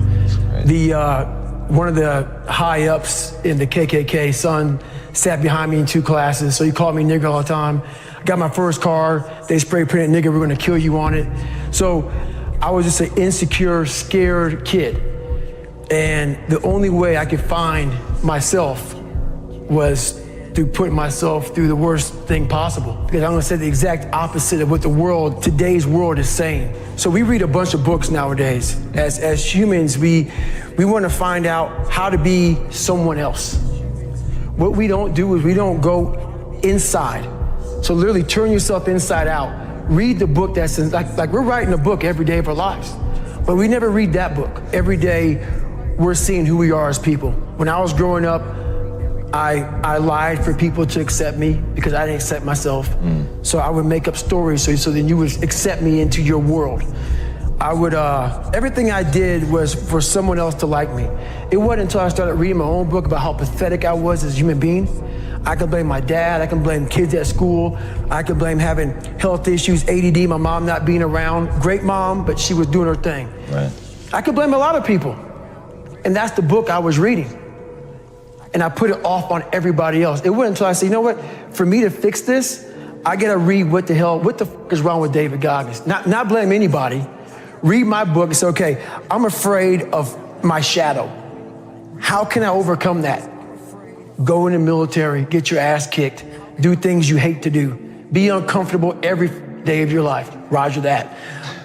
One of the high-ups in the KKK, son, sat behind me in 2 classes, so he called me nigger all the time. I got my first car, they spray painted nigger, we're gonna kill you on it. So I was just an insecure, scared kid. And the only way I could find myself was through putting myself through the worst thing possible. Because I'm gonna say the exact opposite of what the world, today's world is saying. So we read a bunch of books nowadays. As humans, we wanna find out how to be someone else. What we don't do is we don't go inside. So literally turn yourself inside out. Read the book that's like we're writing a book every day of our lives, but we never read that book. Every day we're seeing who we are as people. When I was growing up, I lied for people to accept me because I didn't accept myself. So I would make up stories so then you would accept me into your world. I would, everything I did was for someone else to like me. It wasn't until I started reading my own book about how pathetic I was as a human being. I could blame my dad, I can blame kids at school, I could blame having health issues, ADD, my mom not being around. Great mom, but she was doing her thing. Right. I could blame a lot of people. And that's the book I was reading. And I put it off on everybody else. It wasn't until I said, you know what, for me to fix this, I gotta read what the fuck is wrong with David Goggins? Not blame anybody. Read my book and say, okay, I'm afraid of my shadow. How can I overcome that? Go in the military, get your ass kicked, do things you hate to do, be uncomfortable every day of your life. Roger that.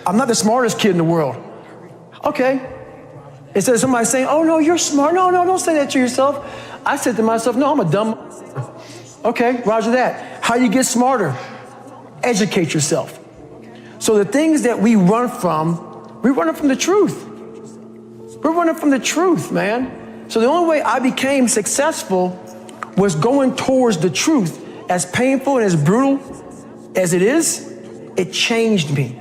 I'm not the smartest kid in the world. Okay. Instead of somebody saying, oh no, you're smart. No, don't say that to yourself. I said to myself, no, I'm a dumb. Okay, roger that. How you get smarter? Educate yourself. So the things that we run from the truth. We're running from the truth, man. So the only way I became successful was going towards the truth. As painful and as brutal as it is, it changed me.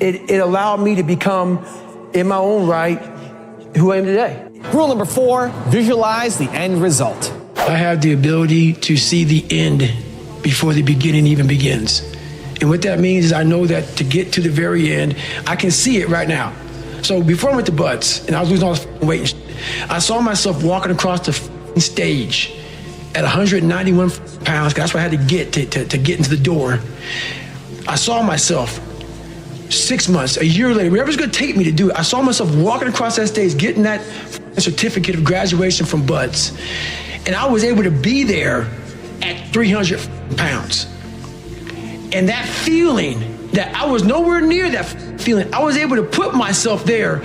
It allowed me to become, in my own right, who I am today. Rule number 4, visualize the end result. I have the ability to see the end before the beginning even begins. And what that means is I know that to get to the very end, I can see it right now. So before I went to Butts and I was losing all this weight and shit, I saw myself walking across the stage at 191 pounds, 'cause that's what I had to get to get into the door. I saw myself 6 months, a year later, whatever's gonna take me to do it, I saw myself walking across that stage, getting that certificate of graduation from Butts. And I was able to be there at 300 pounds. And that feeling that I was nowhere near that feeling, I was able to put myself there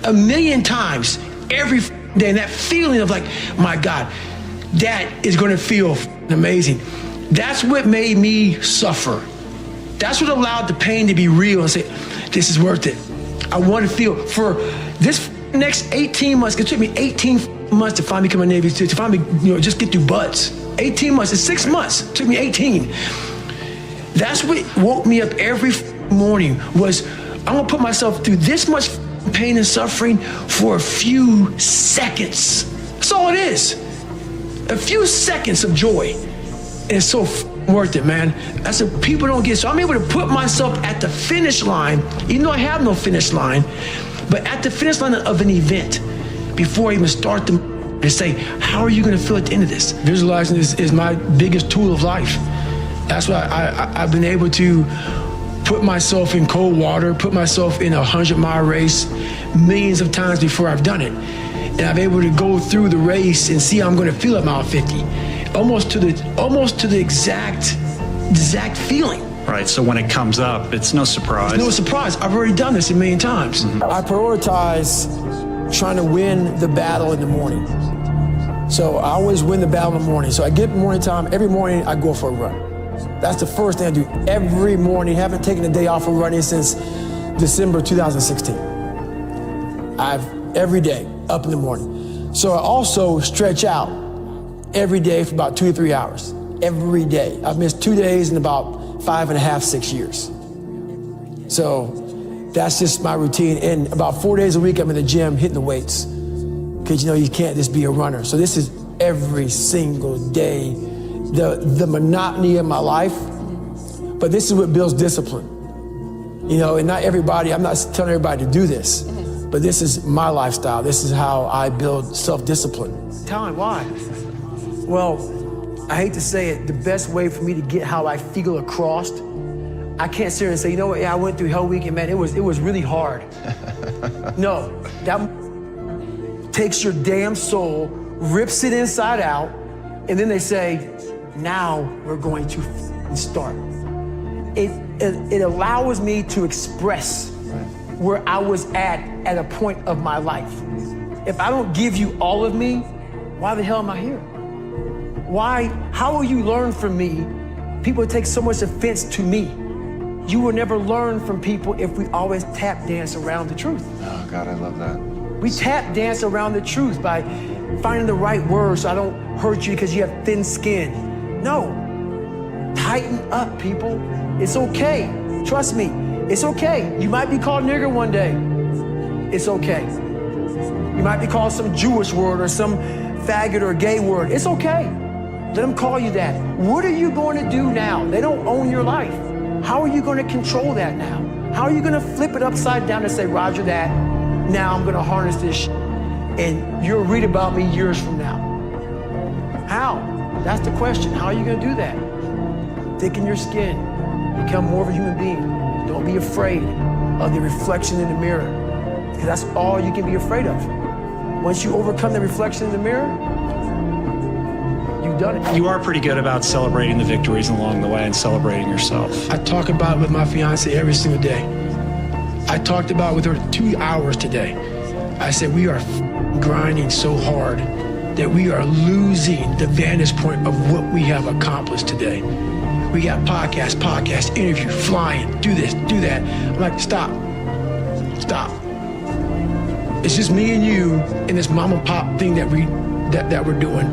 1,000,000 times every day. And that feeling of like, my God, that is going to feel amazing. That's what made me suffer. That's what allowed the pain to be real and say, this is worth it. I want to feel for this next 18 months. It took me 18 months to finally become a Navy SEAL, to finally, just get through buds. 18 months, it's 6 months. It took me 18. That's what woke me up every morning was, I'm gonna put myself through this much pain and suffering for a few seconds. That's all it is. A few seconds of joy. And it's so worth it, man. That's what people don't get. So I'm able to put myself at the finish line, even though I have no finish line, but at the finish line of an event before I even start to say, how are you gonna feel at the end of this? Visualizing is my biggest tool of life. That's why I've been able to put myself in cold water, put myself in a 100-mile race millions of times before I've done it. And I'm able to go through the race and see how I'm gonna feel at mile 50. Almost to the exact feeling. Right, so when it comes up, it's no surprise. It's no surprise. I've already done this 1,000,000 times. Mm-hmm. I prioritize trying to win the battle in the morning. So I always win the battle in the morning. So I get morning time, every morning I go for a run. That's the first thing I do every morning. Haven't taken a day off of running since December 2016. Every day, up in the morning. So I also stretch out every day for about 2 to 3 hours. Every day. I've missed 2 days in about 5.5, 6 years. So that's just my routine. And about 4 days a week, I'm in the gym hitting the weights. Because you can't just be a runner. So this is every single day, the monotony of my life. But this is what builds discipline. And not everybody, I'm not telling everybody to do this, but this is my lifestyle. This is how I build self-discipline. Time, why? Well, I hate to say it, the best way for me to get how I feel across, I can't sit here and say, I went through Hell Week and man, it was really hard. No, that takes your damn soul, rips it inside out, and then they say, now we're going to start. It allows me to express where I was at a point of my life. If I don't give you all of me, why the hell am I here? How will you learn from me? People take so much offense to me. You will never learn from people if we always tap dance around the truth. Oh God, I love that. We tap dance around the truth by finding the right words so I don't hurt you because you have thin skin. No, tighten up, people. It's okay, trust me, it's okay. You might be called nigger one day, it's okay. You might be called some Jewish word or some faggot or gay word, it's okay. Let them call you that. What are you going to do now? They don't own your life. How are you going to control that now? How are you going to flip it upside down and say, Roger that, now I'm going to harness this and you'll read about me years from now? How? That's the question. How are you going to do that? Thicken your skin. Become more of a human being. Don't be afraid of the reflection in the mirror, because that's all you can be afraid of. Once you overcome the reflection in the mirror, you've done it. You are pretty good about celebrating the victories along the way and celebrating yourself. I talk about it with my fiance every single day. I talked about it with her 2 hours today. I said, we are grinding so hard that we are losing the vantage point of what we have accomplished today. We got podcast, interview, flying, do this, do that. I'm like, stop. It's just me and you and this mom and pop thing that we're doing.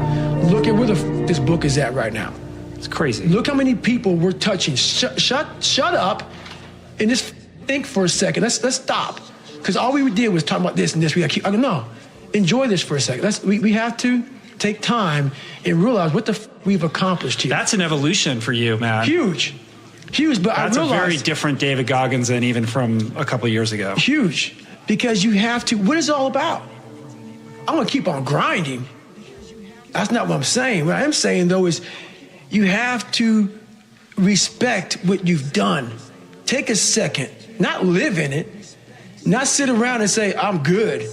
Look at where this book is at right now. It's crazy. Look how many people we're touching. Shut up and just think for a second. Let's stop. Because all we did was talk about this and this. We got to keep, no, enjoy this for a second. We have to take time and realize what we've accomplished here. That's an evolution for you, man. Huge, but that's I realized. That's a very different David Goggins than even from a couple of years ago. Huge, because you have to, what is it all about? I'm going to keep on grinding. That's not what I'm saying. What I am saying, though, is you have to respect what you've done. Take a second, not live in it, not sit around and say, I'm good.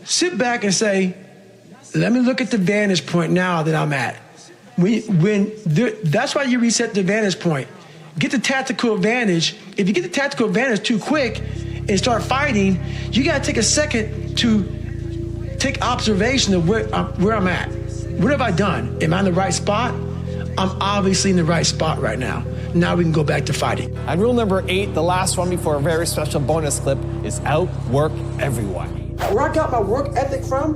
Sit back and say, let me look at the vantage point now that I'm at. That's why you reset the vantage point. Get the tactical advantage. If you get the tactical advantage too quick and start fighting, you got to take a second to take observation of where I'm at. What have I done? Am I in the right spot? I'm obviously in the right spot right now. Now we can go back to fighting. And rule number 8, the last one before a very special bonus clip, is outwork everyone. Where I got my work ethic from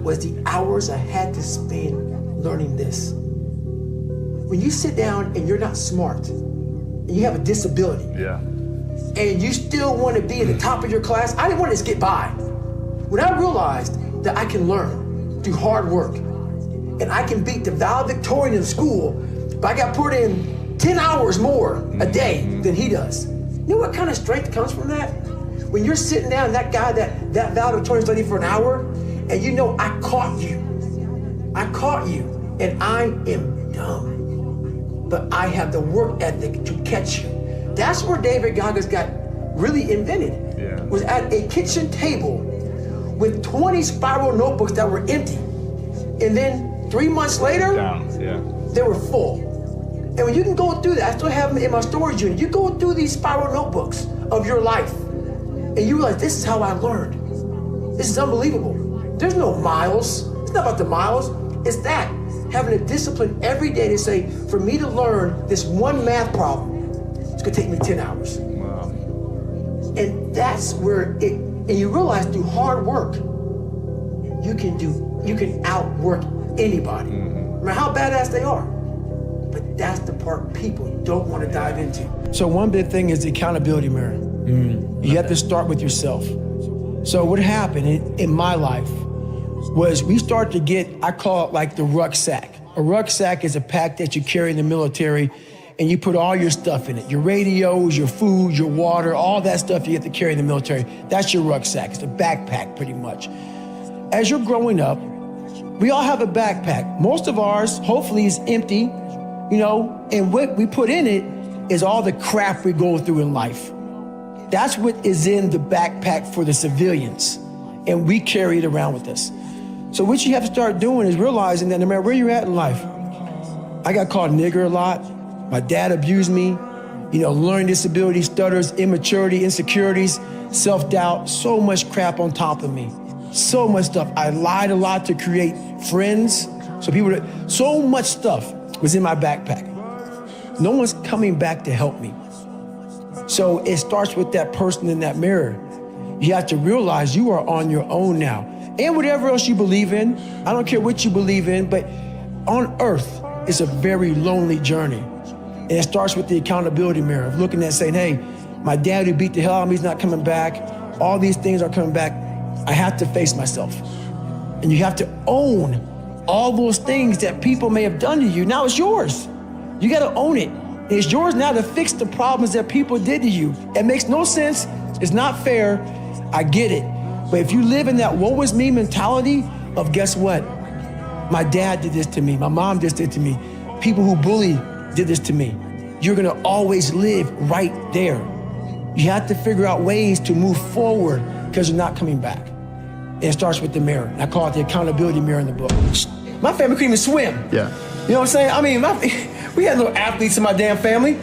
was the hours I had to spend learning this. When you sit down and you're not smart, and you have a disability, and you still want to be at the top of your class, I didn't want to just get by. When I realized that I can learn through hard work, and I can beat the valedictorian in school, but I got put in 10 hours more a day than he does. You know what kind of strength comes from that? When you're sitting down, that guy, that valedictorian studied for an hour, and you know I caught you, and I am dumb. But I have the work ethic to catch you. That's where David Goggins got really invented. Was at a kitchen table with 20 spiral notebooks that were empty. And then 3 months later, they were full. And when you can go through that, I still have them in my storage unit. You go through these spiral notebooks of your life, and you realize this is how I learned. This is unbelievable. There's no miles. It's not about the miles. It's that. Having a discipline every day to say, for me to learn this one math problem, it's gonna take me 10 hours. Wow. And that's where and you realize through hard work, you can outwork anybody, no matter how badass they are. But that's the part people don't want to dive into. So one big thing is the accountability mirror. You have to start with yourself. So what happened in my life was we start to get, I call it like the rucksack. A rucksack is a pack that you carry in the military, and you put all your stuff in it. Your radios, your food, your water, all that stuff you have to carry in the military. That's your rucksack. It's a backpack pretty much. As you're growing up, we all have a backpack. Most of ours, hopefully, is empty, and what we put in it is all the crap we go through in life. That's what is in the backpack for the civilians, and we carry it around with us. So what you have to start doing is realizing that no matter where you're at in life, I got called nigger a lot. My dad abused me, learning disability, stutters, immaturity, insecurities, self-doubt, so much crap on top of me. So much stuff. I lied a lot to create friends. So much stuff was in my backpack. No one's coming back to help me. So it starts with that person in that mirror. You have to realize you are on your own now. And whatever else you believe in, I don't care what you believe in, but on earth, it's a very lonely journey. And it starts with the accountability mirror of looking at saying, hey, my dad who beat the hell out of me is not coming back. All these things are coming back. I have to face myself. And you have to own all those things that people may have done to you. Now it's yours. You got to own it. And it's yours now to fix the problems that people did to you. It makes no sense. It's not fair. I get it. But if you live in that woe is me mentality of guess what? My dad did this to me. My mom just did to me. People who bully did this to me. You're gonna always live right there. You have to figure out ways to move forward because you're not coming back. And it starts with the mirror. I call it the accountability mirror in the book. My family couldn't even swim. Yeah. You know what I'm saying? I mean, we had little athletes in my damn family.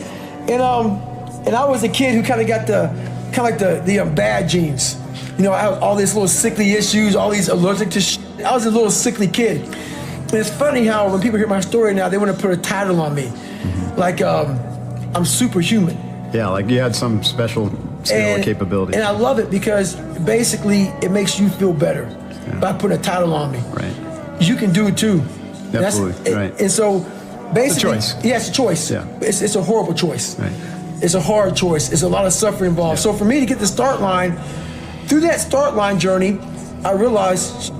And I was a kid who kind of got the bad genes. I had all these little sickly issues, all these allergic to shit. I was a little sickly kid. And it's funny how when people hear my story now, they want to put a title on me. Like, I'm superhuman. Yeah, like you had some special skill or capability. And I love it because basically it makes you feel better by putting a title on me. Right. You can do it too. Absolutely, right. And so basically, it's a choice. Yeah, it's a choice. Yeah. It's a horrible choice. Right. It's a hard choice. It's a lot of suffering involved. Yeah. So for me to get the start line, through that start line journey, I realized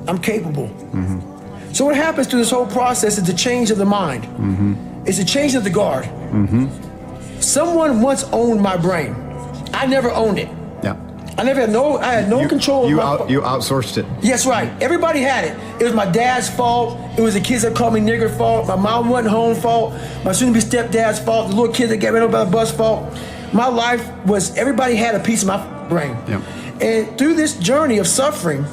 I'm capable. Mm-hmm. So what happens through this whole process is the change of the mind. Mm-hmm. It's the change of the guard. Mm-hmm. Someone once owned my brain. I never owned it. Yeah. I had no control. You outsourced it. Yes, right. Everybody had it. It was my dad's fault. It was the kids that called me nigger fault. My mom wasn't home fault. My soon-to-be stepdad's fault. The little kid that got ran over by the bus fault. My life was, everybody had a piece of my brain. Yeah. And through this journey of suffering,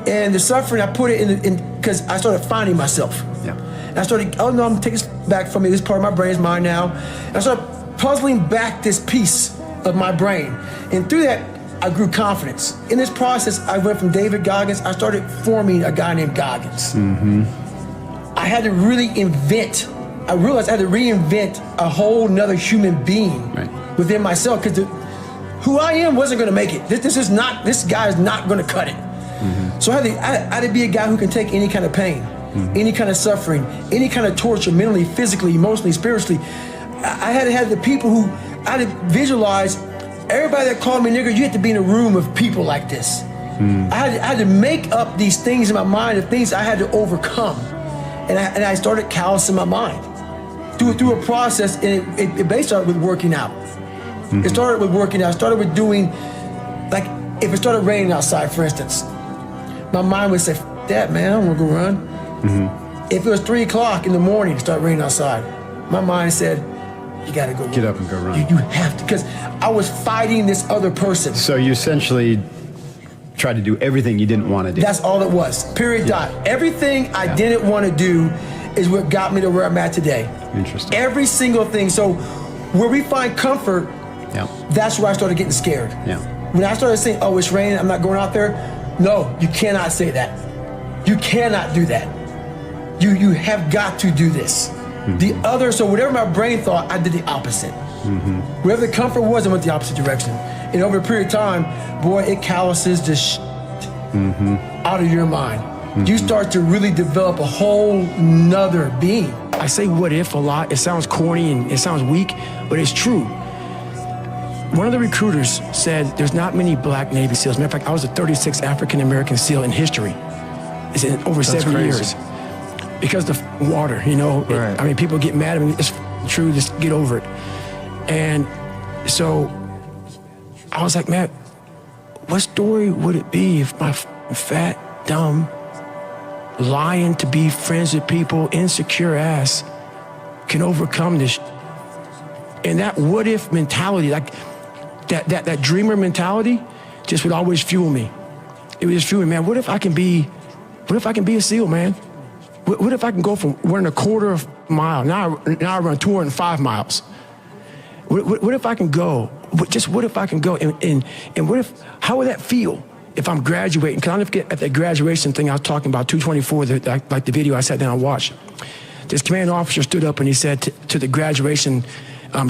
and the suffering, I put it because I started finding myself. Yeah. And I started, oh no, I'm taking this back from me. This part of my brain is mine now. And I started puzzling back this piece of my brain. And through that, I grew confidence. In this process, I went from David Goggins, I started forming a guy named Goggins. I had to really I realized I had to reinvent a whole nother human being within myself, because who I am wasn't gonna make it. This guy is not gonna cut it. So I had to be a guy who can take any kind of pain, any kind of suffering, any kind of torture, mentally, physically, emotionally, spiritually. I had to have the people who, I had to visualize everybody that called me nigger. You had to be in a room of people like this. I had to make up these things in my mind, the things I had to overcome. And I started callousing my mind through a process, and it basically started with working out. It started with working out. It started with doing, like, if it started raining outside, for instance, my mind would say, F that, man, I don't want to go run. If it was 3 o'clock in the morning, it started raining outside, my mind said, you gotta go Get up and go run. You have to, because I was fighting this other person. So you essentially tried to do everything you didn't want to do. That's all it was, period, dot. Everything I didn't want to do is what got me to where I'm at today. Interesting. Every single thing. So where we find comfort, that's where I started getting scared. When I started saying, oh, it's raining, I'm not going out there. No, you cannot say that. You cannot do that. You have got to do this. So whatever my brain thought, I did the opposite. Wherever the comfort was, I went the opposite direction. And over a period of time, boy, it calluses the out of your mind. You start to really develop a whole nother being. I say what if a lot. It sounds corny and it sounds weak, but it's true. One of the recruiters said there's not many black Navy SEALs. Matter of fact, I was the 36th African-American SEAL in history. It's in over 7 years. Because the water, you know, I mean, people get mad at me. It's true, just get over it. And so I was like, man, what story would it be if my fat, dumb, lying to be friends with people, insecure ass can overcome this? And that what if mentality, like that dreamer mentality, just would always fuel me. It would just fuel me, man. What if I can be a SEAL, man? What if I can go from running a quarter of a mile, now I run 205 miles. What if I can go? What if I can go? And what if, how would that feel if I'm graduating? Because I'll never forget at that graduation thing I was talking about, 224, like the video I sat down and watched. This commanding officer stood up and he said to the graduation,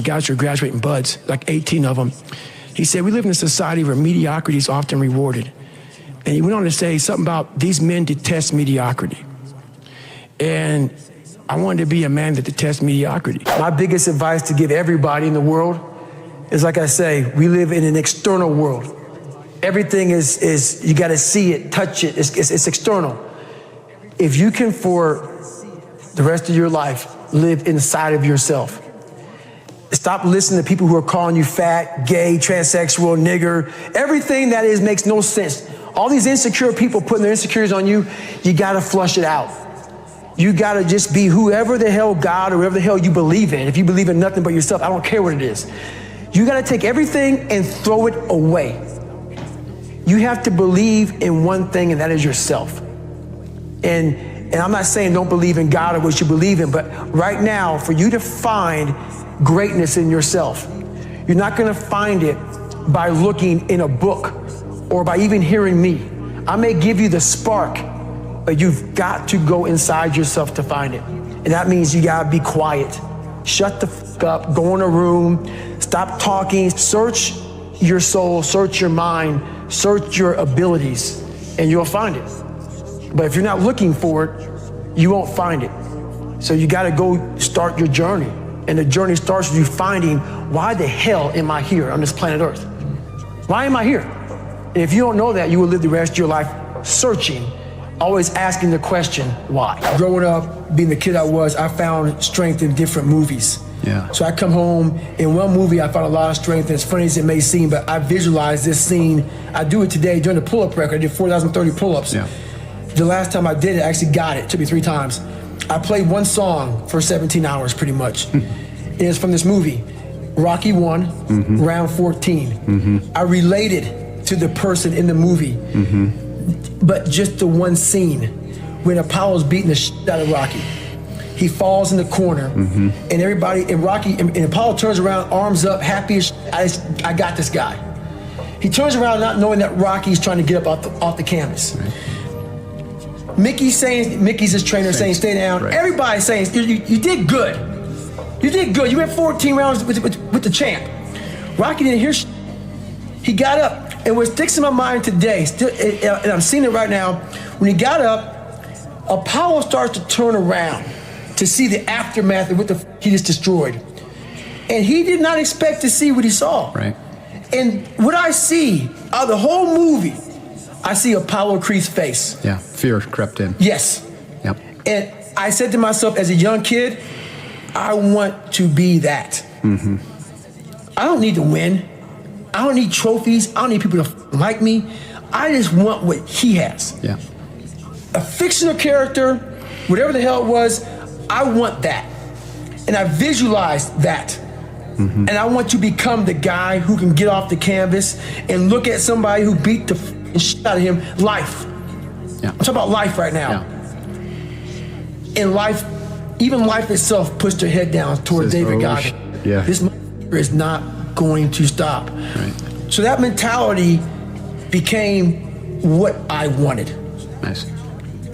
guys who are graduating buds, like 18 of them, he said, we live in a society where mediocrity is often rewarded. And he went on to say something about these men detest mediocrity. And I wanted to be a man that detests mediocrity. My biggest advice to give everybody in the world is, like I say, we live in an external world. Everything is you gotta see it, touch it, it's external. If you can, for the rest of your life, live inside of yourself, stop listening to people who are calling you fat, gay, transsexual, nigger. Everything that is makes no sense. All these insecure people putting their insecurities on you, you gotta flush it out. You gotta just be whoever the hell God or whoever the hell you believe in. If you believe in nothing but yourself, I don't care what it is. You gotta take everything and throw it away. You have to believe in one thing, and that is yourself. And I'm not saying don't believe in God or what you believe in, but right now, for you to find greatness in yourself, you're not gonna find it by looking in a book or by even hearing me. I may give you the spark, but you've got to go inside yourself to find it. And that means you gotta be quiet. Shut the fuck up, go in a room, stop talking, search your soul, search your mind, search your abilities, and you'll find it. But if you're not looking for it, you won't find it. So you gotta go start your journey. And the journey starts with you finding, why the hell am I here on this planet Earth? Why am I here? And if you don't know that, you will live the rest of your life searching, always asking the question, why? Growing up, being the kid I was, I found strength in different movies. So I come home, in one movie I found a lot of strength, and as funny as it may seem, but I visualized this scene. I do it today during the pull-up record. I did 4,030 pull-ups. The last time I did it, I actually got it. It took me 3 times. I played one song for 17 hours, pretty much. And it's from this movie, Rocky 1, round 14. I related to the person in the movie, but just the one scene when Apollo's beating the shit out of Rocky. He falls in the corner, and everybody, and Rocky, and Apollo turns around, arms up, happy as shit. I got this guy. He turns around not knowing that Rocky's trying to get up off the canvas. Right. Mickey's his trainer saying, stay down. Right. Everybody's saying, you did good. You did good. You went 14 rounds with the champ. Rocky didn't hear shit. He got up, and what sticks in my mind today, and I'm seeing it right now, when he got up, Apollo starts to turn around to see the aftermath of what he just destroyed. And he did not expect to see what he saw. Right. And what I see out of the whole movie, I see Apollo Creed's face. Yeah, fear crept in. Yes. Yep. And I said to myself as a young kid, I want to be that. I don't need to win. I don't need trophies. I don't need people to like me. I just want what he has. Yeah. A fictional character, whatever the hell it was, I want that. And I visualized that. And I want to become the guy who can get off the canvas and look at somebody who beat the shit out of him. Life. Yeah. I'm talking about life right now. Yeah. In life, even life itself puts their head down toward David Goggins. Yeah. This motherfucker is not going to stop. Right. So that mentality became what I wanted. Nice.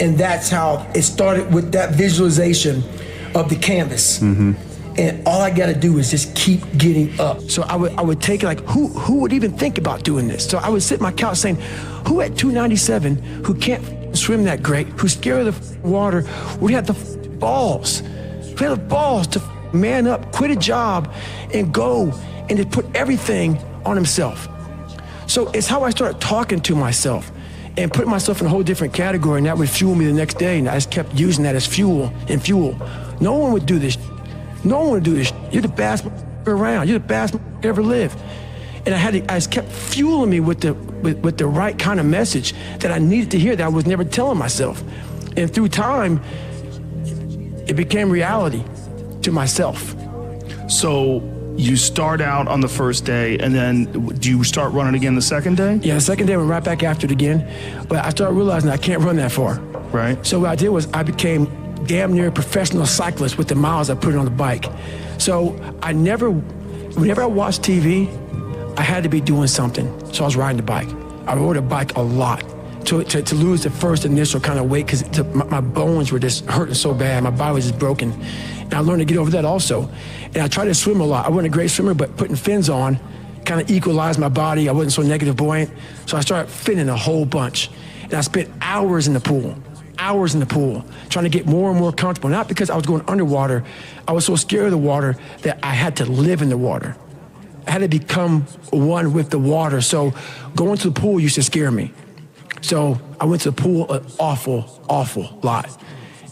And that's how it started, with that visualization of the canvas. And all I gotta do is just keep getting up. So I would take it like, who would even think about doing this? So I would sit on my couch saying, who at 297, who can't swim that great, who's scared of the water, would have the balls, to man up, quit a job, and go and just put everything on himself. So it's how I started talking to myself and putting myself in a whole different category, and that would fuel me the next day, and I just kept using that as fuel. No one would do this. No one would do this. You're the best around. You're the best ever live. And I just kept fueling me with the right kind of message that I needed to hear, that I was never telling myself. And through time, it became reality to myself. So you start out on the first day, and then do you start running again the second day? Yeah, the second day I went right back after it again. But I started realizing I can't run that far. Right. So what I did was I became damn near a professional cyclist with the miles I put on the bike. So whenever I watched TV, I had to be doing something. So I was riding the bike. I rode a bike a lot to lose the first initial kind of weight, because my bones were just hurting so bad. My body was just broken. And I learned to get over that also. And I tried to swim a lot. I wasn't a great swimmer, but putting fins on kind of equalized my body. I wasn't so negative buoyant. So I started finning a whole bunch. And I spent hours in the pool, trying to get more and more comfortable. Not because I was going underwater. I was so scared of the water that I had to live in the water. I had to become one with the water. So going to the pool used to scare me. So I went to the pool an awful lot.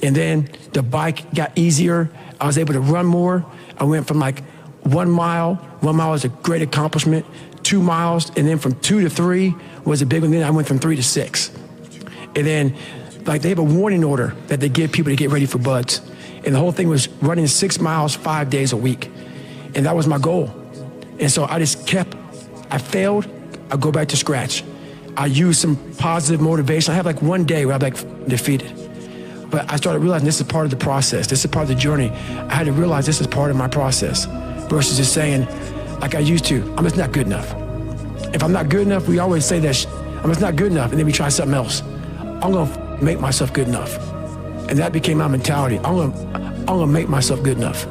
And then the bike got easier. I was able to run more. I went from like 1 mile. 1 mile was a great accomplishment. 2 miles, and then from 2 to 3 was a big one. Then I went from 3 to 6. And then like they have a warning order that they give people to get ready for buds. And the whole thing was running 6 miles 5 days a week. And that was my goal. And so I failed, I go back to scratch. I use some positive motivation. I have like one day where I'm like defeated. But I started realizing this is part of the process. This is part of the journey. I had to realize this is part of my process versus just saying, like I used to, I'm just not good enough. If I'm not good enough, we always say that I'm just not good enough, and then we try something else. I'm gonna make myself good enough. And that became my mentality. I'm gonna make myself good enough.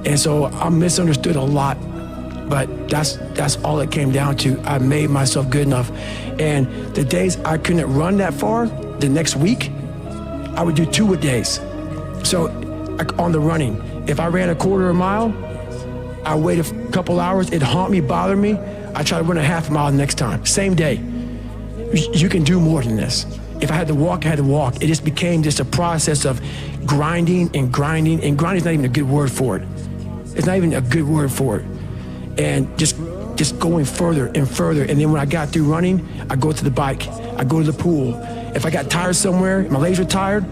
And so I'm misunderstood a lot, but that's all it came down to. I made myself good enough. And the days I couldn't run that far, the next week, I would do 2-a-days. So on the running, if I ran a quarter of a mile, I wait a couple hours, it'd haunt me, bother me. I try to run a half mile the next time, same day. You can do more than this. If I had to walk, I had to walk. It just became just a process of grinding, and grinding is not even a good word for it. It's not even a good word for it. And just going further and further. And then when I got through running, I go to the bike, I go to the pool. If I got tired somewhere, my legs were tired,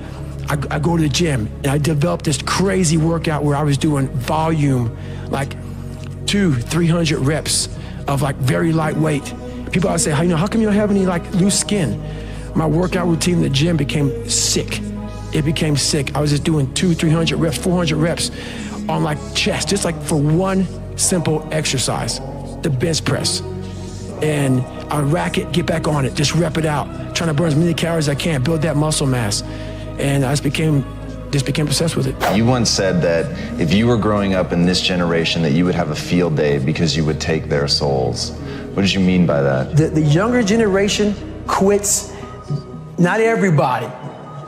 I go to the gym. And I developed this crazy workout where I was doing volume, like 200-300 reps of like very lightweight. People always say, how come you don't have any like loose skin? My workout routine in the gym became sick. it became sick. I was just doing 200, 300 reps, 400 reps on like chest, just like for one simple exercise, the bench press. And I rack it, get back on it, just rep it out, trying to burn as many calories as I can, build that muscle mass. And I just became obsessed with it. You once said that if you were growing up in this generation that you would have a field day because you would take their souls. What did you mean by that? The younger generation quits, not everybody.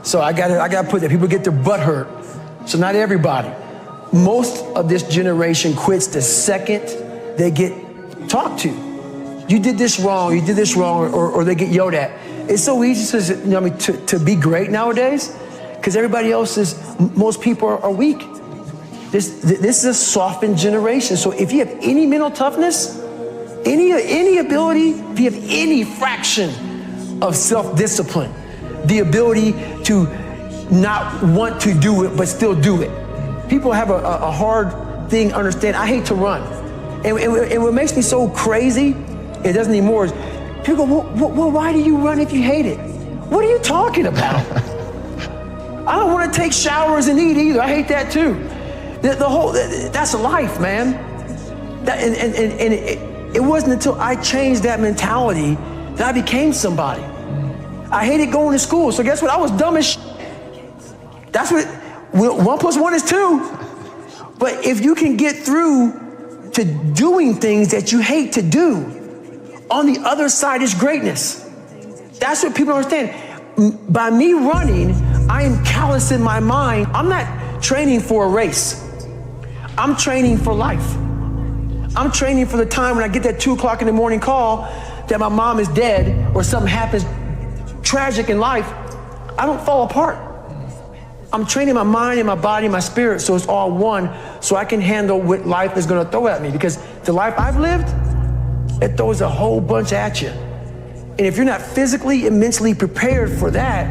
So I gotta put that, people get their butt hurt. So not everybody. Most of this generation quits the second they get talked to. You did this wrong, or they get yelled at. It's so easy to be great nowadays, because everybody else most people are weak. This is a softened generation. So if you have any mental toughness, any ability, if you have any fraction of self-discipline, the ability to not want to do it but still do it. People have a hard thing understand. I hate to run. And what makes me so crazy, it doesn't anymore, is people go, well, why do you run if you hate it? What are you talking about? I don't want to take showers and eat either. I hate that too. That's life, man. It wasn't until I changed that mentality that I became somebody. I hated going to school, so guess what? I was dumb as shit. That's what 1 + 1 is 2. But if you can get through to doing things that you hate to do, on the other side is greatness. That's what people understand. By me running, I am callous in my mind. I'm not training for a race. I'm training for life. I'm training for the time when I get that 2 o'clock in the morning call that my mom is dead or something happens tragic in life. I don't fall apart. I'm training my mind and my body and my spirit so it's all one, so I can handle what life is going to throw at me. Because the life I've lived, it throws a whole bunch at you. And if you're not physically and mentally prepared for that,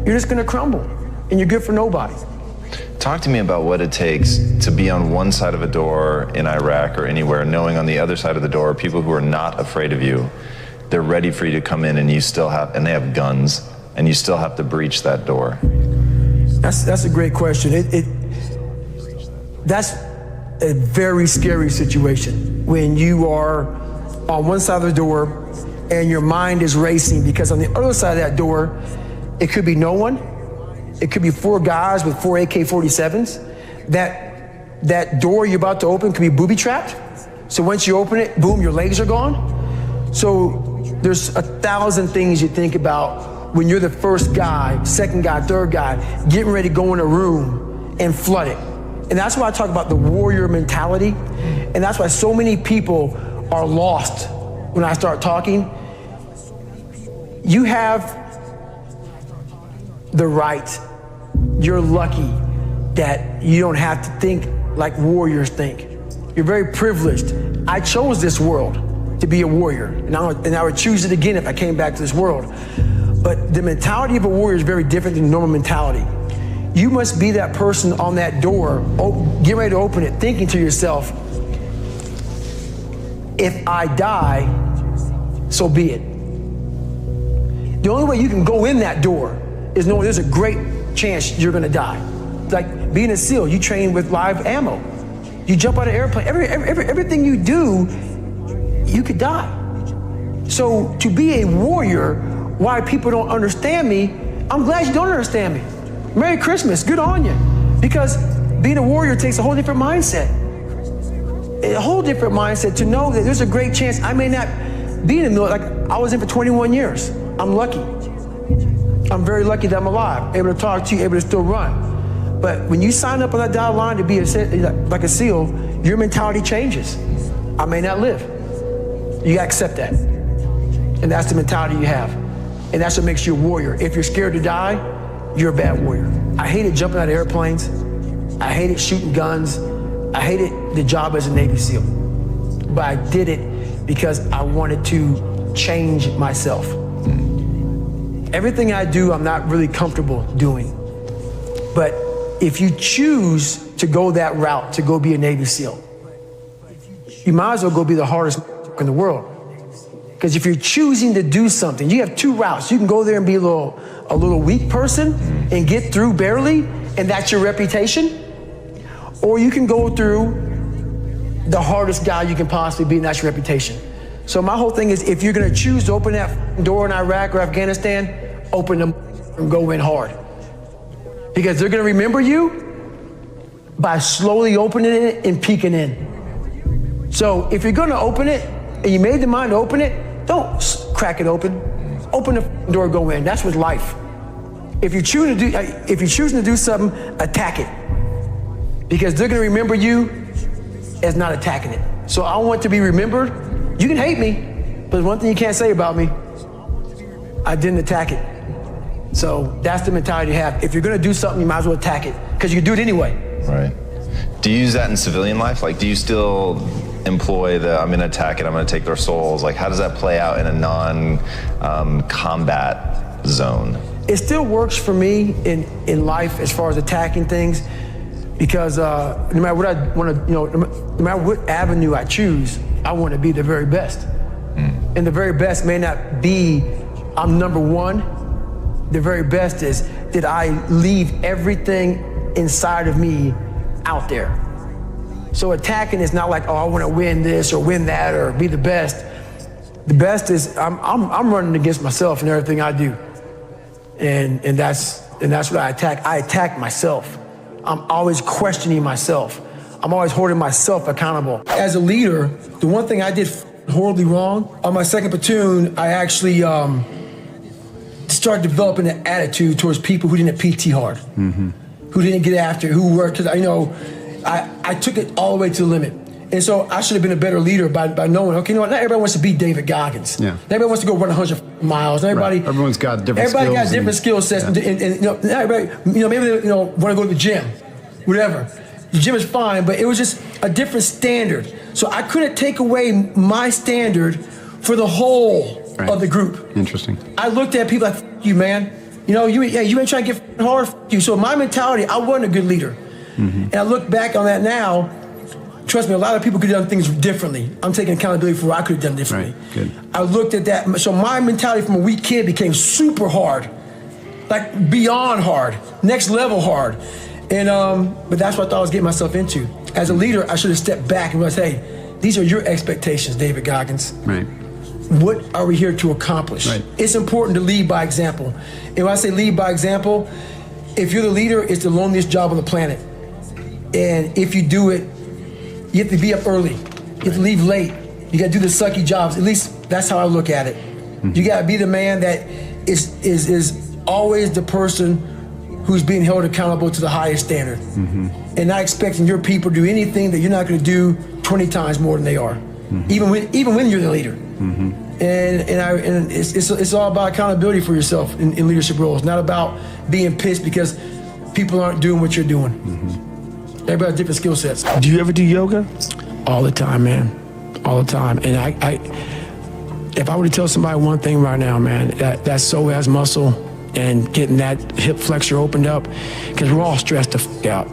you're just going to crumble and you're good for nobody. Talk to me about what it takes to be on one side of a door in Iraq or anywhere, knowing on the other side of the door people who are not afraid of you. They're ready for you to come in, and you still have, and they have guns, and you still have to breach that door. That's a great question. That's a very scary situation when you are on one side of the door and your mind is racing, because on the other side of that door, it could be no one. It could be 4 guys with 4 AK-47s. That door you're about to open could be booby-trapped. So once you open it, boom, your legs are gone. So there's 1,000 things you think about when you're the first guy, second guy, third guy, getting ready to go in a room and flood it. And that's why I talk about the warrior mentality. And that's why so many people are lost when I start talking. You have the right. You're lucky that you don't have to think like warriors think. You're very privileged. I chose this world to be a warrior, and I would choose it again if I came back to this world. But the mentality of a warrior is very different than normal mentality. You must be that person on that door, get ready to open it, thinking to yourself, if I die, so be it. The only way you can go in that door is knowing there's a great chance you're gonna die. Like being a SEAL, you train with live ammo. You jump out of an airplane, everything you do, you could die. So to be a warrior, why people don't understand me, I'm glad you don't understand me. Merry Christmas, good on you. Because being a warrior takes a whole different mindset. A whole different mindset to know that there's a great chance I may not be in the military. Like I was in for 21 years. I'm lucky. I'm very lucky that I'm alive, able to talk to you, able to still run. But when you sign up on that dotted line to be like a SEAL, your mentality changes. I may not live. You gotta accept that. And that's the mentality you have. And that's what makes you a warrior. If you're scared to die, you're a bad warrior. I hated jumping out of airplanes. I hated shooting guns. I hated the job as a Navy SEAL. But I did it because I wanted to change myself. Everything I do, I'm not really comfortable doing. But if you choose to go that route, to go be a Navy SEAL, you might as well go be the hardest in the world. Because if you're choosing to do something, you have 2 routes. You can go there and be a little a little weak person and get through barely, and that's your reputation. Or you can go through the hardest guy you can possibly be, and that's your reputation. So my whole thing is, if you're gonna choose to open that door in Iraq or Afghanistan, open them and go in hard. Because they're gonna remember you by slowly opening it and peeking in. So if you're gonna open it, and you made the mind to open it, don't crack it open. Open the door, go in. That's with life. If you're choosing to do something, attack it. Because they're gonna remember you as not attacking it. So I want to be remembered. You can hate me, but there's one thing you can't say about me. I didn't attack it. So that's the mentality to have. If you're gonna do something, you might as well attack it, because you can do it anyway. Right. Do you use that in civilian life? Like, do you still employ the, I'm gonna attack it, I'm gonna take their souls? Like, how does that play out in a non-combat zone? It still works for me in life as far as attacking things, because no matter what I want to, no matter what avenue I choose, I want to be the very best. And the very best may not be I'm number one. The very best is that I leave everything inside of me out there. So attacking is not like, oh, I want to win this or win that or be the best. The best is I'm running against myself in everything I do, and that's what I attack. I attack myself. I'm always questioning myself. I'm always holding myself accountable. As a leader, the one thing I did horribly wrong, on my second platoon, I actually started developing an attitude towards people who didn't PT hard, who didn't get after it, who worked. Because I took it all the way to the limit. And so I should have been a better leader by knowing, okay, not everybody wants to be David Goggins. Yeah. Not everybody wants to go run 100 miles. Not everybody. Right. Everyone's got different skills. Everybody got different skill sets. Yeah. And not everybody, maybe they want to go to the gym, whatever. The gym is fine, but it was just a different standard. So I couldn't take away my standard for the whole of the group. Interesting. I looked at people like, you man, you ain't trying to get hard, you. So my mentality, I wasn't a good leader. And I look back on that now. Trust me, a lot of people could have done things differently. I'm taking accountability for what I could have done differently. Right. Good. I looked at that. So my mentality from a weak kid became super hard, like beyond hard, next level hard. And but that's what I thought I was getting myself into. As a leader, I should have stepped back and realized, hey, these are your expectations, David Goggins. Right. What are we here to accomplish? Right. It's important to lead by example. And when I say lead by example, if you're the leader, it's the loneliest job on the planet. And if you do it, you have to be up early. You have to leave late. You got to do the sucky jobs. At least that's how I look at it. You got to be the man that is always the person who's being held accountable to the highest standard, and not expecting your people to do anything that you're not going to do 20 times more than they are, even when you're the leader. And it's all about accountability for yourself in leadership roles, not about being pissed because people aren't doing what you're doing. Everybody has different skill sets. Do you ever do yoga? All the time, man. All the time. And I if I were to tell somebody one thing right now, man, that psoas muscle and getting that hip flexor opened up, because we're all stressed the fuck out.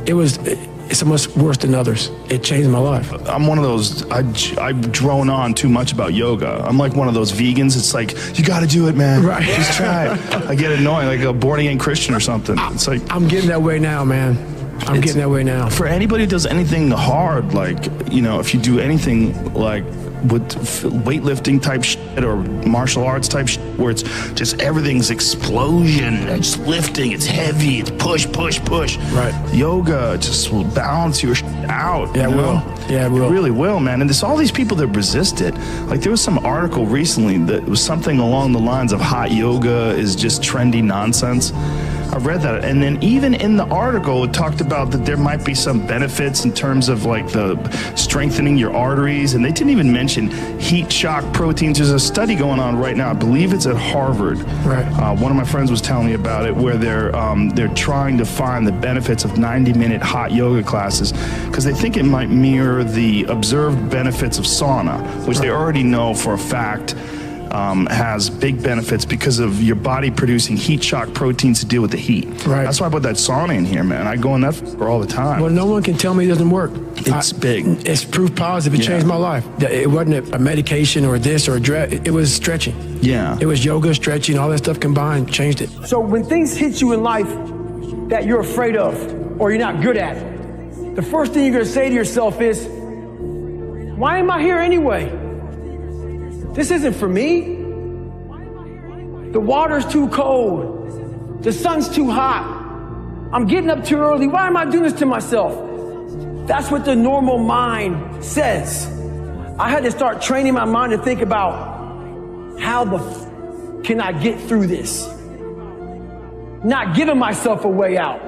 It's much worse than others. It changed my life. I'm one of those, I drone on too much about yoga. I'm like one of those vegans. It's like, you got to do it, man. Right. Just try it. I get annoying, like a born-again Christian or something. It's like, I'm getting that way now, man. I'm getting that way now. For anybody who does anything hard, like, if you do anything like with weightlifting type shit or martial arts type shit, where it's just everything's explosion, it's lifting, it's heavy, it's push. Right. Yoga just will balance your shit out. Yeah, it will. Yeah, it will. It really will, man. And there's all these people that resist it. Like, there was some article recently that was something along the lines of hot yoga is just trendy nonsense. I read that, and then even in the article, it talked about that there might be some benefits in terms of like the strengthening your arteries, and they didn't even mention heat shock proteins. There's a study going on right now, I believe it's at Harvard. Right. One of my friends was telling me about it, where they're trying to find the benefits of 90-minute hot yoga classes, because they think it might mirror the observed benefits of sauna, which they already know for a fact has big benefits because of your body producing heat shock proteins to deal with the heat. Right. That's why I put that sauna in here, man. I go in that for all the time. Well, no one can tell me it doesn't work. It's big. It's proof positive. It changed my life. It wasn't a medication or this or it was stretching. Yeah. It was yoga, stretching, all that stuff combined changed it. So when things hit you in life that you're afraid of or you're not good at, the first thing you're going to say to yourself is, why am I here anyway? This isn't for me. The water's too cold. The sun's too hot. I'm getting up too early. Why am I doing this to myself? That's what the normal mind says. I had to start training my mind to think about how can I get through this? Not giving myself a way out.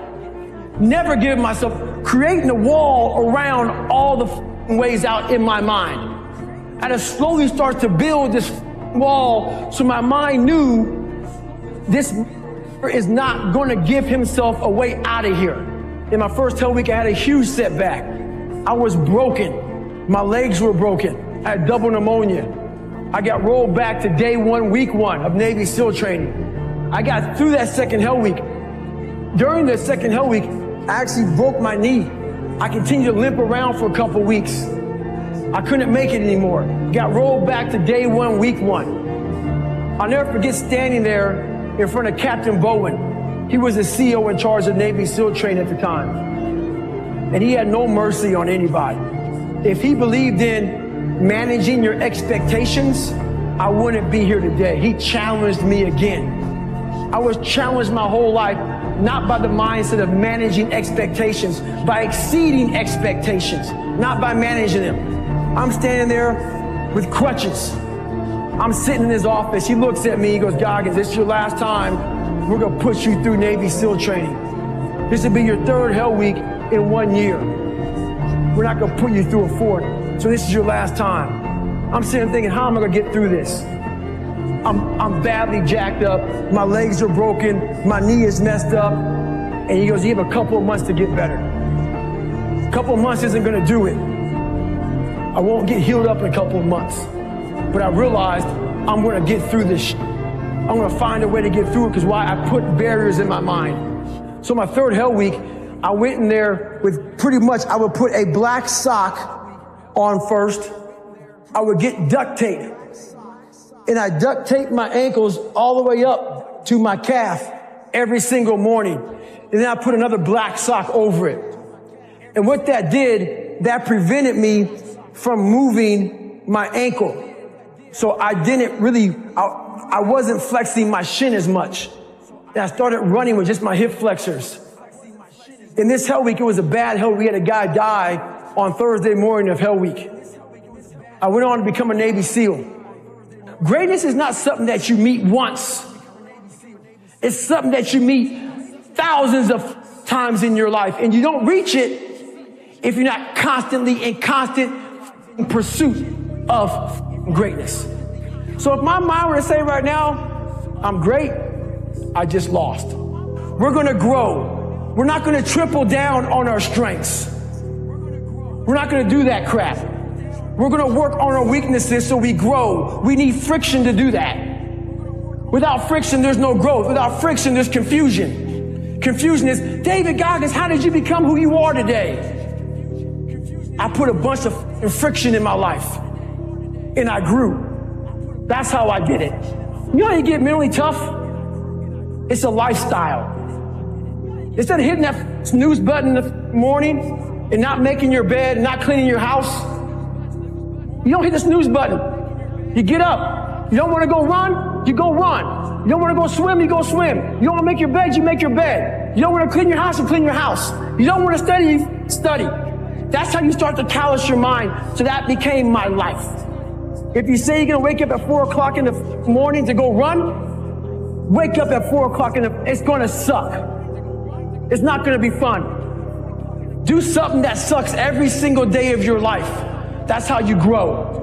Never giving myself, creating a wall around all the ways out in my mind. I had to slowly start to build this wall so my mind knew this is not going to give himself a way out of here. In my first hell week, I had a huge setback. I was broken. My legs were broken. I had double pneumonia. I got rolled back to day 1, week 1 of Navy SEAL training. I got through that second hell week. During the second hell week, I actually broke my knee. I continued to limp around for a couple weeks. I couldn't make it anymore. Got rolled back to day 1, week 1. I'll never forget standing there in front of Captain Bowen. He was the CEO in charge of Navy SEAL training at the time. And he had no mercy on anybody. If he believed in managing your expectations, I wouldn't be here today. He challenged me again. I was challenged my whole life, not by the mindset of managing expectations, by exceeding expectations, not by managing them. I'm standing there with crutches. I'm sitting in his office. He looks at me. He goes, Goggins, this is your last time. We're going to push you through Navy SEAL training. This will be your 3rd hell week in 1 year. We're not going to put you through a 4th. So this is your last time. I'm sitting thinking, how am I going to get through this? I'm badly jacked up. My legs are broken. My knee is messed up. And he goes, you have a couple of months to get better. A couple of months isn't going to do it. I won't get healed up in a couple of months. But I realized I'm going to get through this. I'm going to find a way to get through it because why? I put barriers in my mind. So my 3rd hell week, I went in there with pretty much, I would put a black sock on first. I would get duct tape. And I duct tape my ankles all the way up to my calf every single morning. And then I put another black sock over it. And what that did, that prevented me from moving my ankle. So I didn't really, I wasn't flexing my shin as much. And I started running with just my hip flexors. In this hell week, it was a bad hell week. We had a guy die on Thursday morning of hell week. I went on to become a Navy SEAL. Greatness is not something that you meet once. It's something that you meet thousands of times in your life. And you don't reach it if you're not constantly in constant pursuit of greatness. So if my mind were to say right now, I'm great, I just lost. We're going to grow. We're not going to triple down on our strengths. We're not going to do that crap. We're going to work on our weaknesses so we grow. We need friction to do that. Without friction, there's no growth. Without friction, there's confusion. Confusion is, David Goggins, how did you become who you are today? I put a bunch of friction in my life. And I grew. That's how I did it. You know how you get mentally tough? It's a lifestyle. Instead of hitting that snooze button in the morning and not making your bed and not cleaning your house, you don't hit the snooze button. You get up. You don't want to go run, you go run. You don't want to go swim, you go swim. You don't want to make your bed, you make your bed. You don't want to clean your house, you clean your house. You don't want to study, you study. That's how you start to callous your mind. So that became my life. If you say you're going to wake up at 4 o'clock in the morning to go run, wake up at 4 o'clock it's going to suck. It's not going to be fun. Do something that sucks every single day of your life. That's how you grow.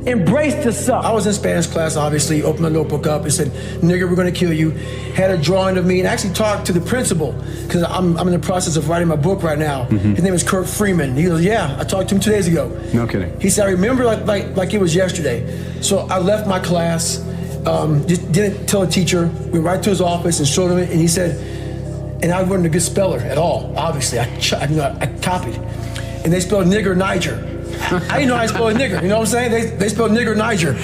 Embrace the suck. I was in Spanish class, obviously, opened my notebook up and said, nigger, we're gonna kill you. Had a drawing of me and actually talked to the principal, because I'm in the process of writing my book right now. His name is Kurt Freeman. He goes, yeah, I talked to him 2 days ago. No kidding. He said, I remember like it was yesterday. So I left my class, just didn't tell the teacher, went right to his office and showed him it, and he said, and I wasn't a good speller at all, obviously. I copied. And they spelled nigger Niger. I didn't know how to spell nigger, you know what I'm saying? They spelled nigger Niger.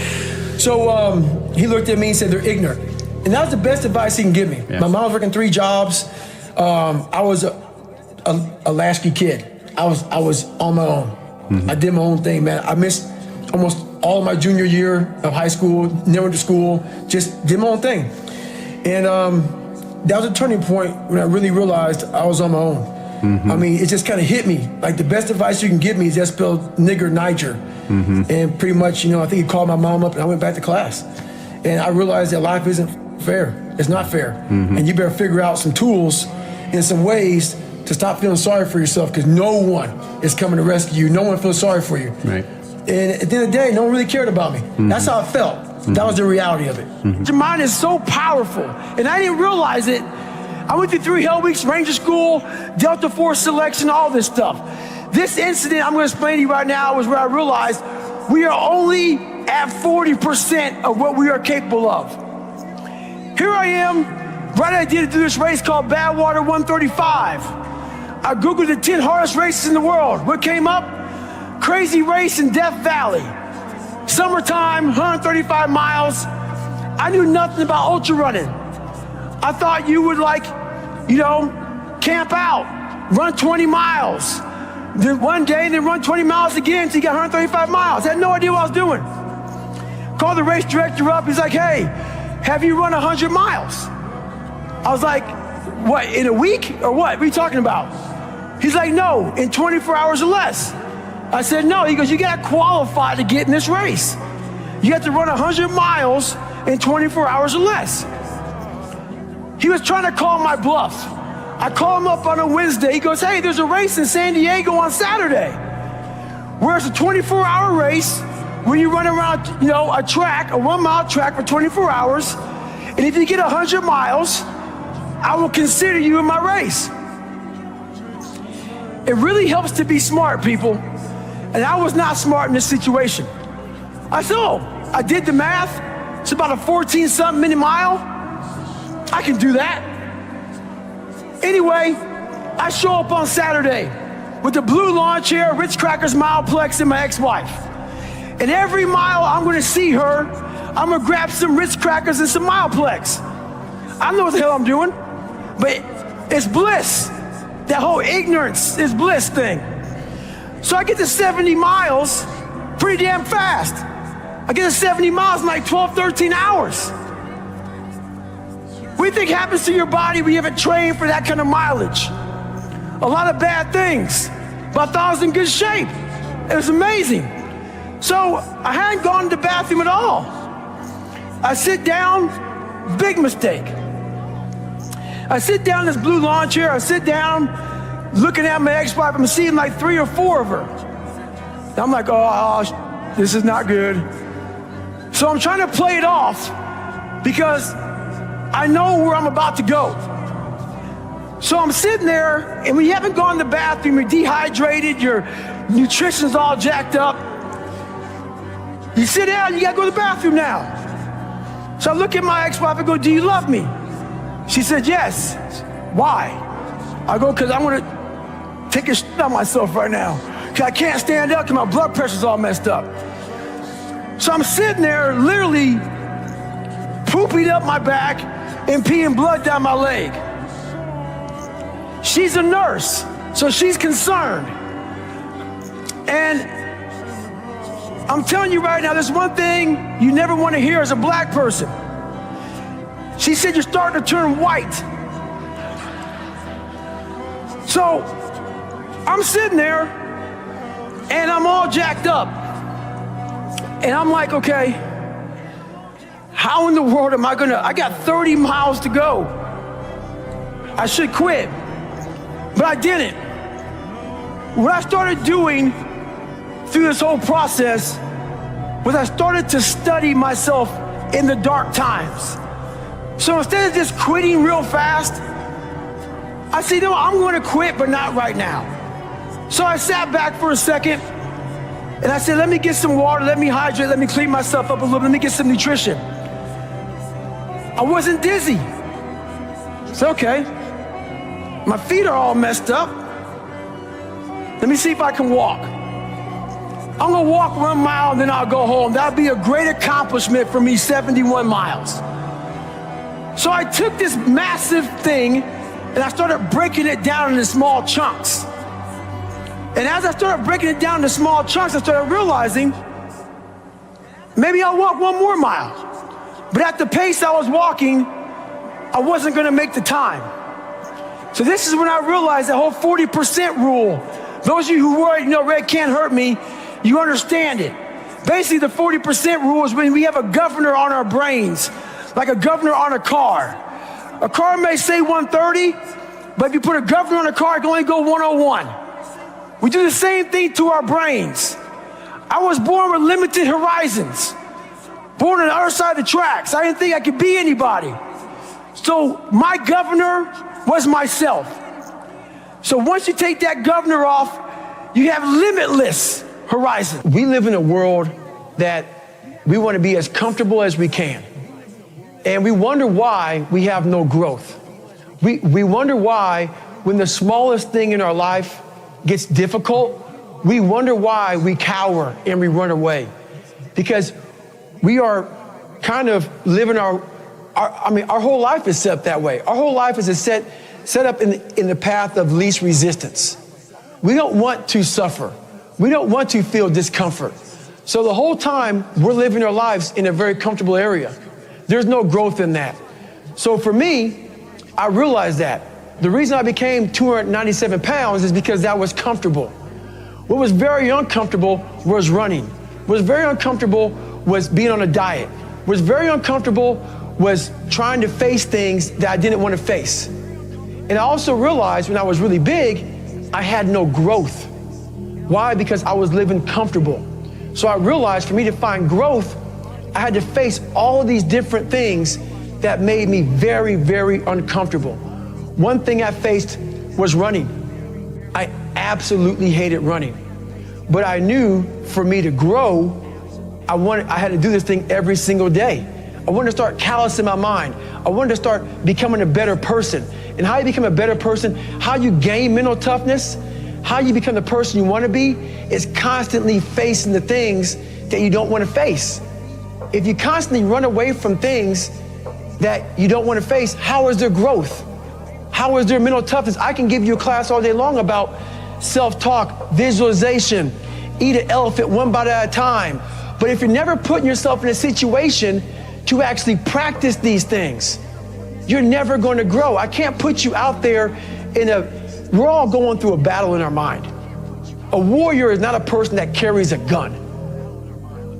So he looked at me and said, they're ignorant. And that was the best advice he can give me. Yes. My mom was working 3 jobs. I was a latchkey kid. I was on my own. I did my own thing, man. I missed almost all of my junior year of high school, never went to school, just did my own thing. And that was a turning point when I really realized I was on my own. I mean, it just kind of hit me. Like, the best advice you can give me is just spell nigger Niger. And pretty much, I think he called my mom up and I went back to class. And I realized that life isn't fair. It's not fair. And you better figure out some tools and some ways to stop feeling sorry for yourself, because no one is coming to rescue you. No one feels sorry for you. Right. And at the end of the day, no one really cared about me. That's how I felt. That was the reality of it. Your mind is so powerful. And I didn't realize it. I went through 3 hell weeks, Ranger School, Delta Force selection, all this stuff. This incident I'm going to explain to you right now was where I realized we are only at 40% of what we are capable of. Here I am, right idea to do this race called Badwater 135. I Googled the 10 hardest races in the world. What came up? Crazy race in Death Valley. Summertime, 135 miles. I knew nothing about ultra running. I thought you would camp out, run 20 miles. Then one day, then run 20 miles again until you got 135 miles. I had no idea what I was doing. Called the race director up. He's like, hey, have you run 100 miles? I was like, what, in a week or what? What are you talking about? He's like, no, in 24 hours or less. I said, no. He goes, you got to qualify to get in this race. You have to run 100 miles in 24 hours or less. He was trying to call my bluff. I call him up on a Wednesday. He goes, hey, there's a race in San Diego on Saturday, where it's a 24-hour race where you run around, a track, a 1-mile track for 24 hours. And if you get 100 miles, I will consider you in my race. It really helps to be smart, people. And I was not smart in this situation. I said, I did the math. It's about a 14-something minute mile. I can do that. Anyway, I show up on Saturday with the blue lawn chair, Ritz Crackers Mileplex, and my ex-wife. And every mile I'm gonna see her, I'm gonna grab some Ritz Crackers and some Mileplex. I don't know what the hell I'm doing, but it's bliss. That whole ignorance is bliss thing. So I get to 70 miles pretty damn fast. I get to 70 miles in like 12, 13 hours. What do you think happens to your body when you haven't trained for that kind of mileage? A lot of bad things. But I thought I was in good shape. It was amazing. So I hadn't gone to the bathroom at all. I sit down, big mistake. I sit down in this blue lawn chair. I sit down, looking at my ex-wife. I'm seeing like 3 or 4 of her. I'm like, oh, this is not good. So I'm trying to play it off because I know where I'm about to go. So I'm sitting there, and when you haven't gone to the bathroom, you're dehydrated, your nutrition's all jacked up. You sit down, you gotta go to the bathroom now. So I look at my ex-wife and go, do you love me? She said, yes. Why? I go, because I want to take a shit on myself right now. Because I can't stand up because my blood pressure's all messed up. So I'm sitting there literally pooping up my back and peeing blood down my leg. She's a nurse, so she's concerned. And I'm telling you right now, there's one thing you never want to hear as a black person. She said, you're starting to turn white. So I'm sitting there and I'm all jacked up. And I'm like, okay, how in the world am I I got 30 miles to go. I should quit, but I didn't. What I started doing through this whole process was I started to study myself in the dark times. So instead of just quitting real fast, I said, no, I'm going to quit, but not right now. So I sat back for a second and I said, let me get some water, let me hydrate, let me clean myself up a little bit, let me get some nutrition. I wasn't dizzy. It's okay. My feet are all messed up. Let me see if I can walk. I'm gonna walk 1 mile and then I'll go home. That'll be a great accomplishment for me, 71 miles. So I took this massive thing and I started breaking it down into small chunks. And as I started breaking it down into small chunks, I started realizing maybe I'll walk 1 more mile. But at the pace I was walking, I wasn't gonna make the time. So this is when I realized the whole 40% rule. Those of you who worry, red can't hurt me, you understand it. Basically, the 40% rule is when we have a governor on our brains, like a governor on a car. A car may say 130, but if you put a governor on a car, it can only go 101. We do the same thing to our brains. I was born with limited horizons, born on the other side of the tracks. I didn't think I could be anybody. So my governor was myself. So once you take that governor off, you have limitless horizon. We live in a world that we want to be as comfortable as we can. And we wonder why we have no growth. We wonder why when the smallest thing in our life gets difficult, we wonder why we cower and we run away. Because we are kind of living our whole life is set up that way. Our whole life is set up in the path of least resistance. We don't want to suffer. We don't want to feel discomfort. So the whole time we're living our lives in a very comfortable area. There's no growth in that. So for me, I realized that. The reason I became 297 pounds is because that was comfortable. What was very uncomfortable was running. What was very uncomfortable was being on a diet. What was very uncomfortable was trying to face things that I didn't want to face. And I also realized when I was really big, I had no growth. Why? Because I was living comfortable. So I realized for me to find growth, I had to face all these different things that made me very, very uncomfortable. One thing I faced was running. I absolutely hated running. But I knew for me to grow, I had to do this thing every single day. I wanted to start callousing my mind. I wanted to start becoming a better person. And how you become a better person, how you gain mental toughness, how you become the person you want to be, is constantly facing the things that you don't want to face. If you constantly run away from things that you don't want to face, how is there growth? How is there mental toughness? I can give you a class all day long about self-talk, visualization, eat an elephant one bite at a time. But if you're never putting yourself in a situation to actually practice these things, you're never going to grow. I can't put you out there we're all going through a battle in our mind. A warrior is not a person that carries a gun.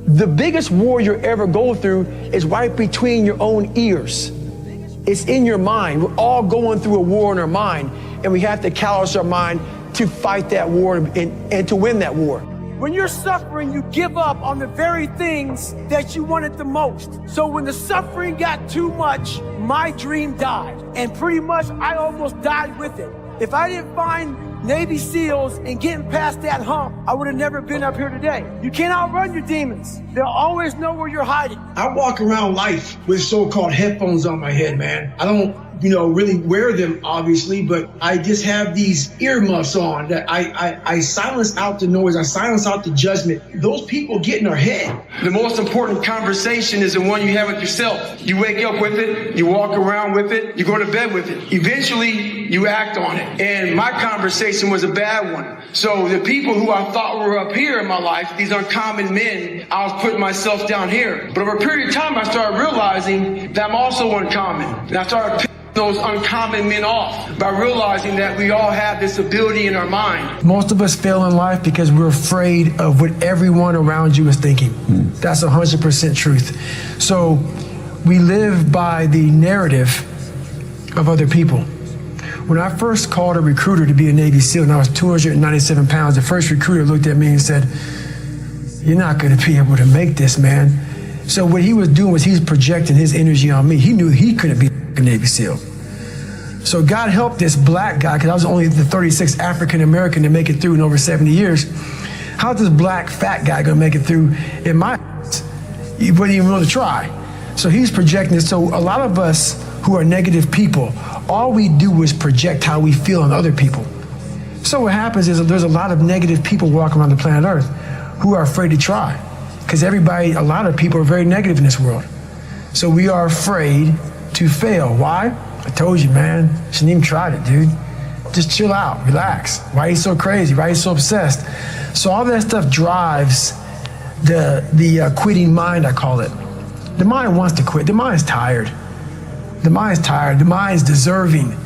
The biggest war you ever go through is right between your own ears. It's in your mind. We're all going through a war in our mind, and we have to callous our mind to fight that war and to win that war. When you're suffering, you give up on the very things that you wanted the most. So when the suffering got too much, my dream died. And pretty much I almost died with it. If I didn't find Navy SEALs and getting past that hump, I would have never been up here today. You can't outrun your demons. They'll always know where you're hiding. I walk around life with so-called headphones on my head, man. I don't, really wear them, obviously, but I just have these earmuffs on that I silence out the noise. I silence out the judgment. Those people get in our head. The most important conversation is the one you have with yourself. You wake up with it, you walk around with it, you go to bed with it. Eventually, you act on it. And my conversation was a bad one. So the people who I thought were up here in my life, these uncommon men, I was putting myself down here. But over a period of time, I started realizing that I'm also uncommon. And I started picking those uncommon men off by realizing that we all have this ability in our mind. Most of us fail in life because we're afraid of what everyone around you is thinking. That's 100% truth. So we live by the narrative of other people. When I first called a recruiter to be a Navy SEAL and I was 297 pounds, the first recruiter looked at me and said, you're not gonna be able to make this, man. So what he was doing was he was projecting his energy on me. He knew he couldn't be a Navy SEAL. So God helped this black guy, because I was only the 36th African American to make it through in over 70 years. How's this black fat guy gonna make it through in my house? He wouldn't even want to try. So he's projecting it. So a lot of us who are negative people, all we do is project how we feel on other people. So what happens is that there's a lot of negative people walking around the planet Earth who are afraid to try. Because a lot of people are very negative in this world. So we are afraid to fail. Why? I told you, man, shouldn't even try it, dude. Just chill out, relax. Why are you so crazy? Why are you so obsessed? So all that stuff drives the quitting mind, I call it. The mind wants to quit. The mind's tired. The mind's tired. The mind's deserving.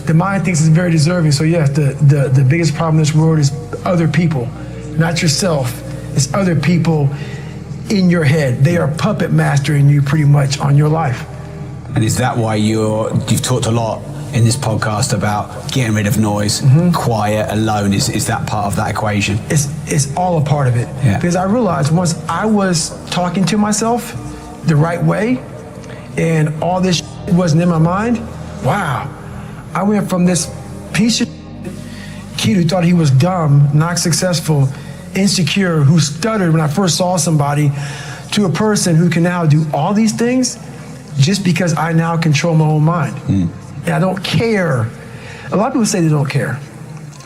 The mind thinks it's very deserving. So yes, the biggest problem in this world is other people, not yourself. It's other people in your head. They are puppet mastering you pretty much on your life. And is that why you've talked a lot in this podcast about getting rid of noise, quiet, alone? Is that part of that equation? It's all a part of it. Yeah. Because I realized once I was talking to myself the right way and all this wasn't in my mind, wow. I went from this piece of kid who thought he was dumb, not successful, insecure, who stuttered when I first saw somebody, to a person who can now do all these things just because I now control my own mind. And I don't care. A lot of people say they don't care.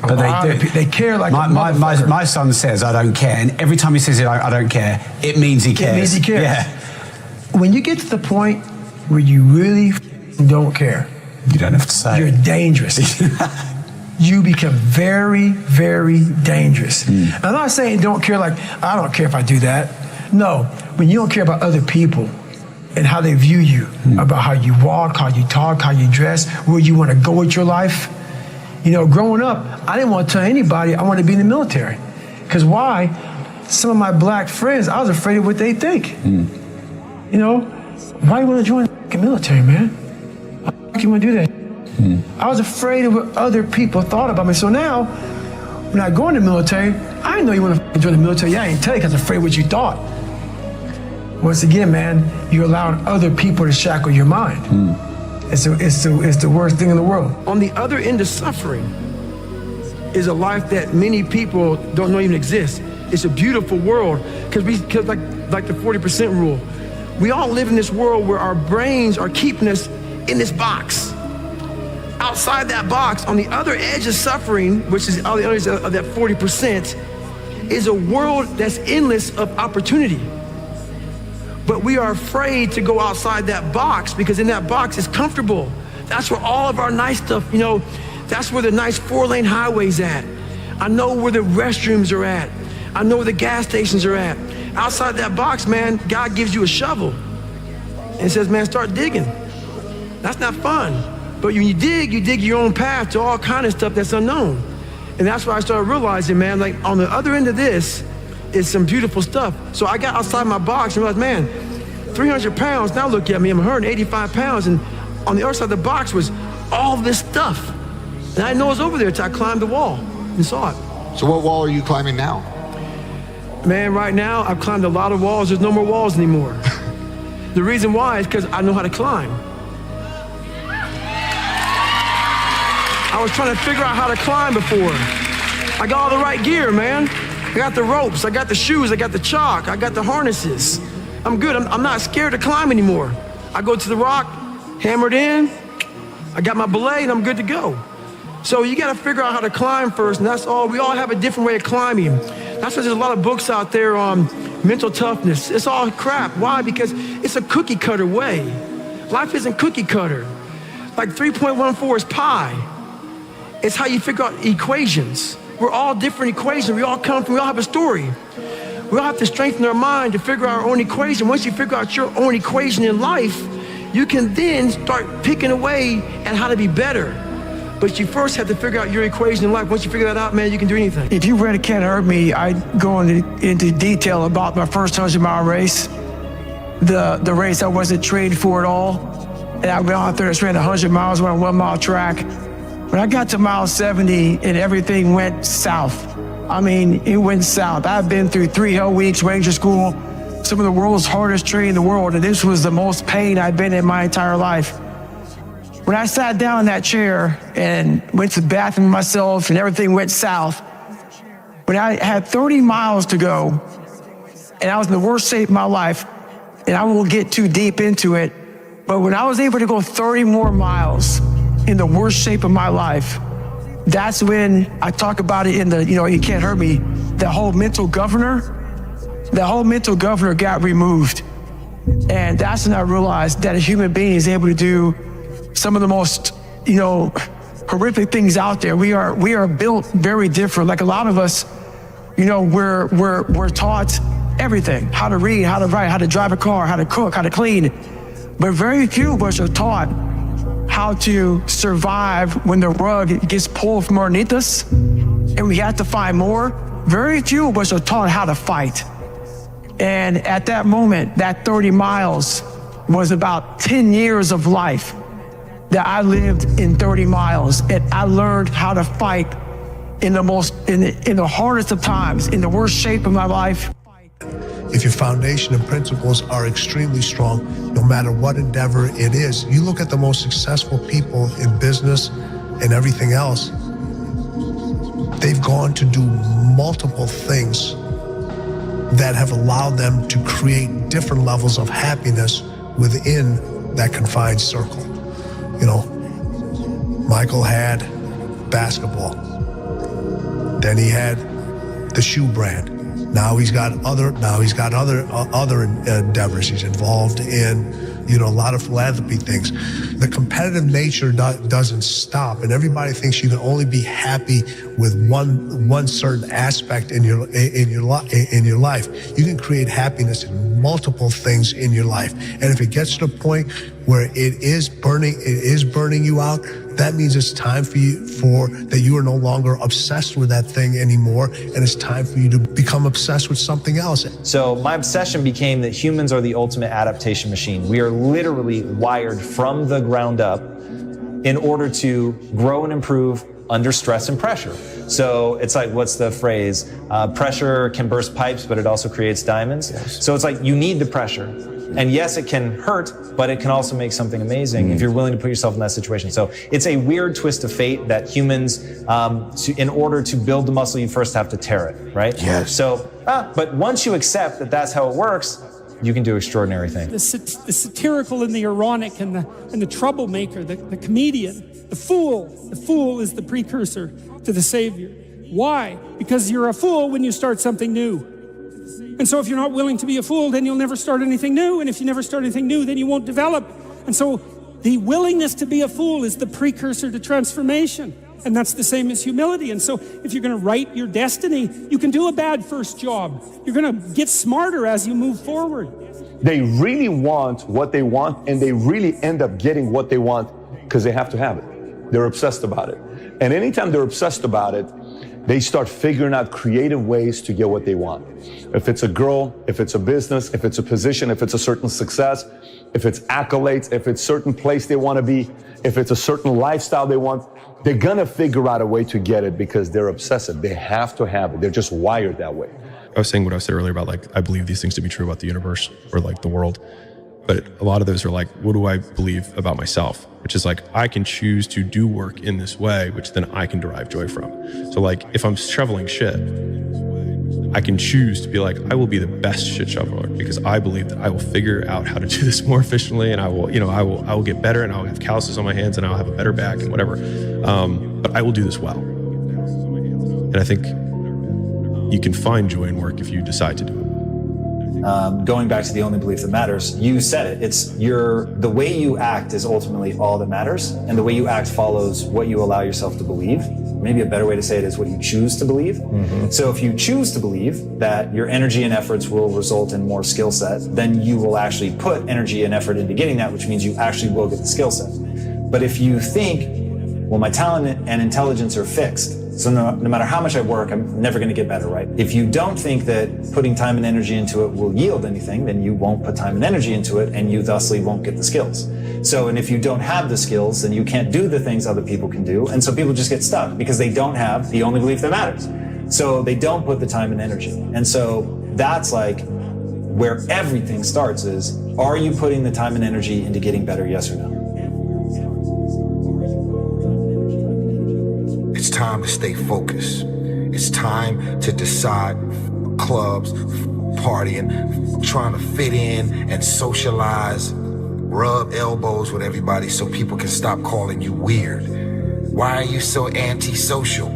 But they do. They care like my son says, I don't care. And every time he says I don't care, it means he cares. It means he cares. Yeah. When you get to the point where you really don't care, you don't have to say. You're dangerous. You become very, very dangerous. I'm not saying don't care like, I don't care if I do that. No, when you don't care about other people and how they view you, about how you walk, how you talk, how you dress, where you want to go with your life. You know, growing up, I didn't want to tell anybody I wanted to be in the military. Because why? Some of my black friends, I was afraid of what they think. You know, why do you want to join the military, man? Why do you want to do that? I was afraid of what other people thought about me. So now, when I go in the military, I didn't know you want to join the military. Yeah, I didn't tell you because I was afraid of what you thought. Once again, man, you're allowing other people to shackle your mind. It's the worst thing in the world. On the other end of suffering is a life that many people don't know even exists. It's a beautiful world because like the 40% rule, we all live in this world where our brains are keeping us in this box. Outside that box, on the other edge of suffering, which is on the other edge of that 40%, is a world that's endless of opportunity. But we are afraid to go outside that box because in that box is comfortable. That's where all of our nice stuff, you know, that's where the nice 4-lane highway's at. I know where the restrooms are at. I know where the gas stations are at. Outside that box, man, God gives you a shovel and says, man, start digging. That's not fun. But when you dig your own path to all kind of stuff that's unknown. And that's why I started realizing, man, like on the other end of this is some beautiful stuff. So I got outside my box and realized, man, 300 pounds, now look at me, I'm 185 pounds. And on the other side of the box was all this stuff. And I didn't know it was over there until I climbed the wall and saw it. So what wall are you climbing now? Man, right now, I've climbed a lot of walls. There's no more walls anymore. The reason why is because I know how to climb. I was trying to figure out how to climb before. I got all the right gear, man. I got the ropes, I got the shoes, I got the chalk, I got the harnesses. I'm good, I'm not scared to climb anymore. I go to the rock, hammered in, I got my belay, and I'm good to go. So you gotta figure out how to climb first, and that's all. We all have a different way of climbing. That's why there's a lot of books out there on mental toughness. It's all crap. Why? Because it's a cookie cutter way. Life isn't cookie cutter. Like 3.14 is pi. It's how you figure out equations. We're all different equations. We all have a story. We all have to strengthen our mind to figure out our own equation. Once you figure out your own equation in life, you can then start picking away at how to be better. But you first have to figure out your equation in life. Once you figure that out, man, you can do anything. If you read It Can't Hurt Me, I go into detail about my first 100-mile race, the race I wasn't trained for at all. And I went out there and ran 100 miles on a 1-mile track. When I got to mile 70 and everything went south, I mean, it went south. I've been through 3 hell weeks, Ranger School, some of the world's hardest training in the world, and this was the most pain I've been in my entire life. When I sat down in that chair and went to the bathroom myself and everything went south, when I had 30 miles to go and I was in the worst shape of my life, and I won't get too deep into it, but when I was able to go 30 more miles in the worst shape of my life, that's when I talk about it in the, You Can't Hurt Me, the whole mental governor got removed. And that's when I realized that a human being is able to do some of the most, horrific things out there. We are built very different. Like a lot of us, we're taught everything: how to read, how to write, how to drive a car, how to cook, how to clean. But very few of us are taught how to survive when the rug gets pulled from underneath us and we have to find more. Very few of us are taught how to fight. And at that moment, that 30 miles was about 10 years of life that I lived in 30 miles. And I learned how to fight in the hardest of times, in the worst shape of my life. If your foundation and principles are extremely strong, no matter what endeavor it is, you look at the most successful people in business and everything else, they've gone to do multiple things that have allowed them to create different levels of happiness within that confined circle. Michael had basketball. Then he had the shoe brand. Now he's got other endeavors. He's involved in, a lot of philanthropy things. The competitive nature doesn't stop, and everybody thinks you can only be happy with one certain aspect in your life. You can create happiness in multiple things in your life, and if it gets to the point where it is burning you out, that means it's time for that you are no longer obsessed with that thing anymore, and it's time for you to become obsessed with something else. So my obsession became that humans are the ultimate adaptation machine. We are literally wired from the ground up in order to grow and improve under stress and pressure. So it's like, what's the phrase? Pressure can burst pipes, but it also creates diamonds. Yes. So it's like, you need the pressure. And yes, it can hurt, but it can also make something amazing if you're willing to put yourself in that situation. So it's a weird twist of fate that humans, in order to build the muscle, you first have to tear it, right? Yes. So, but once you accept that that's how it works, you can do extraordinary things. The satirical and the ironic and the troublemaker, the comedian, the fool. The fool is the precursor to the savior. Why? Because you're a fool when you start something new. And so if you're not willing to be a fool, then you'll never start anything new. And if you never start anything new, then you won't develop. And so the willingness to be a fool is the precursor to transformation. And that's the same as humility. And so if you're going to write your destiny, you can do a bad first job. You're going to get smarter as you move forward. They really want what they want, and they really end up getting what they want because they have to have it. They're obsessed about it. And anytime they're obsessed about it, they start figuring out creative ways to get what they want. If it's a girl, if it's a business, if it's a position, if it's a certain success, if it's accolades, if it's a certain place they want to be, if it's a certain lifestyle they want, they're gonna figure out a way to get it because they're obsessive. They have to have it. They're just wired that way. I was saying what I said earlier about I believe these things to be true about the universe or the world. But a lot of those are what do I believe about myself? Which is I can choose to do work in this way, which then I can derive joy from. So if I'm shoveling shit, I can choose to be I will be the best shit shoveler because I believe that I will figure out how to do this more efficiently, and I will get better, and I'll have calluses on my hands, and I'll have a better back and whatever. But I will do this well. And I think you can find joy in work if you decide to do it. Going back to the only belief that matters, you said it. It's the way you act is ultimately all that matters, and the way you act follows what you allow yourself to believe. Maybe a better way to say it is what you choose to believe. Mm-hmm. So if you choose to believe that your energy and efforts will result in more skill set, then you will actually put energy and effort into getting that, which means you actually will get the skill set. But if you think, well, my talent and intelligence are fixed, so no matter how much I work, I'm never going to get better, right? If you don't think that putting time and energy into it will yield anything, then you won't put time and energy into it, and you thusly won't get the skills. So, and if you don't have the skills, then you can't do the things other people can do, and so people just get stuck because they don't have the only belief that matters. So they don't put the time and energy. And so that's like where everything starts is, are you putting the time and energy into getting better, yes or no? It's time to stay focused. It's time to decide clubs, partying, trying to fit in and socialize, rub elbows with everybody so people can stop calling you weird. Why are you so antisocial?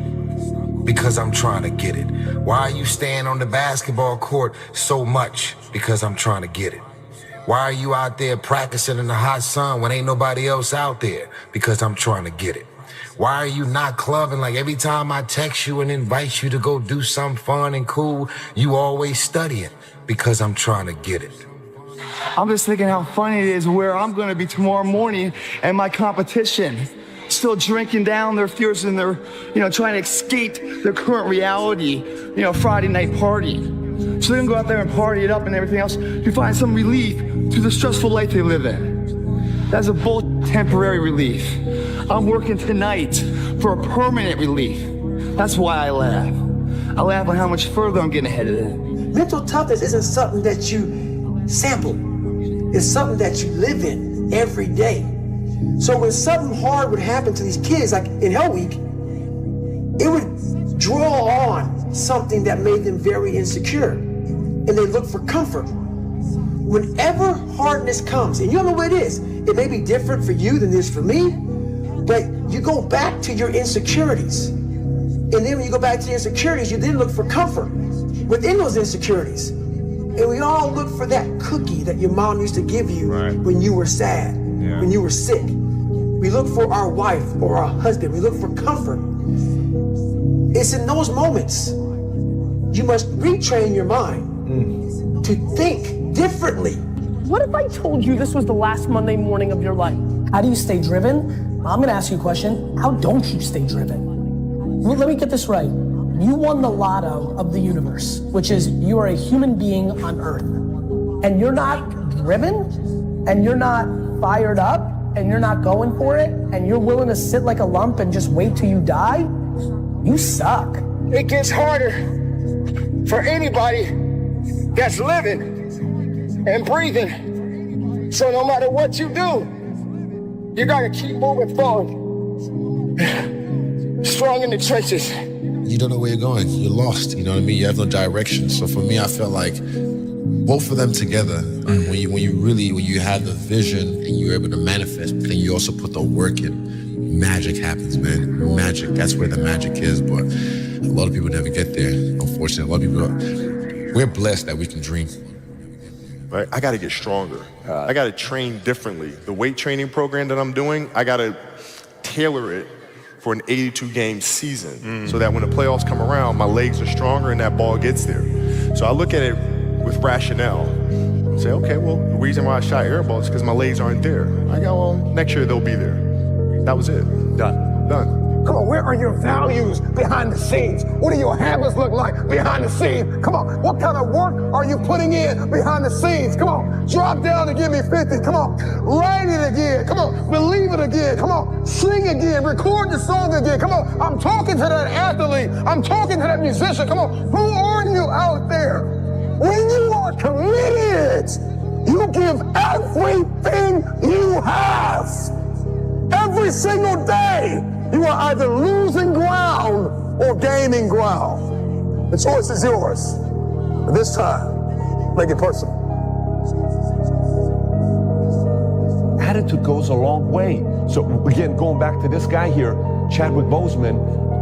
Because I'm trying to get it. Why are you staying on the basketball court so much? Because I'm trying to get it. Why are you out there practicing in the hot sun when ain't nobody else out there? Because I'm trying to get it. Why are you not clubbing? Like every time I text you and invite you to go do something fun and cool, you always studying. Because I'm trying to get it. I'm just thinking how funny it is where I'm going to be tomorrow morning and my competition still drinking down their fears and they're, trying to escape their current reality, Friday night party. So they can go out there and party it up and everything else to find some relief to the stressful life they live in. That's a both temporary relief. I'm working tonight for a permanent relief. That's why I laugh. I laugh at how much further I'm getting ahead of it. Mental toughness isn't something that you sample. It's something that you live in every day. So when something hard would happen to these kids, like in Hell Week, it would draw on something that made them very insecure. And they look for comfort. Whenever hardness comes, and you don't know what it is, it may be different for you than it is for me, but you go back to your insecurities. And then when you go back to your insecurities, you then look for comfort within those insecurities. And we all look for that cookie that your mom used to give you when you were sad, when you were sick. We look for our wife or our husband. We look for comfort. It's in those moments you must retrain your mind to think differently. What if I told you this was the last Monday morning of your life? How do you stay driven? I'm gonna ask you a question. How don't you stay driven? Well, let me get this right. You won the lotto of the universe, which is you are a human being on Earth. And you're not driven, and you're not fired up, and you're not going for it, and you're willing to sit like a lump and just wait till you die? You suck. It gets harder for anybody that's living and breathing. So no matter what you do, you gotta keep moving forward. Strong in the trenches. You don't know where you're going. You're lost. You know what I mean? You have no direction. So for me, I felt like both of them together, when you have the vision and you're able to manifest, then you also put the work in, magic happens, man. Magic. That's where the magic is. But a lot of people never get there. Unfortunately, a lot of people, we're blessed that we can dream. Right? I got to get stronger. I got to train differently. The weight training program that I'm doing, I got to tailor it for an 82-game season so that when the playoffs come around, my legs are stronger and that ball gets there. So I look at it with rationale and say, okay, well, the reason why I shot air balls is because my legs aren't there. I go, well, next year they'll be there. That was it. Done. Come on, where are your values behind the scenes? What do your habits look like behind the scenes? Come on, what kind of work are you putting in behind the scenes? Come on, drop down and give me 50. Come on, write it again. Come on, believe it again. Come on, sing again, record the song again. Come on, I'm talking to that athlete. I'm talking to that musician. Come on, who are you out there? When you are committed, you give everything you have. Every single day. You are either losing ground or gaining ground. The choice is yours. But this time, make it personal. Attitude goes a long way. So again, going back to this guy here, Chadwick Boseman,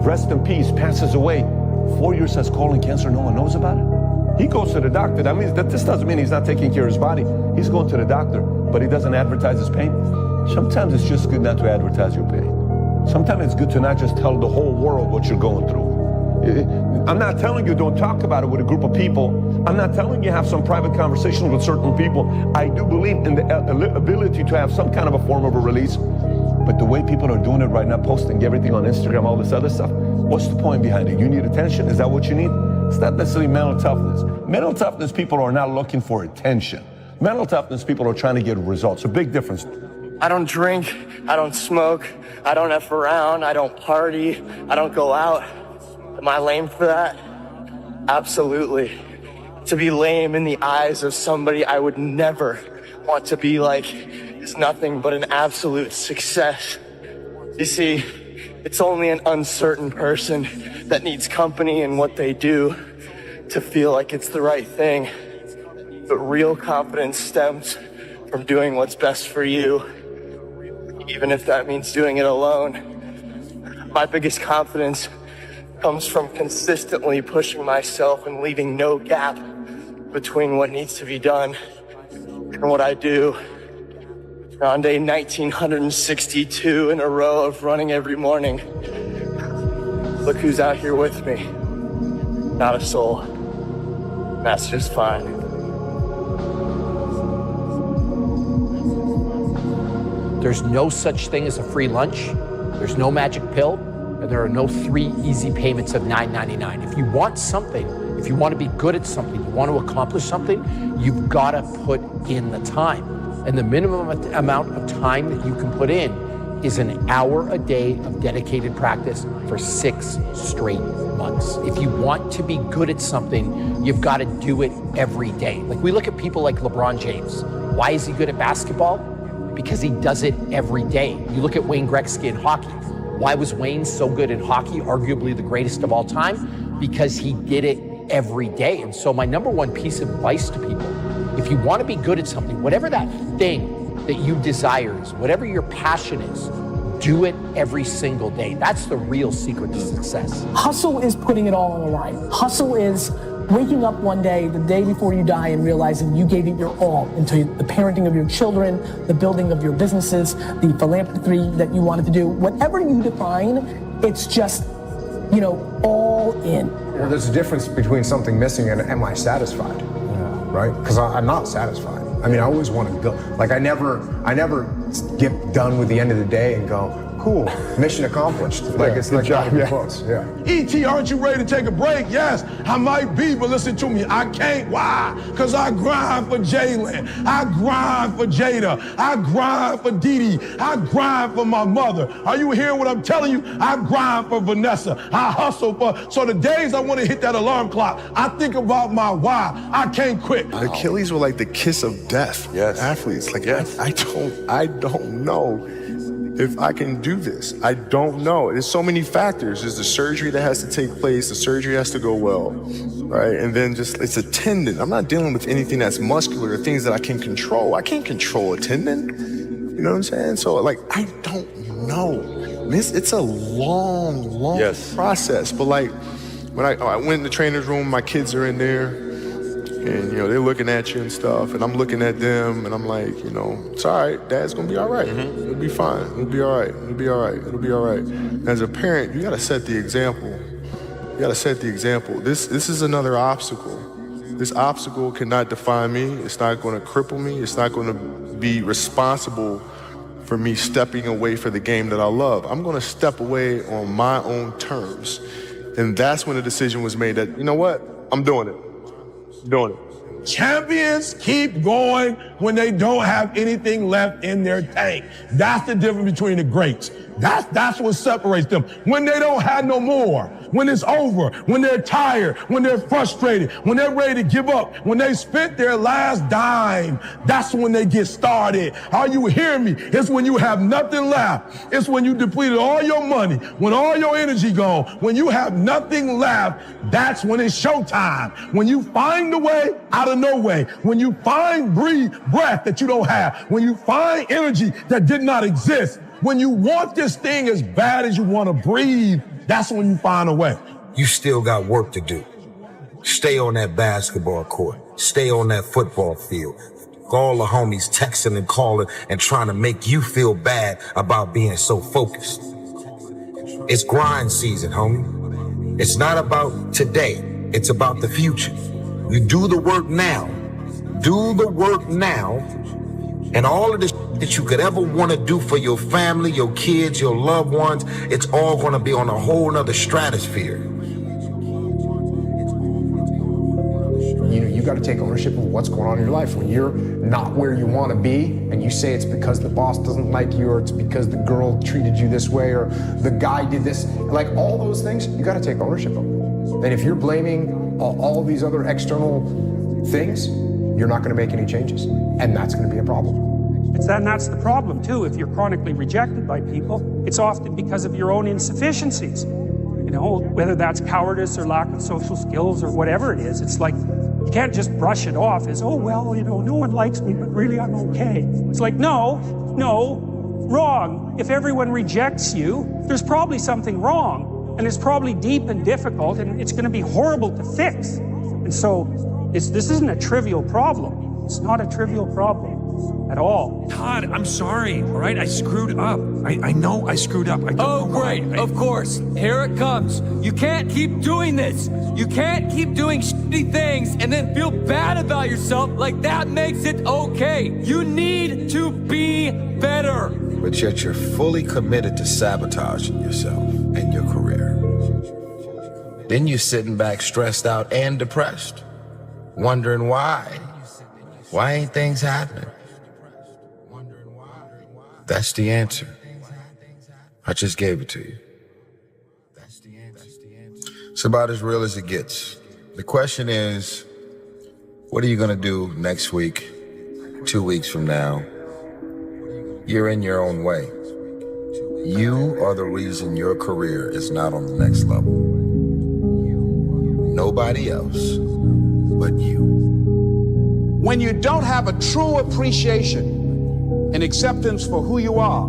rest in peace, passes away. 4 years has colon cancer, no one knows about it. He goes to the doctor. That means that this doesn't mean he's not taking care of his body. He's going to the doctor, but he doesn't advertise his pain. Sometimes it's just good not to advertise your pain. Sometimes it's good to not just tell the whole world what you're going through. I'm not telling you don't talk about it with a group of people. I'm not telling you have some private conversations with certain people. I do believe in the ability to have some kind of a form of a release. But the way people are doing it right now, posting everything on Instagram, all this other stuff, what's the point behind it? You need attention? Is that what you need? It's not necessarily mental toughness. Mental toughness people are not looking for attention. Mental toughness people are trying to get results. A big difference. I don't drink, I don't smoke, I don't F around, I don't party, I don't go out. Am I lame for that? Absolutely. To be lame in the eyes of somebody I would never want to be like is nothing but an absolute success. You see, it's only an uncertain person that needs company in what they do to feel like it's the right thing. But real confidence stems from doing what's best for you, even if that means doing it alone. My biggest confidence comes from consistently pushing myself and leaving no gap between what needs to be done and what I do. On day 1962 in a row of running every morning, look who's out here with me. Not a soul. That's just fine. There's no such thing as a free lunch. There's no magic pill. And there are no 3 easy payments of $9.99. If you want something, if you want to be good at something, you want to accomplish something, you've got to put in the time. And the minimum amount of time that you can put in is an hour a day of dedicated practice for 6 straight months. If you want to be good at something, you've got to do it every day. Like, we look at people like LeBron James. Why is he good at basketball? Because he does it every day. You look at Wayne Gretzky in hockey. Why was Wayne so good in hockey, arguably the greatest of all time? Because he did it every day. And so my number one piece of advice to people, if you want to be good at something, whatever that thing that you desire is, whatever your passion is, do it every single day. That's the real secret to success. Hustle is putting it all on the line. Hustle is waking up one day, the day before you die, and realizing you gave it your all into the parenting of your children, the building of your businesses, the philanthropy that you wanted to do. Whatever you define, it's just, all in. Well, there's a difference between something missing and am I satisfied? Right? Because I'm not satisfied. I mean, I always want to go. Like, I never get done with the end of the day and go, cool, mission accomplished. Like, it's like not even close. Yeah. E.T., aren't you ready to take a break? Yes, I might be, but listen to me. I can't. Why? Because I grind for Jalen. I grind for Jada. I grind for Dee Dee. I grind for my mother. Are you hearing what I'm telling you? I grind for Vanessa. I hustle for. So the days I want to hit that alarm clock, I think about my why. I can't quit. Achilles were like the kiss of death. Yes. Athletes. Like, yes. I don't know if I can do this. I don't know. There's so many factors. There's the surgery that has to take place. The surgery has to go well, right? And then it's a tendon. I'm not dealing with anything that's muscular or things that I can control. I can't control a tendon. You know what I'm saying? So, like, I don't know. It's a long process. But, like, when I went in the trainer's room, my kids are in there, and, they're looking at you and stuff, and I'm looking at them, and I'm like, it's all right. Dad's gonna be all right. It'll be fine. It'll be all right. It'll be all right. It'll be all right. As a parent, you gotta set the example. You gotta set the example. This is another obstacle. This obstacle cannot define me. It's not gonna cripple me. It's not gonna be responsible for me stepping away for the game that I love. I'm gonna step away on my own terms. And that's when the decision was made that, you know what? I'm doing it. Doing it. Champions keep going when they don't have anything left in their tank. That's the difference between the greats. That's what separates them. When they don't have no more, when it's over, when they're tired, when they're frustrated, when they're ready to give up, when they spent their last dime, that's when they get started. Are you hearing me? It's when you have nothing left. It's when you depleted all your money, when all your energy gone, when you have nothing left, that's when it's showtime. When you find a way out of no way, when you find breath that you don't have, when you find energy that did not exist, when you want this thing as bad as you want to breathe, that's when you find a way. You still got work to do. Stay on that basketball court. Stay on that football field. All the homies texting and calling and trying to make you feel bad about being so focused. It's grind season, homie. It's not about today. It's about the future. You do the work now. Do the work now. And all of this that you could ever want to do for your family, your kids, your loved ones, it's all going to be on a whole nother stratosphere. You you got to take ownership of what's going on in your life. When you're not where you want to be and you say it's because the boss doesn't like you, or it's because the girl treated you this way, or the guy did this, like all those things, you got to take ownership of them. And if you're blaming all these other external things, you're not going to make any changes. And that's going to be a problem. And that's the problem too. If you're chronically rejected by people, it's often because of your own insufficiencies. You know, whether that's cowardice or lack of social skills or whatever it is, it's like you can't just brush it off as, oh, well, you know, no one likes me, but really I'm okay. It's like, no, wrong. If everyone rejects you, there's probably something wrong, and it's probably deep and difficult, and it's going to be horrible to fix. And so this isn't a trivial problem. It's not a trivial problem at all. Todd, I'm sorry, all right? I screwed up. I know I screwed up. I don't know great, why. of course. Here it comes. You can't keep doing this. You can't keep doing shitty things and then feel bad about yourself like that makes it okay. You need to be better. But yet you're fully committed to sabotaging yourself and your career. Then you're sitting back stressed out and depressed, wondering why. Why ain't things happening? That's the answer. I just gave it to you. It's about as real as it gets. The question is, what are you gonna do next week, 2 weeks from now? You're in your own way. You are the reason your career is not on the next level. Nobody else but you. When you don't have a true appreciation and acceptance for who you are,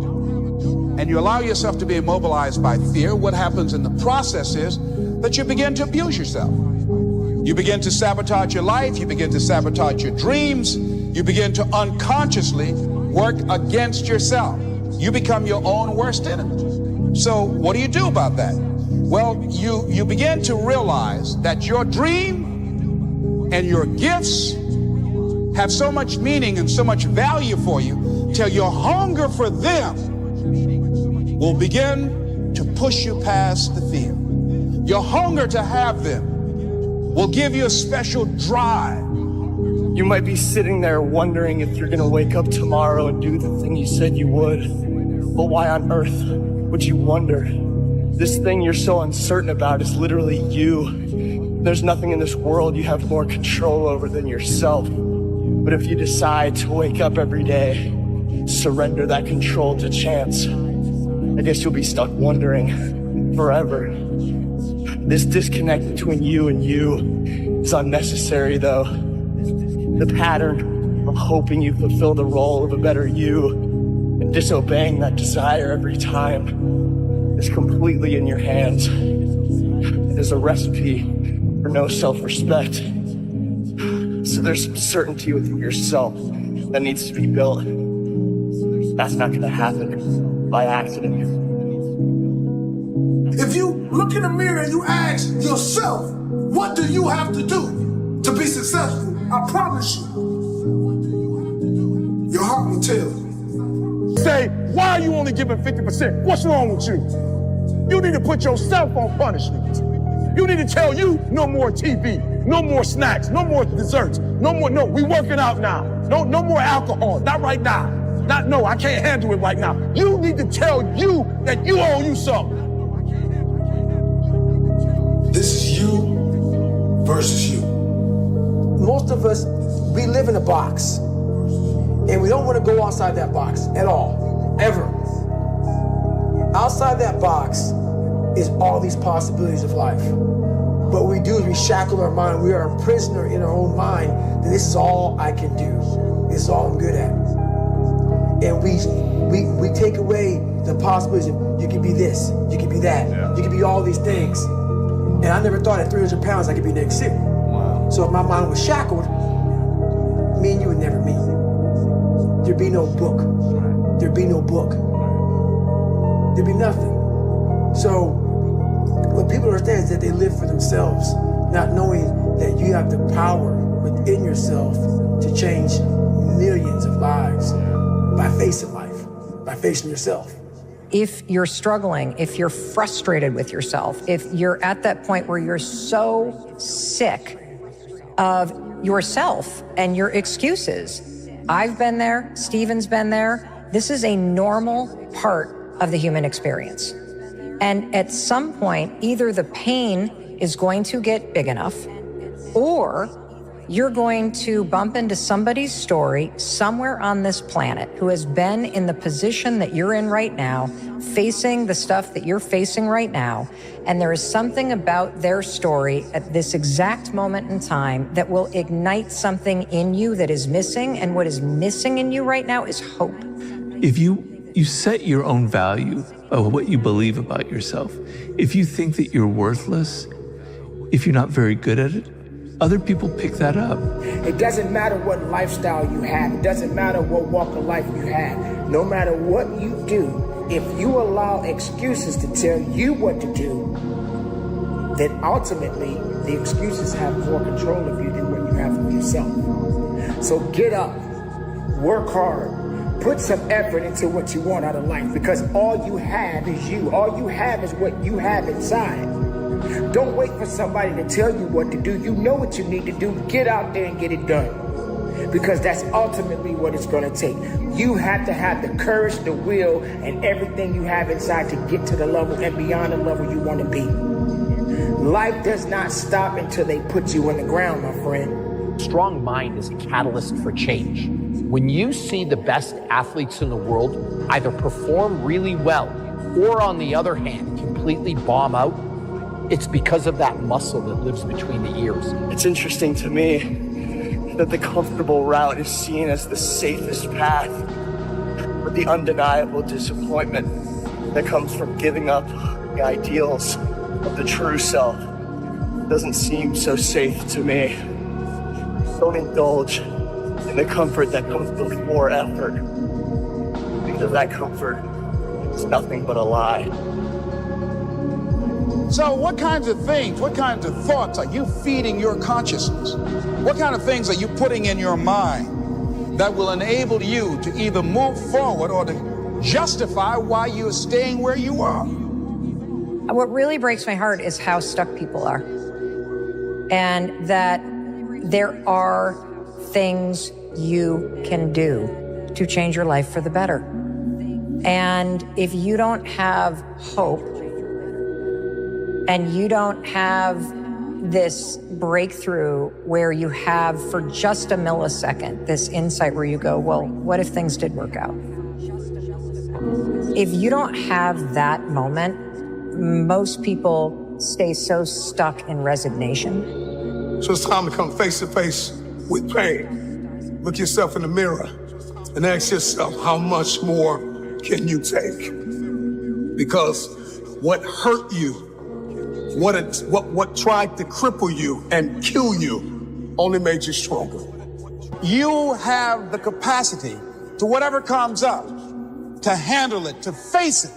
and you allow yourself to be immobilized by fear, what happens in the process is that you begin to abuse yourself. You begin to sabotage your life, you begin to sabotage your dreams, you begin to unconsciously work against yourself. You become your own worst enemy. So what do you do about that? Well, you begin to realize that your dream and your gifts have so much meaning and so much value for you, till your hunger for them will begin to push you past the fear. Your hunger to have them will give you a special drive. You might be sitting there wondering if you're gonna wake up tomorrow and do the thing you said you would. But why on earth would you wonder? This thing you're so uncertain about is literally you. There's nothing in this world you have more control over than yourself. But if you decide to wake up every day, surrender that control to chance, I guess you'll be stuck wondering forever. This disconnect between you and you is unnecessary, though. The pattern of hoping you fulfill the role of a better you and disobeying that desire every time is completely in your hands. It is a recipe for no self-respect. So there's some certainty within yourself that needs to be built. That's not gonna happen by accident. If you look in the mirror and you ask yourself, what do you have to do to be successful? I promise you, your heart will tell you. Say, why are you only giving 50%? What's wrong with you? You need to put yourself on punishment. You need to tell you no more TV, no more snacks, no more desserts, no, we working out now. No more alcohol, not right now. No, I can't handle it right now. You need to tell you that you owe you something. This is you versus you. Most of us, we live in a box, and we don't want to go outside that box at all, ever. Outside that box is all these possibilities of life. But what we do is we shackle our mind. We are a prisoner in our own mind that this is all I can do. This is all I'm good at. And we take away the possibilities of you can be this, you can be that, you can be all these things. And I never thought at 300 pounds I could be Nick City. Wow. So if my mind was shackled, me and you would never meet. There'd be no book. There'd be no book. There'd be nothing. So what people understand is that they live for themselves, not knowing that you have the power within yourself to change millions of lives by facing life, by facing yourself. If you're struggling, if you're frustrated with yourself, if you're at that point where you're so sick of yourself and your excuses. I've been there, Stephen's been there. This is a normal part of the human experience. And at some point, either the pain is going to get big enough, or you're going to bump into somebody's story somewhere on this planet who has been in the position that you're in right now, facing the stuff that you're facing right now. And there is something about their story at this exact moment in time that will ignite something in you that is missing. And what is missing in you right now is hope. If you set your own value of what you believe about yourself, if you think that you're worthless, if you're not very good at it, other people pick that up. It doesn't matter what lifestyle you have. It doesn't matter what walk of life you have. No matter what you do, if you allow excuses to tell you what to do, then ultimately the excuses have more control of you than what you have of yourself. So get up, work hard, put some effort into what you want out of life, because all you have is you. All you have is what you have inside. Don't wait for somebody to tell you what to do. You know what you need to do. Get out there and get it done, because that's ultimately what it's going to take. You have to have the courage, the will, and everything you have inside to get to the level and beyond the level you want to be. Life does not stop until they put you on the ground, my friend. Strong mind is a catalyst for change. When you see the best athletes in the world either perform really well or, on the other hand, completely bomb out, it's because of that muscle that lives between the ears. It's interesting to me that the comfortable route is seen as the safest path, but the undeniable disappointment that comes from giving up the ideals of the true self doesn't seem so safe to me. Don't indulge in the comfort that comes before effort, because that comfort is nothing but a lie. So what kinds of things, what kinds of thoughts are you feeding your consciousness? What kind of things are you putting in your mind that will enable you to either move forward or to justify why you're staying where you are? What really breaks my heart is how stuck people are. And that there are things you can do to change your life for the better. And if you don't have hope, and you don't have this breakthrough where you have, for just a millisecond, this insight where you go, well, what if things did work out? If you don't have that moment, most people stay so stuck in resignation. So it's time to come face to face with pain. Look yourself in the mirror and ask yourself, how much more can you take? Because what hurt you, what tried to cripple you and kill you only made you stronger. You have the capacity to whatever comes up, to handle it, to face it.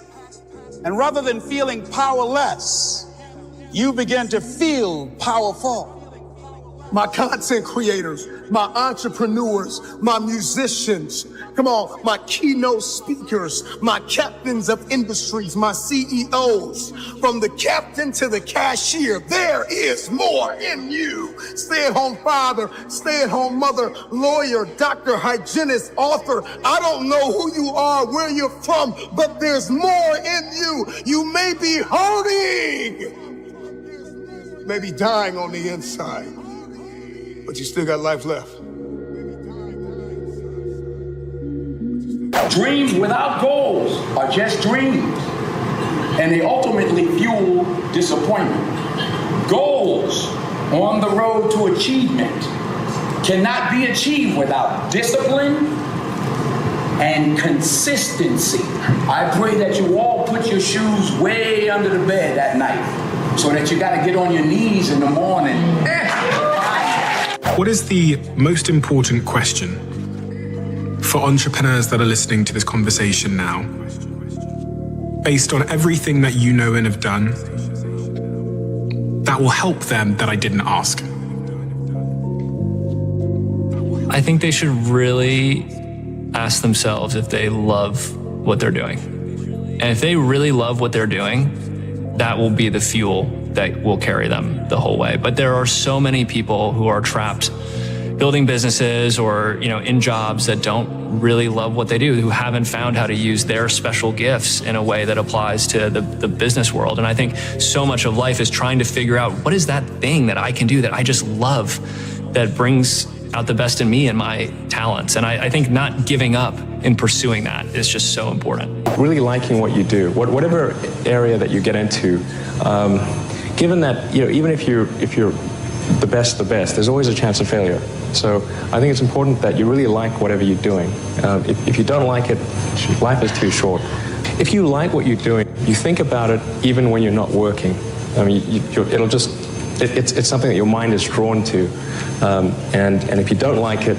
And rather than feeling powerless, you begin to feel powerful. My content creators, my entrepreneurs, my musicians, come on, my keynote speakers, my captains of industries, my CEOs, from the captain to the cashier, there is more in you. Stay-at-home father, stay-at-home mother, lawyer, doctor, hygienist, author. I don't know who you are, where you're from, but there's more in you. You may be hurting, maybe dying on the inside, but you still got life left. Dreams without goals are just dreams, and they ultimately fuel disappointment. Goals on the road to achievement cannot be achieved without discipline and consistency. I pray that you all put your shoes way under the bed at night so that you got to get on your knees in the morning. What is the most important question for entrepreneurs that are listening to this conversation now, based on everything that you know and have done, that will help them that I didn't ask? I think they should really ask themselves if they love what they're doing. And if they really love what they're doing, that will be the fuel that will carry them the whole way. But there are so many people who are trapped building businesses or, in jobs that don't really love what they do, who haven't found how to use their special gifts in a way that applies to the business world. And I think so much of life is trying to figure out, what is that thing that I can do that I just love, that brings out the best in me and my talents? And I think not giving up in pursuing that is just so important. Really liking what you do, whatever area that you get into, given that, even if you're the best, there's always a chance of failure. So I think it's important that you really like whatever you're doing. If you don't like it, life is too short. If you like what you're doing, you think about it even when you're not working. I mean, it's something that your mind is drawn to. And if you don't like it,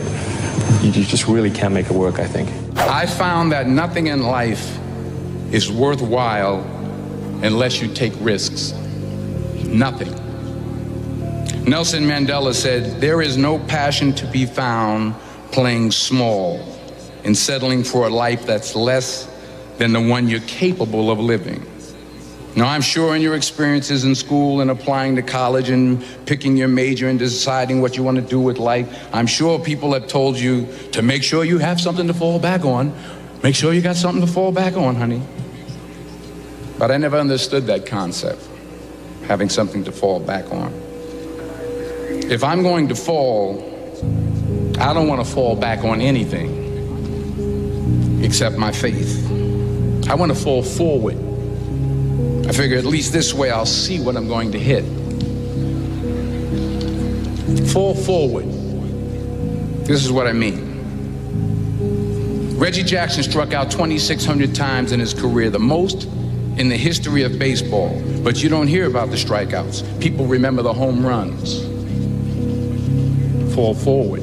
you just really can't make it work, I think. I found that nothing in life is worthwhile unless you take risks. Nothing. Nelson Mandela said, "There is no passion to be found playing small and settling for a life that's less than the one you're capable of living." Now, I'm sure in your experiences in school and applying to college and picking your major and deciding what you want to do with life, I'm sure people have told you to make sure you have something to fall back on. Make sure you got something to fall back on, honey. But I never understood that concept, having something to fall back on. If I'm going to fall, I don't want to fall back on anything except my faith. I want to fall forward. I figure at least this way I'll see what I'm going to hit. Fall forward. This is what I mean. Reggie Jackson struck out 2,600 times in his career, the most in the history of baseball. But you don't hear about the strikeouts. People remember the home runs. Fall forward.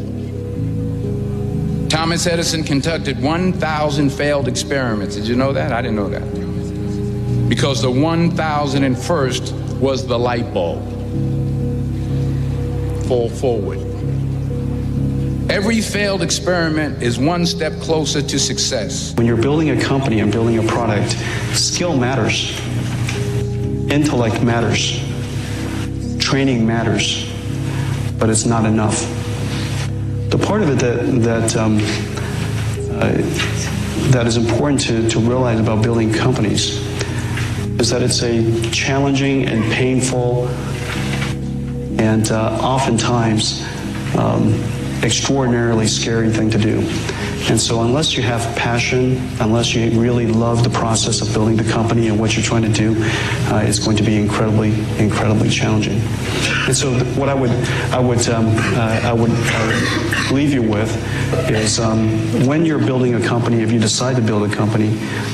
Thomas Edison conducted 1,000 failed experiments. Did you know that? I didn't know that. Because the 1,001st was the light bulb. Fall forward. Every failed experiment is one step closer to success. When you're building a company and building a product, skill matters. Intellect matters. Training matters. But it's not enough. The part of it that is important to realize about building companies is that it's a challenging and painful and oftentimes extraordinarily scary thing to do. And so unless you have passion, unless you really love the process of building the company and what you're trying to do, it's going to be incredibly, incredibly challenging. And so what I would leave you with is when you're building a company, if you decide to build a company,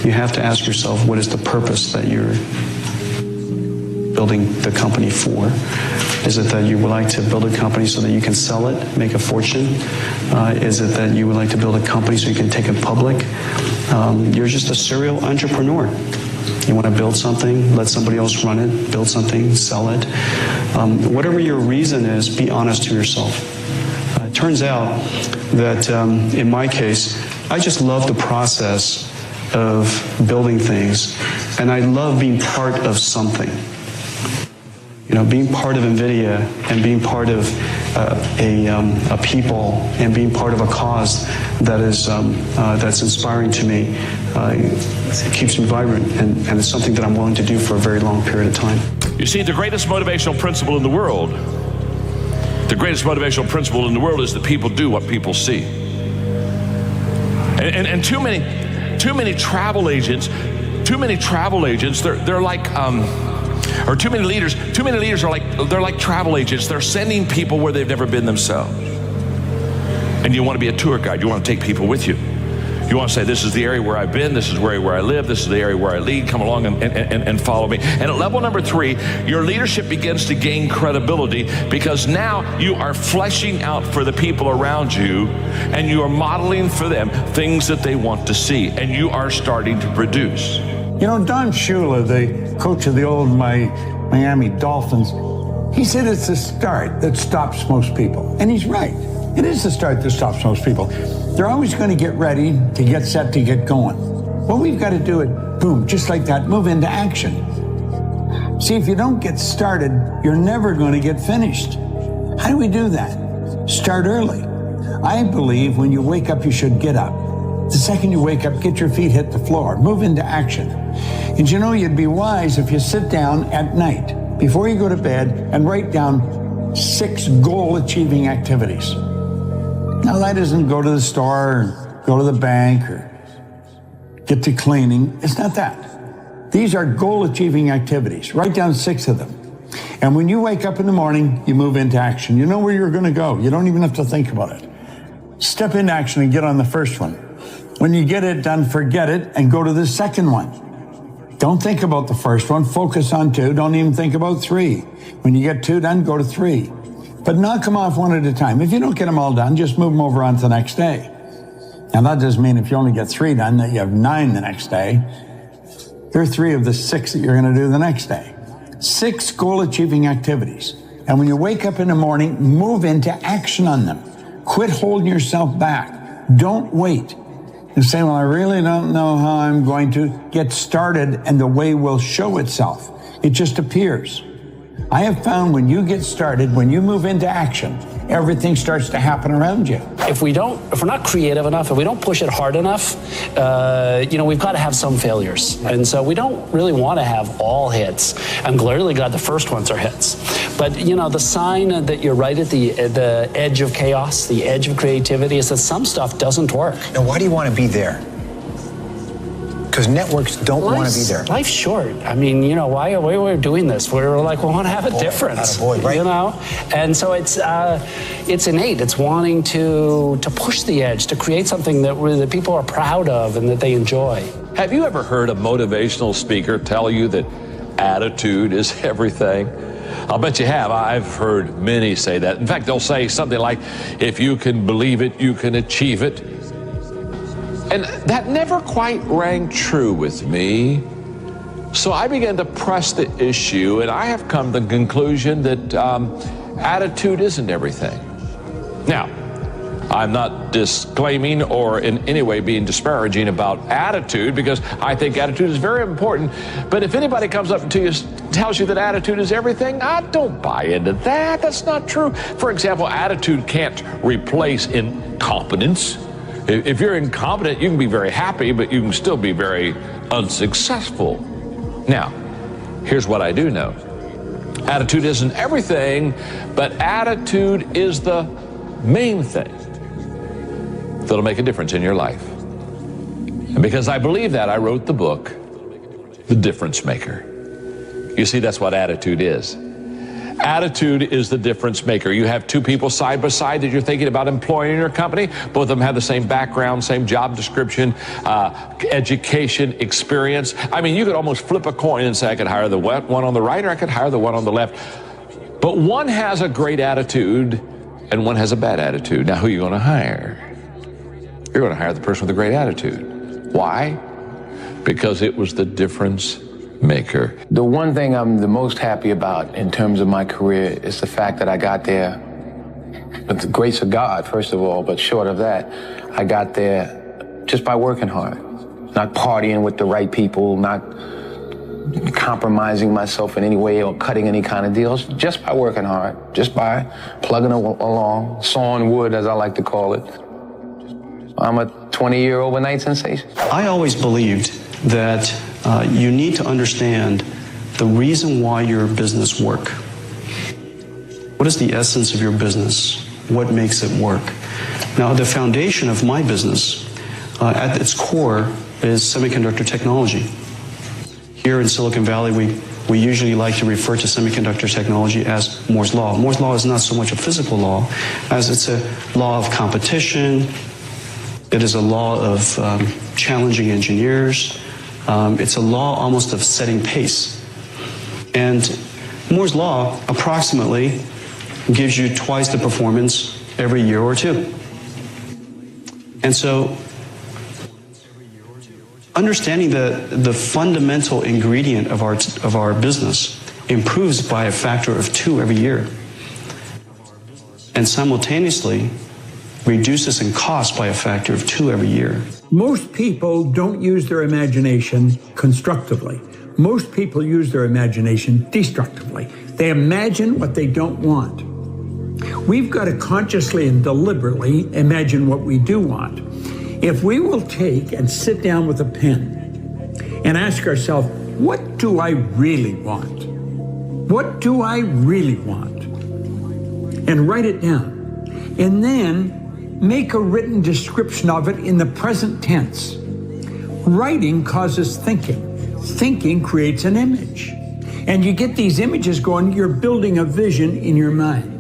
you have to ask yourself, what is the purpose that you're building the company for? Is it that you would like to build a company so that you can sell it, make a fortune? Is it that you would like to build a company so you can take it public? You're just a serial entrepreneur. You want to build something, let somebody else run it, build something, sell it. Whatever your reason is, be honest to yourself. It turns out that in my case, I just love the process of building things, and I love being part of something. You know, being part of NVIDIA and being part of a people and being part of a cause that is that's inspiring to me, it keeps me vibrant, and it's something that I'm willing to do for a very long period of time. You see, the greatest motivational principle in the world, is that people do what people see. And too many travel agents, they're like, or too many leaders are like travel agents. They're sending people where they've never been themselves. And you want to be a tour guide. You want to take people with you. You want to say, this is the area where I've been, this is where I live, this is the area where I lead, come along and follow me. And at level number 3, your leadership begins to gain credibility because now you are fleshing out for the people around you and you are modeling for them things that they want to see, and you are starting to produce. You know, Don Shula, the coach of the old Miami Dolphins, he said it's the start that stops most people. And he's right. It is the start that stops most people. They're always going to get ready, to get set, to get going. Well, we've got to do it, boom, just like that, move into action. See, if you don't get started, you're never going to get finished. How do we do that? Start early. I believe when you wake up, you should get up. The second you wake up, get your feet hit the floor, move into action. And you know, you'd be wise if you sit down at night before you go to bed and write down 6 goal-achieving activities. Now, that isn't go to the store, or go to the bank, or get to cleaning. It's not that. These are goal-achieving activities. Write down 6 of them. And when you wake up in the morning, you move into action. You know where you're going to go. You don't even have to think about it. Step into action and get on the first one. When you get it done, forget it and go to the second one. Don't think about the first one. Focus on 2. Don't even think about 3. When you get 2 done, go to 3. But knock them off one at a time. If you don't get them all done, just move them over on to the next day. Now, that doesn't mean if you only get 3 done that you have 9 the next day. There are 3 of the 6 that you're going to do the next day. 6 goal-achieving activities. And when you wake up in the morning, move into action on them. Quit holding yourself back. Don't wait. You say, well, I really don't know how I'm going to get started, and the way will show itself. It just appears. I have found when you get started, when you move into action, everything starts to happen around you. If we're not creative enough, if we don't push it hard enough, we've got to have some failures. And so we don't really want to have all hits. I'm clearly glad the first ones are hits. But, the sign that you're right at the edge of chaos, the edge of creativity, is that some stuff doesn't work. Now, why do you want to be there? Because networks don't want to be there. Life's short. I mean, why we're doing this? We're like, we want to have a difference. Right? And so it's innate. It's wanting to push the edge, to create something that people are proud of and that they enjoy. Have you ever heard a motivational speaker tell you that attitude is everything? I'll bet you have. I've heard many say that. In fact, they'll say something like, if you can believe it, you can achieve it. And that never quite rang true with me. So I began to press the issue, and I have come to the conclusion that attitude isn't everything. Now, I'm not disclaiming or in any way being disparaging about attitude, because I think attitude is very important. But if anybody comes up to you and tells you that attitude is everything, I don't buy into that. That's not true. For example, attitude can't replace incompetence. If you're incompetent, you can be very happy, but you can still be very unsuccessful. Now, here's what I do know. Attitude isn't everything, but attitude is the main thing that'll make a difference in your life. And because I believe that, I wrote the book, The Difference Maker. You see, that's what attitude is. Attitude is the difference maker. You have 2 people side by side that you're thinking about employing in your company. Both of them have the same background, same job description, education, experience. I mean, you could almost flip a coin and say, I could hire the one on the right or I could hire the one on the left. But one has a great attitude and one has a bad attitude. Now, who are you going to hire? You're going to hire the person with a great attitude. Why? Because it was the difference maker. The one thing I'm the most happy about in terms of my career is the fact that I got there with the grace of God, first of all, but short of that, I got there just by working hard, not partying with the right people, not compromising myself in any way or cutting any kind of deals, just by working hard, just by plugging along, sawing wood, as I like to call it. I'm a 20-year overnight sensation. I always believed that you need to understand the reason why your business work. What is the essence of your business? What makes it work? Now, the foundation of my business, at its core, is semiconductor technology. Here in Silicon Valley, we usually like to refer to semiconductor technology as Moore's Law. Moore's Law is not so much a physical law as it's a law of competition. It is a law of challenging engineers. It's a law almost of setting pace. And Moore's Law approximately gives you twice the performance every year or 2. And so understanding the fundamental ingredient of our business improves by a factor of 2 every year. And simultaneously reduces in cost by a factor of 2 every year. Most people don't use their imagination constructively. Most people use their imagination destructively. They imagine what they don't want. We've got to consciously and deliberately imagine what we do want. If we will take and sit down with a pen and ask ourselves, what do I really want? What do I really want? And write it down. And then make a written description of it in the present tense. Writing causes thinking. Thinking creates an image. And you get these images going, you're building a vision in your mind.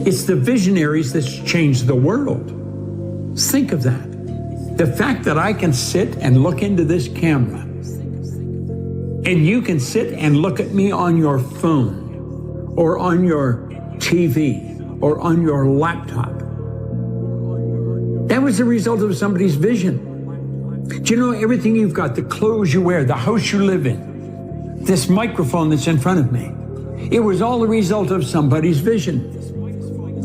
It's the visionaries that's changed the world. Think of that. The fact that I can sit and look into this camera, and you can sit and look at me on your phone, or on your TV, or on your laptop. That was the result of somebody's vision. Do you know everything you've got, the clothes you wear, the house you live in, this microphone that's in front of me, it was all the result of somebody's vision.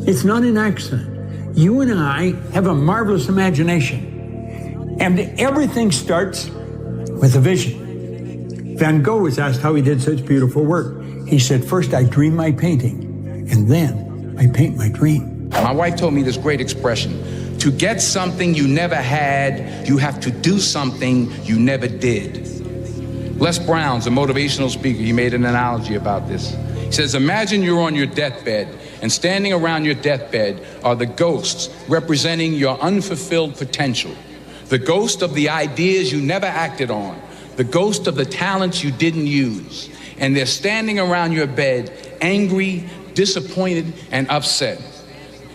It's not an accident. You and I have a marvelous imagination, and everything starts with a vision. Van Gogh was asked how he did such beautiful work. He said, first I dream my painting, and then I paint my dream. My wife told me this great expression: to get something you never had, you have to do something you never did. Les Brown's a motivational speaker. He made an analogy about this. He says, imagine you're on your deathbed, and standing around your deathbed are the ghosts representing your unfulfilled potential. The ghost of the ideas you never acted on. The ghost of the talents you didn't use. And they're standing around your bed, angry, disappointed, and upset.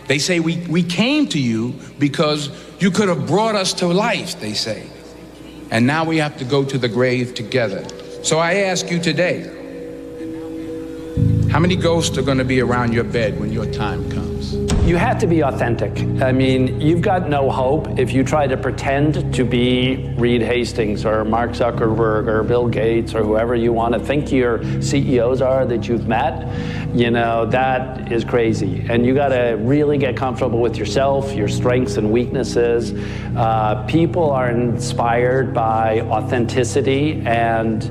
They say, we came to you because you could have brought us to life, they say. And now we have to go to the grave together. So I ask you today, how many ghosts are going to be around your bed when your time comes? You have to be authentic. I mean, you've got no hope if you try to pretend to be Reed Hastings or Mark Zuckerberg or Bill Gates or whoever you want to think your CEOs are that you've met. You know, that is crazy. And you got to really get comfortable with yourself, your strengths and weaknesses. People are inspired by authenticity, and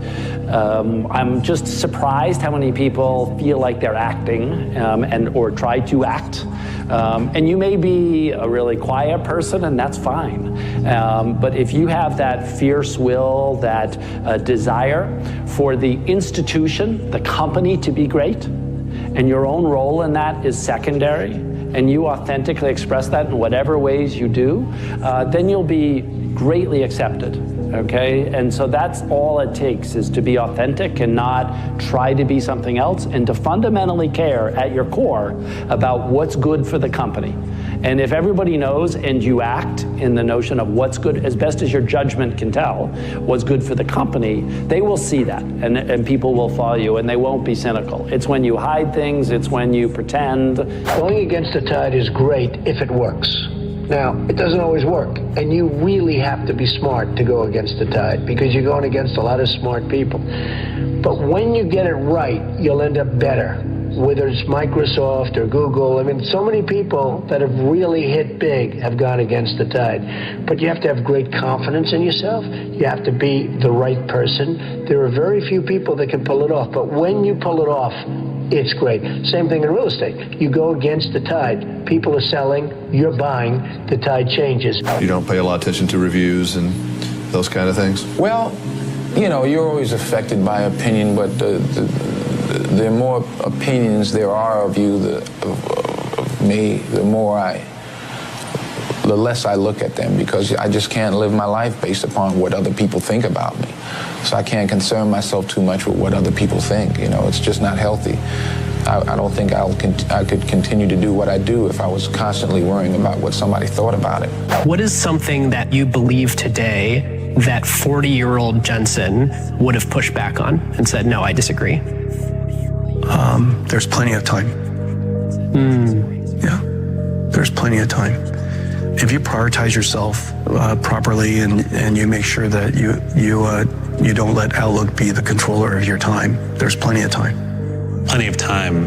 I'm just surprised how many people feel like they're acting or try to act. And you may be a really quiet person, and that's fine. But if you have that fierce will, that desire for the institution, the company to be great, and your own role in that is secondary, and you authentically express that in whatever ways you do, then you'll be greatly accepted. Okay, and so that's all it takes, is to be authentic and not try to be something else, and to fundamentally care at your core about what's good for the company. And if everybody knows and you act in the notion of what's good, as best as your judgment can tell, what's good for the company, they will see that, and people will follow you, and they won't be cynical. It's when you hide things, it's when you pretend. Going against the tide is great if it works. Now, it doesn't always work, and you really have to be smart to go against the tide, because you're going against a lot of smart people. But when you get it right, you'll end up better, whether it's Microsoft or Google. I mean, so many people that have really hit big have gone against the tide. But you have to have great confidence in yourself. You have to be the right person. There are very few people that can pull it off, but when you pull it off, it's great. Same thing in real estate. You go against the tide. People are selling, you're buying, the tide changes. You don't pay a lot of attention to reviews and those kind of things? Well, you know, you're always affected by opinion, but the more opinions there are of you, of me, the less I look at them, because I just can't live my life based upon what other people think about me. So I can't concern myself too much with what other people think. You know, it's just not healthy. I don't think I could continue to do what I do if I was constantly worrying about what somebody thought about it. What is something that you believe today that 40-year-old Jensen would have pushed back on and said, no, I disagree? There's plenty of time. Yeah, there's plenty of time. If you prioritize yourself properly and you make sure that you don't let Outlook be the controller of your time, there's plenty of time. Plenty of time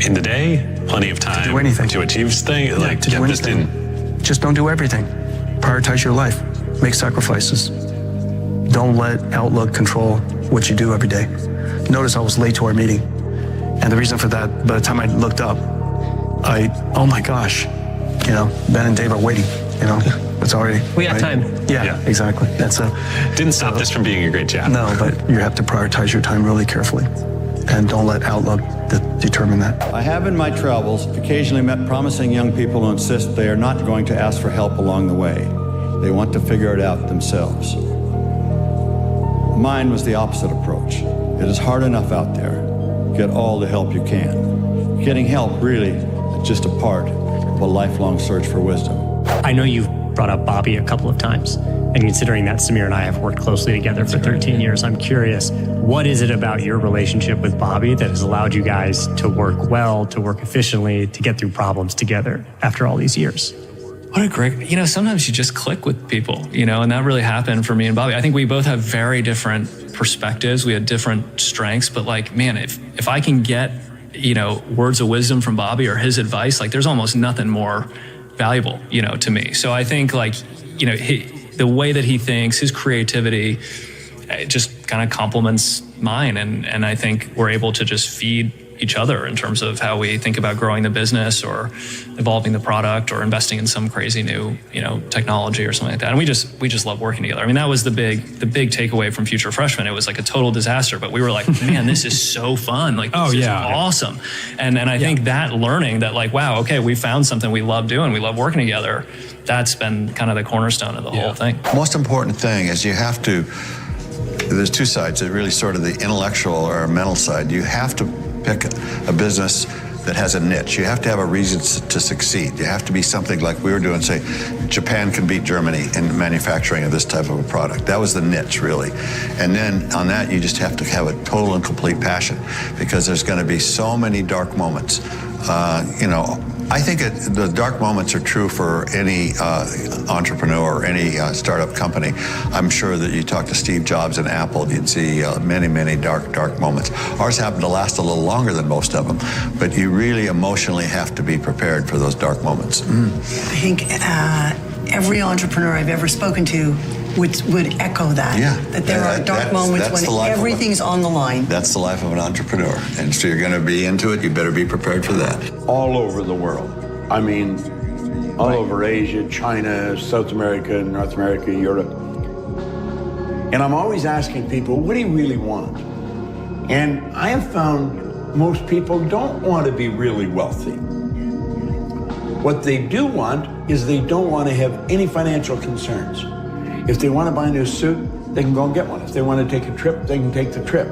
in the day, plenty of time to do anything, to achieve things. Yeah, like, to do anything. Just don't do everything. Prioritize your life. Make sacrifices. Don't let Outlook control what you do every day. Notice I was late to our meeting, And the reason for that, by the time I looked up, oh my gosh, Ben and Dave are waiting, it's already. We got time. Yeah, exactly. That's didn't stop this from being a great chat. No, but you have to prioritize your time really carefully, and don't let outlook determine that. I have in my travels occasionally met promising young people who insist they are not going to ask for help along the way. They want to figure it out themselves. Mine was the opposite approach. It is hard enough out there. Get all the help you can. Getting help really is just a part of a lifelong search for wisdom. I know you've brought up Bobby a couple of times, and considering that Samir and I have worked closely together for 13 years, I'm curious, what is it about your relationship with Bobby that has allowed you guys to work well, to work efficiently, to get through problems together after all these years? What a great, sometimes you just click with people, and that really happened for me and Bobby. I think we both have very different perspectives. We had different strengths, but man, if I can get, words of wisdom from Bobby or his advice, there's almost nothing more valuable, to me. So I think the way that he thinks, his creativity, it just kind of complements mine. And I think we're able to just feed each other in terms of how we think about growing the business or evolving the product or investing in some crazy new, technology or something like that. And we just love working together. I mean, that was the big takeaway from Future Freshmen. It was like a total disaster, but we were like, man, this is so fun. This is awesome. And I think that learning that wow, okay, we found something we love doing. We love working together. That's been kind of the cornerstone of the whole thing. Most important thing is there's two sides. There's really sort of the intellectual or mental side. You have to pick a business that has a niche. You have to have a reason to succeed. You have to be something like we were doing, say, Japan can beat Germany in manufacturing of this type of a product. That was the niche, really. And then on that, you just have to have a total and complete passion, because there's going to be so many dark moments. I think the dark moments are true for any entrepreneur or any startup company. I'm sure that you talk to Steve Jobs and Apple, you'd see many, many dark moments. Ours happen to last a little longer than most of them, but you really emotionally have to be prepared for those dark moments. I think every entrepreneur I've ever spoken to would echo that. Yeah. That there are dark moments when everything's on the line. That's the life of an entrepreneur. And so you're going to be into it, you better be prepared for that. All over the world. I mean, all over Asia, China, South America, North America, Europe. And I'm always asking people, what do you really want? And I have found most people don't want to be really wealthy. What they do want is they don't want to have any financial concerns. If they want to buy a new suit, they can go and get one. If they want to take a trip, they can take the trip.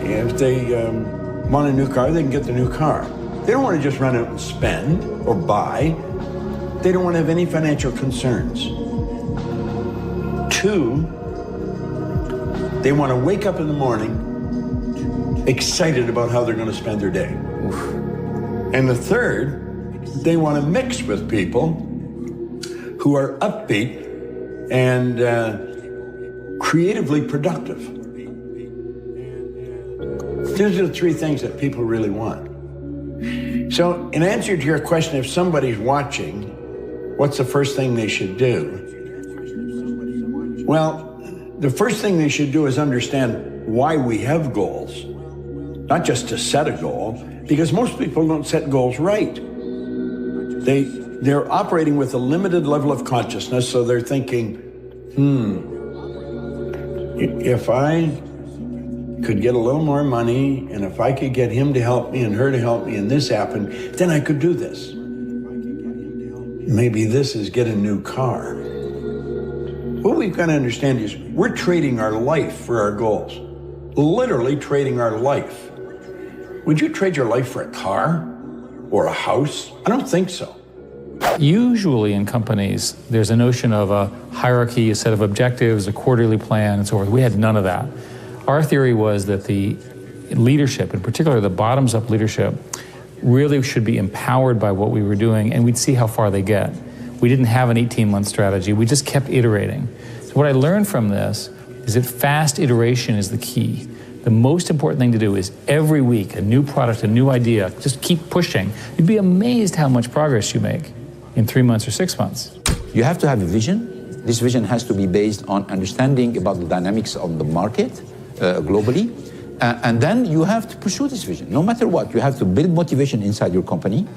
If they want a new car, they can get the new car. They don't want to just run out and spend or buy. They don't want to have any financial concerns. 2, they want to wake up in the morning excited about how they're going to spend their day. And the 3rd, they want to mix with people who are upbeat and creatively productive. These are the 3 things that people really want. So in answer to your question, if somebody's watching, what's the first thing they should do? Well, the first thing they should do is understand why we have goals. Not just to set a goal, because most people don't set goals right. They're operating with a limited level of consciousness, so they're thinking, if I could get a little more money, and if I could get him to help me and her to help me, and this happened, then I could do this. Maybe this is get a new car. What we've got to understand is we're trading our life for our goals. Literally trading our life. Would you trade your life for a car or a house? I don't think so. Usually in companies, there's a notion of a hierarchy, a set of objectives, a quarterly plan, and so forth. We had none of that. Our theory was that the leadership, in particular the bottoms-up leadership, really should be empowered by what we were doing, and we'd see how far they get. We didn't have an 18-month strategy. We just kept iterating. So what I learned from this is that fast iteration is the key. The most important thing to do is every week, a new product, a new idea, just keep pushing. You'd be amazed how much progress you make in 3 months or 6 months. You have to have a vision. This vision has to be based on understanding about the dynamics of the market globally, And then you have to pursue this vision, no matter what. You have to build motivation inside your company.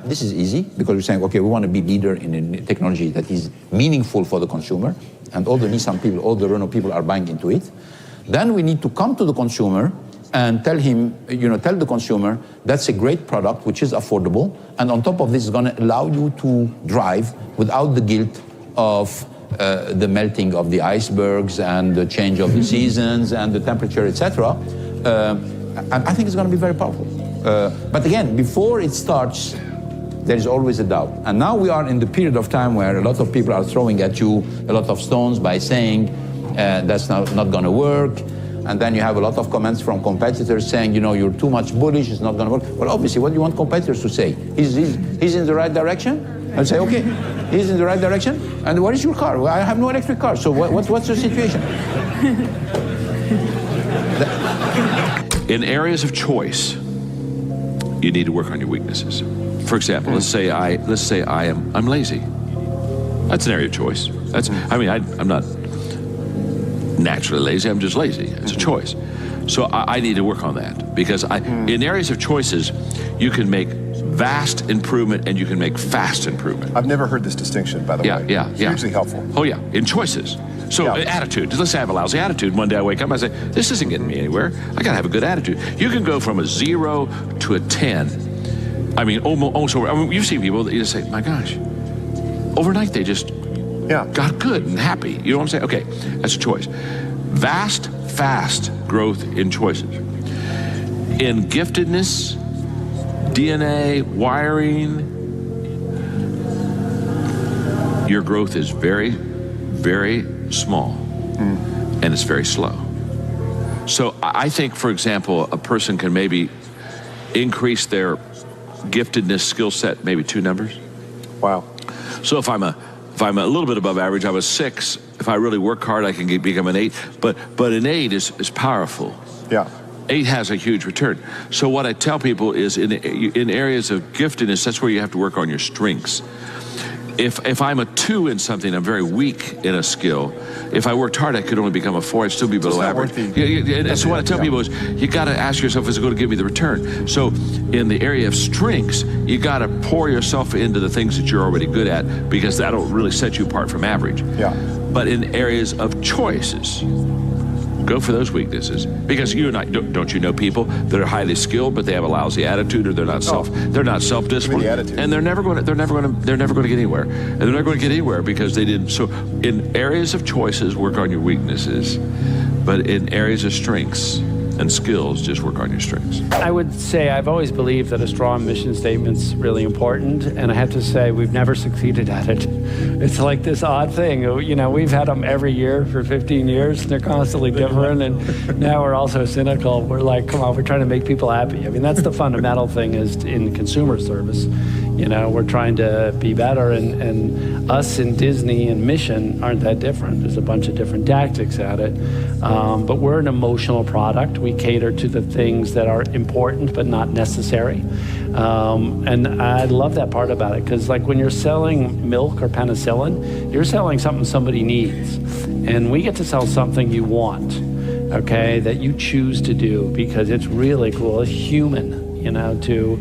This is easy because we're saying, okay, we want to be leader in a technology that is meaningful for the consumer, and all the Nissan people, all the Renault people are buying into it. Then we need to come to the consumer and tell him, tell the consumer that's a great product which is affordable, and on top of this is going to allow you to drive without the guilt of the melting of the icebergs and the change of the seasons and the temperature, etc. And I think it's going to be very powerful. But again, before it starts, there is always a doubt. And now we are in the period of time where a lot of people are throwing at you a lot of stones by saying that's not going to work. And then you have a lot of comments from competitors saying, you're too much bullish, it's not going to work. Well, obviously, what do you want competitors to say? He's in the right direction? I'll say, okay, he's in the right direction. And what is your car? Well, I have no electric car. So what's the situation? In areas of choice, you need to work on your weaknesses. For example, let's say I'm lazy. That's an area of choice. I'm not naturally lazy. I'm just lazy. It's a choice. So I need to work on that because in areas of choices, you can make vast improvement and you can make fast improvement. I've never heard this distinction, by the way. Yeah. Hugely helpful. Oh yeah, in choices. So attitude, let's say I have a lousy attitude. One day I wake up and I say, this isn't getting me anywhere. I gotta have a good attitude. You can go from a 0 to a 10. I mean, almost over. You see people that you just say, my gosh, overnight they just got good and happy. You know what I'm saying? Okay, that's a choice. Vast, fast growth in choices. In giftedness, DNA, wiring, your growth is very, very small and it's very slow. So I think, for example, a person can maybe increase their giftedness skill set maybe 2 numbers. Wow. So if I'm a little bit above average, I'm a 6. If I really work hard, I can become an 8. But an 8 is powerful. Yeah. 8 has a huge return. So what I tell people is in areas of giftedness, that's where you have to work on your strengths. If I'm a 2 in something, I'm very weak in a skill. If I worked hard, I could only become a 4. I'd still be below average. So what I tell people is, you got to ask yourself, is it going to give me the return? So in the area of strengths, you got to pour yourself into the things that you're already good at, because that'll really set you apart from average. Yeah. But in areas of choices, go for those weaknesses, because you and I don't you know people that are highly skilled but they have a lousy attitude, or they're not self-disciplined, and they're never going to get anywhere, and they're not going to get anywhere because they didn't. So in areas of choices, work on your weaknesses, but in areas of strengths and skills, just work on your strengths. I would say I've always believed that a strong mission statement's really important, and I have to say we've never succeeded at it. It's like this odd thing. We've had them every year for 15 years, and they're constantly different, and now we're also cynical. We're like, come on, we're trying to make people happy. I mean, that's the fundamental thing is in consumer service. We're trying to be better, and us in Disney and Mission aren't that different. There's a bunch of different tactics at it, but we're an emotional product. We cater to the things that are important but not necessary, and I love that part about it, because like when you're selling milk or penicillin, you're selling something somebody needs, and we get to sell something you want, okay, that you choose to do because it's really cool. It's human. To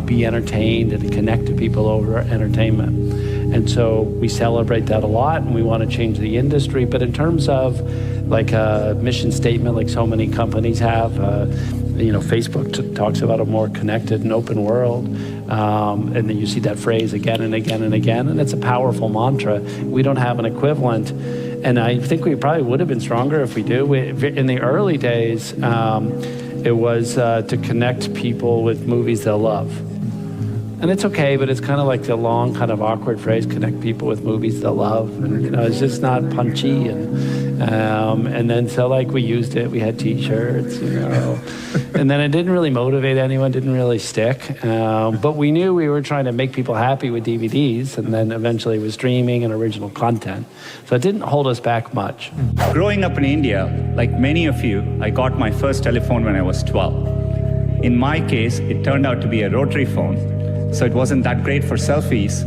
be entertained and connect to people over entertainment. And so we celebrate that a lot, and we want to change the industry. But in terms of like a mission statement, like so many companies have, Facebook talks about a more connected and open world. And then you see that phrase again and again and again, and it's a powerful mantra. We don't have an equivalent. And I think we probably would have been stronger if we do. In the early days, it was to connect people with movies they'll love. And it's okay, but it's kind of like the long, kind of awkward phrase, connect people with movies they'll love. And, it's just not punchy. And then so like we used it, we had t-shirts, and then it didn't really motivate anyone, didn't really stick. But we knew we were trying to make people happy with DVDs, and then eventually with streaming and original content. So it didn't hold us back much. Growing up in India, like many of you, I got my first telephone when I was 12. In my case, it turned out to be a rotary phone, so it wasn't that great for selfies,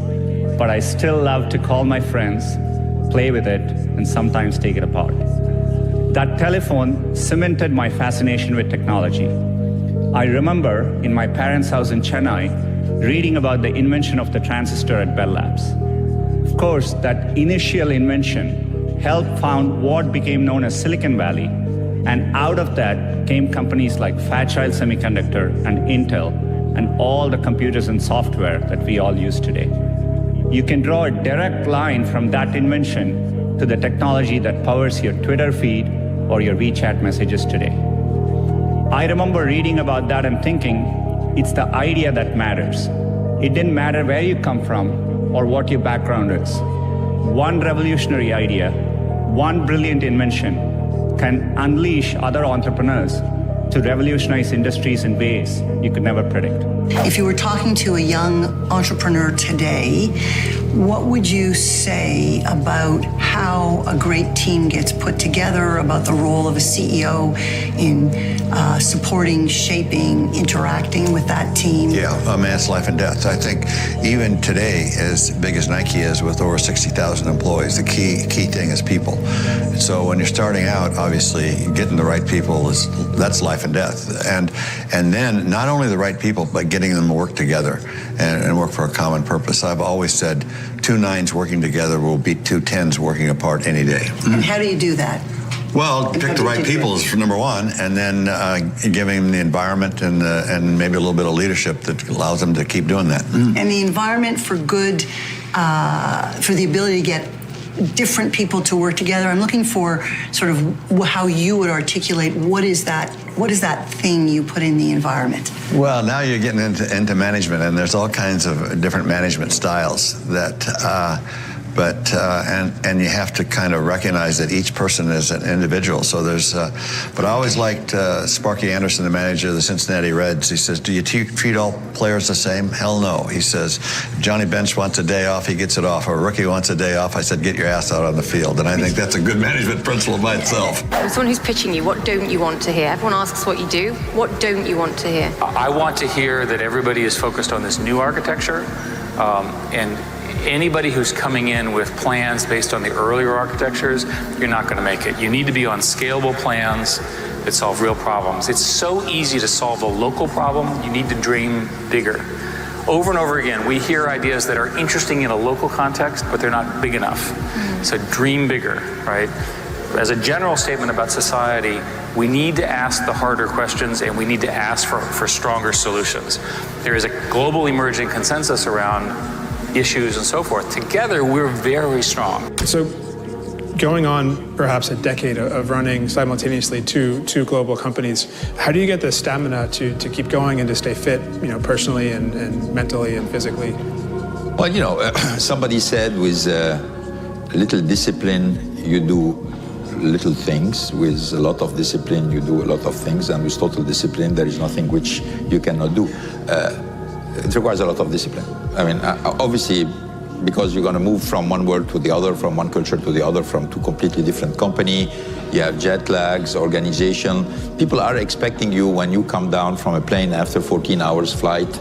but I still loved to call my friends, play with it, and sometimes take it apart. That telephone cemented my fascination with technology. I remember in my parents' house in Chennai reading about the invention of the transistor at Bell Labs. Of course, that initial invention helped found what became known as Silicon Valley, and out of that came companies like Fairchild Semiconductor and Intel and all the computers and software that we all use today. You can draw a direct line from that invention to the technology that powers your Twitter feed or your WeChat messages today. I remember reading about that and thinking, it's the idea that matters. It didn't matter where you come from or what your background is. One revolutionary idea, one brilliant invention can unleash other entrepreneurs to revolutionize industries in ways you could never predict. If you were talking to a young entrepreneur today, what would you say about how a great team gets put together, about the role of a CEO in supporting, shaping, interacting with that team? Yeah, a man's life and death. I think even today, as big as Nike is with over 60,000 employees, the key thing is people. So when you're starting out, obviously, getting the right people that's life and death. And then not only the right people, but getting them to work together and work for a common purpose. I've always said 2 9s working together will beat 2 10s working apart any day. And how do you do that? Well, pick the right people is number one, and then giving them the environment and maybe a little bit of leadership that allows them to keep doing that. And the environment for good, for the ability to get different people to work together. I'm looking for sort of how you would articulate what is that thing you put in the environment? Well, now you're getting into management, and there's all kinds of different management styles that and you have to kind of recognize that each person is an individual. So there's, but I always liked Sparky Anderson, the manager of the Cincinnati Reds. He says, do you treat all players the same? Hell no. He says, if Johnny Bench wants a day off, he gets it off. Or a rookie wants a day off, I said, get your ass out on the field. And I think that's a good management principle by itself. Someone who's pitching you, what don't you want to hear? Everyone asks what you do. What don't you want to hear? I want to hear that everybody is focused on this new architecture, and anybody who's coming in with plans based on the earlier architectures, you're not going to make it. You need to be on scalable plans that solve real problems. It's so easy to solve a local problem. You need to dream bigger. Over and over again, we hear ideas that are interesting in a local context, but they're not big enough. So dream bigger, right? As a general statement about society, we need to ask the harder questions, and we need to ask for stronger solutions. There is a global emerging consensus around issues and so forth. Together, we're very strong. So going on perhaps a decade of running simultaneously two global companies, how do you get the stamina to keep going and to stay fit, personally and mentally and physically? Well, somebody said with little discipline, you do little things. With a lot of discipline, you do a lot of things. And with total discipline, there is nothing which you cannot do. It requires a lot of discipline. I mean, obviously, because you're going to move from one world to the other, from one culture to the other, from two completely different companies. You have jet lags, organization. People are expecting you when you come down from a plane after 14 hours flight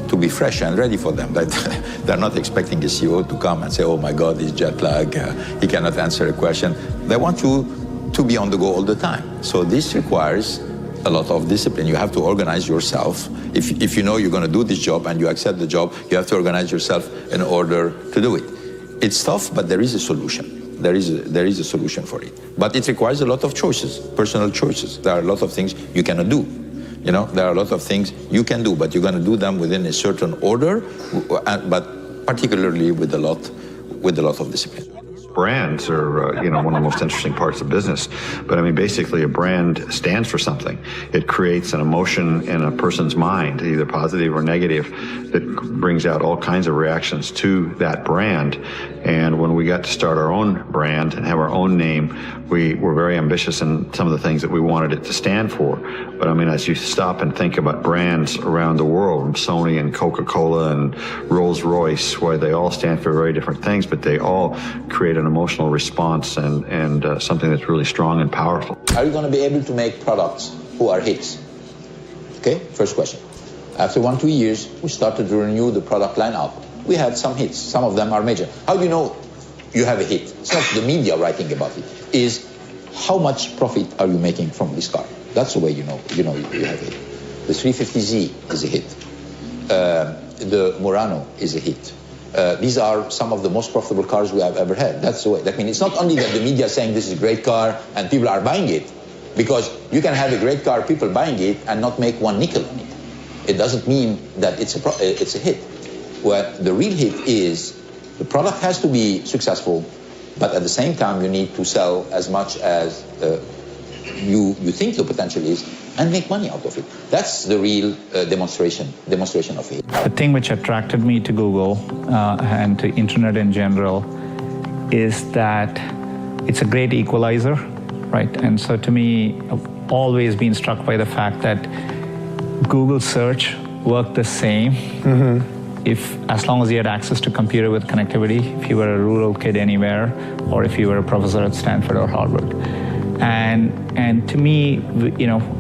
to be fresh and ready for them. They're not expecting a CEO to come and say, oh my God, he's jet lag, he cannot answer a question. They want you to be on the go all the time. So this requires a lot of discipline. You have to organize yourself. If you know you're going to do this job and you accept the job, you have to organize yourself in order to do it. It's tough, but there is a solution. There is a solution for it. But it requires a lot of choices, personal choices. There are a lot of things you cannot do. There are a lot of things you can do, but you're going to do them within a certain order, but particularly with a lot of discipline. Brands are, one of the most interesting parts of business. But I mean, basically a brand stands for something. It creates an emotion in a person's mind, either positive or negative, that brings out all kinds of reactions to that brand. And when we got to start our own brand and have our own name, we were very ambitious in some of the things that we wanted it to stand for. But I mean, as you stop and think about brands around the world, from Sony and Coca-Cola and Rolls-Royce, where they all stand for very different things, but they all create an emotional response and something that's really strong and powerful. Are you going to be able to make products who are hits? Okay, first question. After 1-2 years, we started to renew the product lineup. We had some hits. Some of them are major. How do you know you have a hit? It's not the media writing about it. Is how much profit are you making from this car? That's the way you have it. The 350Z is a hit. The Murano is a hit. These are some of the most profitable cars we have ever had. That's the way. I mean, it's not only that the media is saying this is a great car and people are buying it, because you can have a great car, people buying it, and not make one nickel on it. It doesn't mean that it's a hit. What the real hit is, the product has to be successful, but at the same time you need to sell as much as you think the potential is, and make money out of it. That's the real demonstration of it. The thing which attracted me to Google and to internet in general is that it's a great equalizer, right? And so to me, I've always been struck by the fact that Google search worked the same as long as you had access to computer with connectivity, if you were a rural kid anywhere, or if you were a professor at Stanford or Harvard. And to me,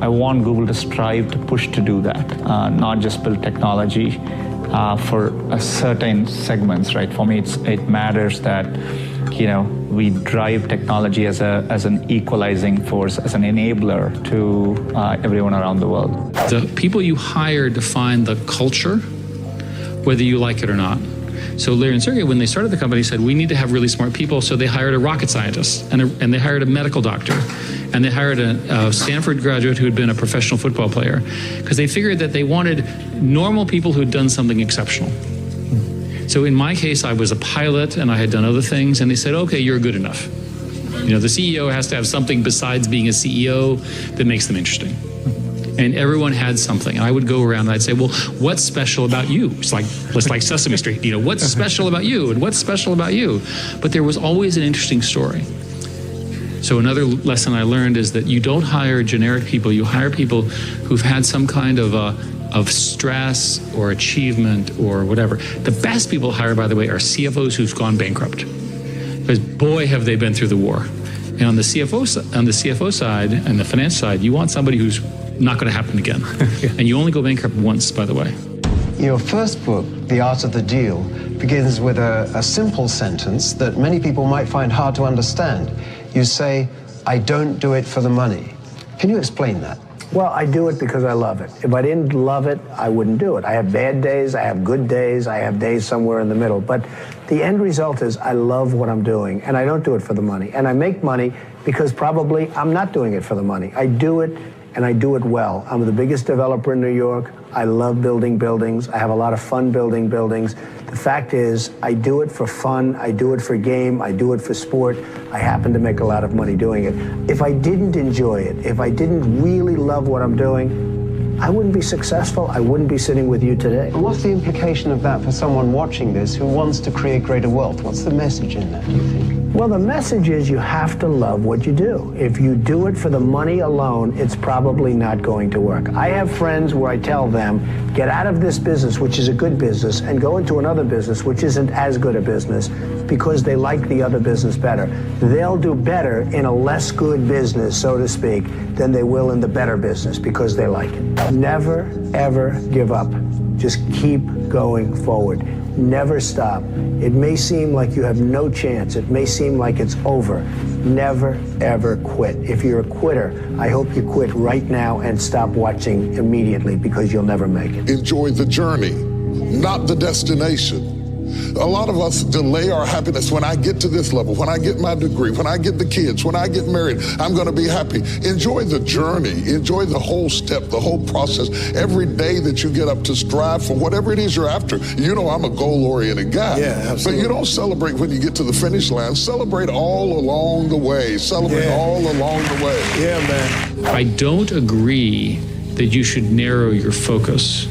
I want Google to strive to push to do that, not just build technology for a certain segments, right? For me, it matters that, we drive technology as an equalizing force, as an enabler to everyone around the world. The people you hire define the culture, whether you like it or not. So Larry and Sergey, when they started the company, said, we need to have really smart people. So they hired a rocket scientist, and they hired a medical doctor, and they hired a Stanford graduate who had been a professional football player, because they figured that they wanted normal people who had done something exceptional. So in my case, I was a pilot, and I had done other things, and they said, okay, you're good enough. The CEO has to have something besides being a CEO that makes them interesting. And everyone had something. And I would go around and I'd say, well, what's special about you? It's like Sesame Street, what's special about you? And what's special about you? But there was always an interesting story. So another lesson I learned is that you don't hire generic people. You hire people who've had some kind of stress or achievement or whatever. The best people to hire, by the way, are CFOs who've gone bankrupt. Because boy, have they been through the war. And on the CFO side and the finance side, you want somebody who's not going to happen again. And you only go bankrupt once, by the way. Your first book, The Art of the Deal, begins with a simple sentence that many people might find hard to understand. You say, I don't do it for the money. Can you explain that? Well, I do it because I love it. If I didn't love it, I wouldn't do it. I have bad days, I have good days, I have days somewhere in the middle. But the end result is I love what I'm doing, and I don't do it for the money. And I make money because probably I'm not doing it for the money. I do it, and I do it well. I'm the biggest developer in New York. I love building buildings. I have a lot of fun building buildings. The fact is, I do it for fun. I do it for game. I do it for sport. I happen to make a lot of money doing it. If I didn't enjoy it, if I didn't really love what I'm doing, I wouldn't be successful. I wouldn't be sitting with you today. What's the implication of that for someone watching this who wants to create greater wealth? What's the message in that, do you think? Well, the message is you have to love what you do. If you do it for the money alone, it's probably not going to work. I have friends where I tell them, get out of this business, which is a good business, and go into another business, which isn't as good a business, because they like the other business better. They'll do better in a less good business, so to speak, than they will in the better business because they like it. Never, ever give up. Just keep going forward. Never stop. It may seem like you have no chance. It may seem like it's over. Never, ever quit. If you're a quitter, I hope you quit right now and stop watching immediately, because you'll never make it. Enjoy the journey, not the destination. A lot of us delay our happiness. When I get to this level, when I get my degree, when I get the kids, when I get married, I'm going to be happy. Enjoy the journey. Enjoy the whole step, the whole process. Every day that you get up to strive for whatever it is you're after. I'm a goal-oriented guy. Yeah, absolutely. But you don't celebrate when you get to the finish line. Celebrate all along the way. Celebrate all along the way. Yeah, man. I don't agree that you should narrow your focus.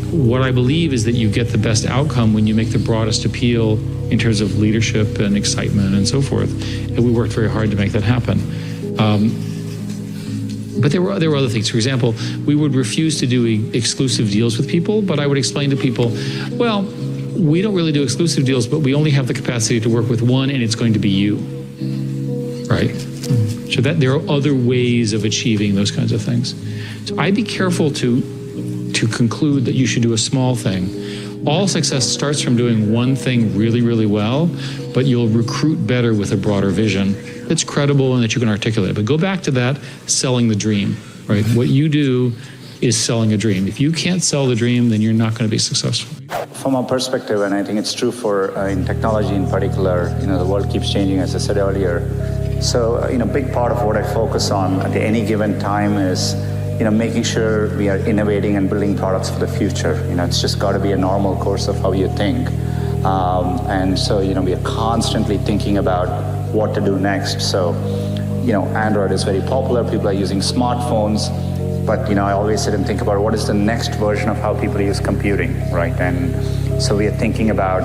What I believe is that you get the best outcome when you make the broadest appeal in terms of leadership and excitement and so forth. And we worked very hard to make that happen. But there were other things. For example, we would refuse to do exclusive deals with people, but I would explain to people, well, we don't really do exclusive deals, but we only have the capacity to work with one, and it's going to be you, right? So that there are other ways of achieving those kinds of things. So I'd be careful to conclude that you should do a small thing All success starts from doing one thing really, really well, but you'll recruit better with a broader vision that's credible and that you can articulate. But go back to that selling the dream, right? What you do is selling a dream. If you can't sell the dream, then you're not going to be successful. From our perspective, and I think it's true for in technology in particular, the world keeps changing, as I said earlier. So, big part of what I focus on at any given time is, making sure we are innovating and building products for the future. It's just got to be a normal course of how you think. And so, we are constantly thinking about what to do next. So, Android is very popular. People are using smartphones. But, I always sit and think about what is the next version of how people use computing, right? And so we are thinking about,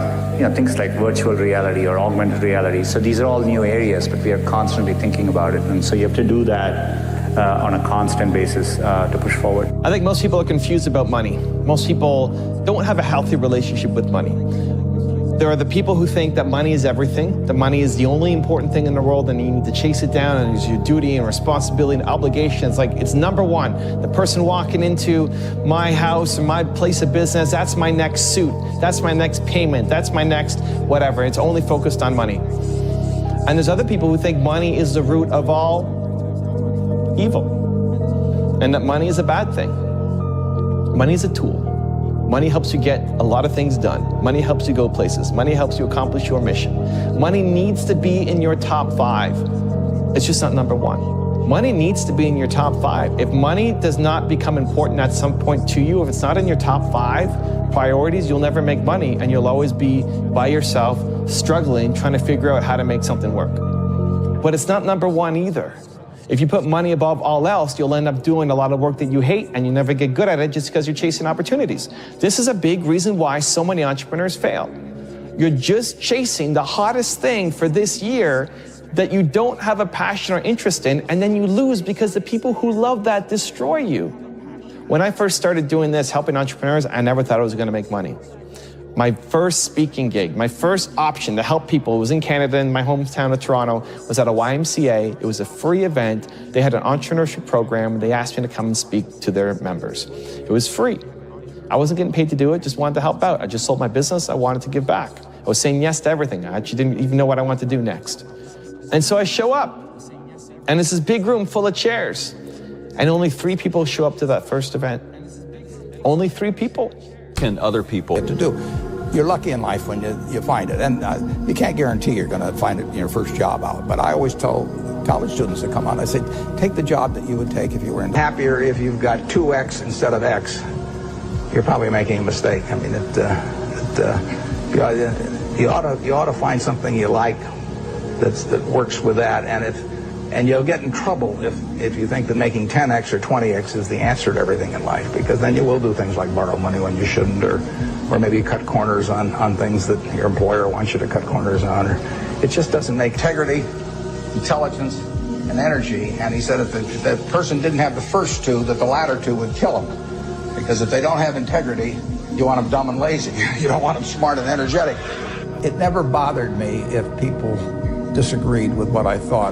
things like virtual reality or augmented reality. So these are all new areas, but we are constantly thinking about it. And so you have to do that on a constant basis to push forward. I think most people are confused about money. Most people don't have a healthy relationship with money. There are the people who think that money is everything, that money is the only important thing in the world and you need to chase it down and it's your duty and responsibility and obligation. It's like, it's number one. The person walking into my house or my place of business, that's my next suit, that's my next payment, that's my next whatever. It's only focused on money. And there's other people who think money is the root of all evil and that money is a bad thing. Money is a tool. Money helps you get a lot of things done. Money helps you go places. Money helps you accomplish your mission. Money needs to be in your top 5. It's just not number 1. Money needs to be in your top 5. If money does not become important at some point to you, if it's not in your top 5 priorities, you'll never make money and you'll always be by yourself, struggling, trying to figure out how to make something work. But it's not number 1 either. If you put money above all else, you'll end up doing a lot of work that you hate and you never get good at it just because you're chasing opportunities. This is a big reason why so many entrepreneurs fail. You're just chasing the hottest thing for this year that you don't have a passion or interest in, and then you lose because the people who love that destroy you. When I first started doing this, helping entrepreneurs, I never thought I was going to make money. My first speaking gig, my first option to help people, was in Canada in my hometown of Toronto, was at a YMCA. It was a free event. They had an entrepreneurship program. They asked me to come and speak to their members. It was free. I wasn't getting paid to do it, just wanted to help out. I just sold my business. I wanted to give back. I was saying yes to everything. I actually didn't even know what I wanted to do next. And so I show up, and it's this big room full of chairs, and only 3 people show up to that first event. Only 3 people. And other people to do. You're lucky in life when you find it, and you can't guarantee you're going to find it in your first job out. But I always tell college students that come on, I say, take the job that you would take if you were in. Happier if you've got 2X instead of X. You're probably making a mistake. I mean, you ought to find something you like that works with that, and you'll get in trouble if you think that making 10X or 20X is the answer to everything in life, because then you will do things like borrow money when you shouldn't, or maybe cut corners on things that your employer wants you to cut corners on. Or it just doesn't make integrity, intelligence, and energy. And he said if the person didn't have the first 2, that the latter 2 would kill him. Because if they don't have integrity, you want them dumb and lazy. You don't want them smart and energetic. It never bothered me if people disagreed with what I thought.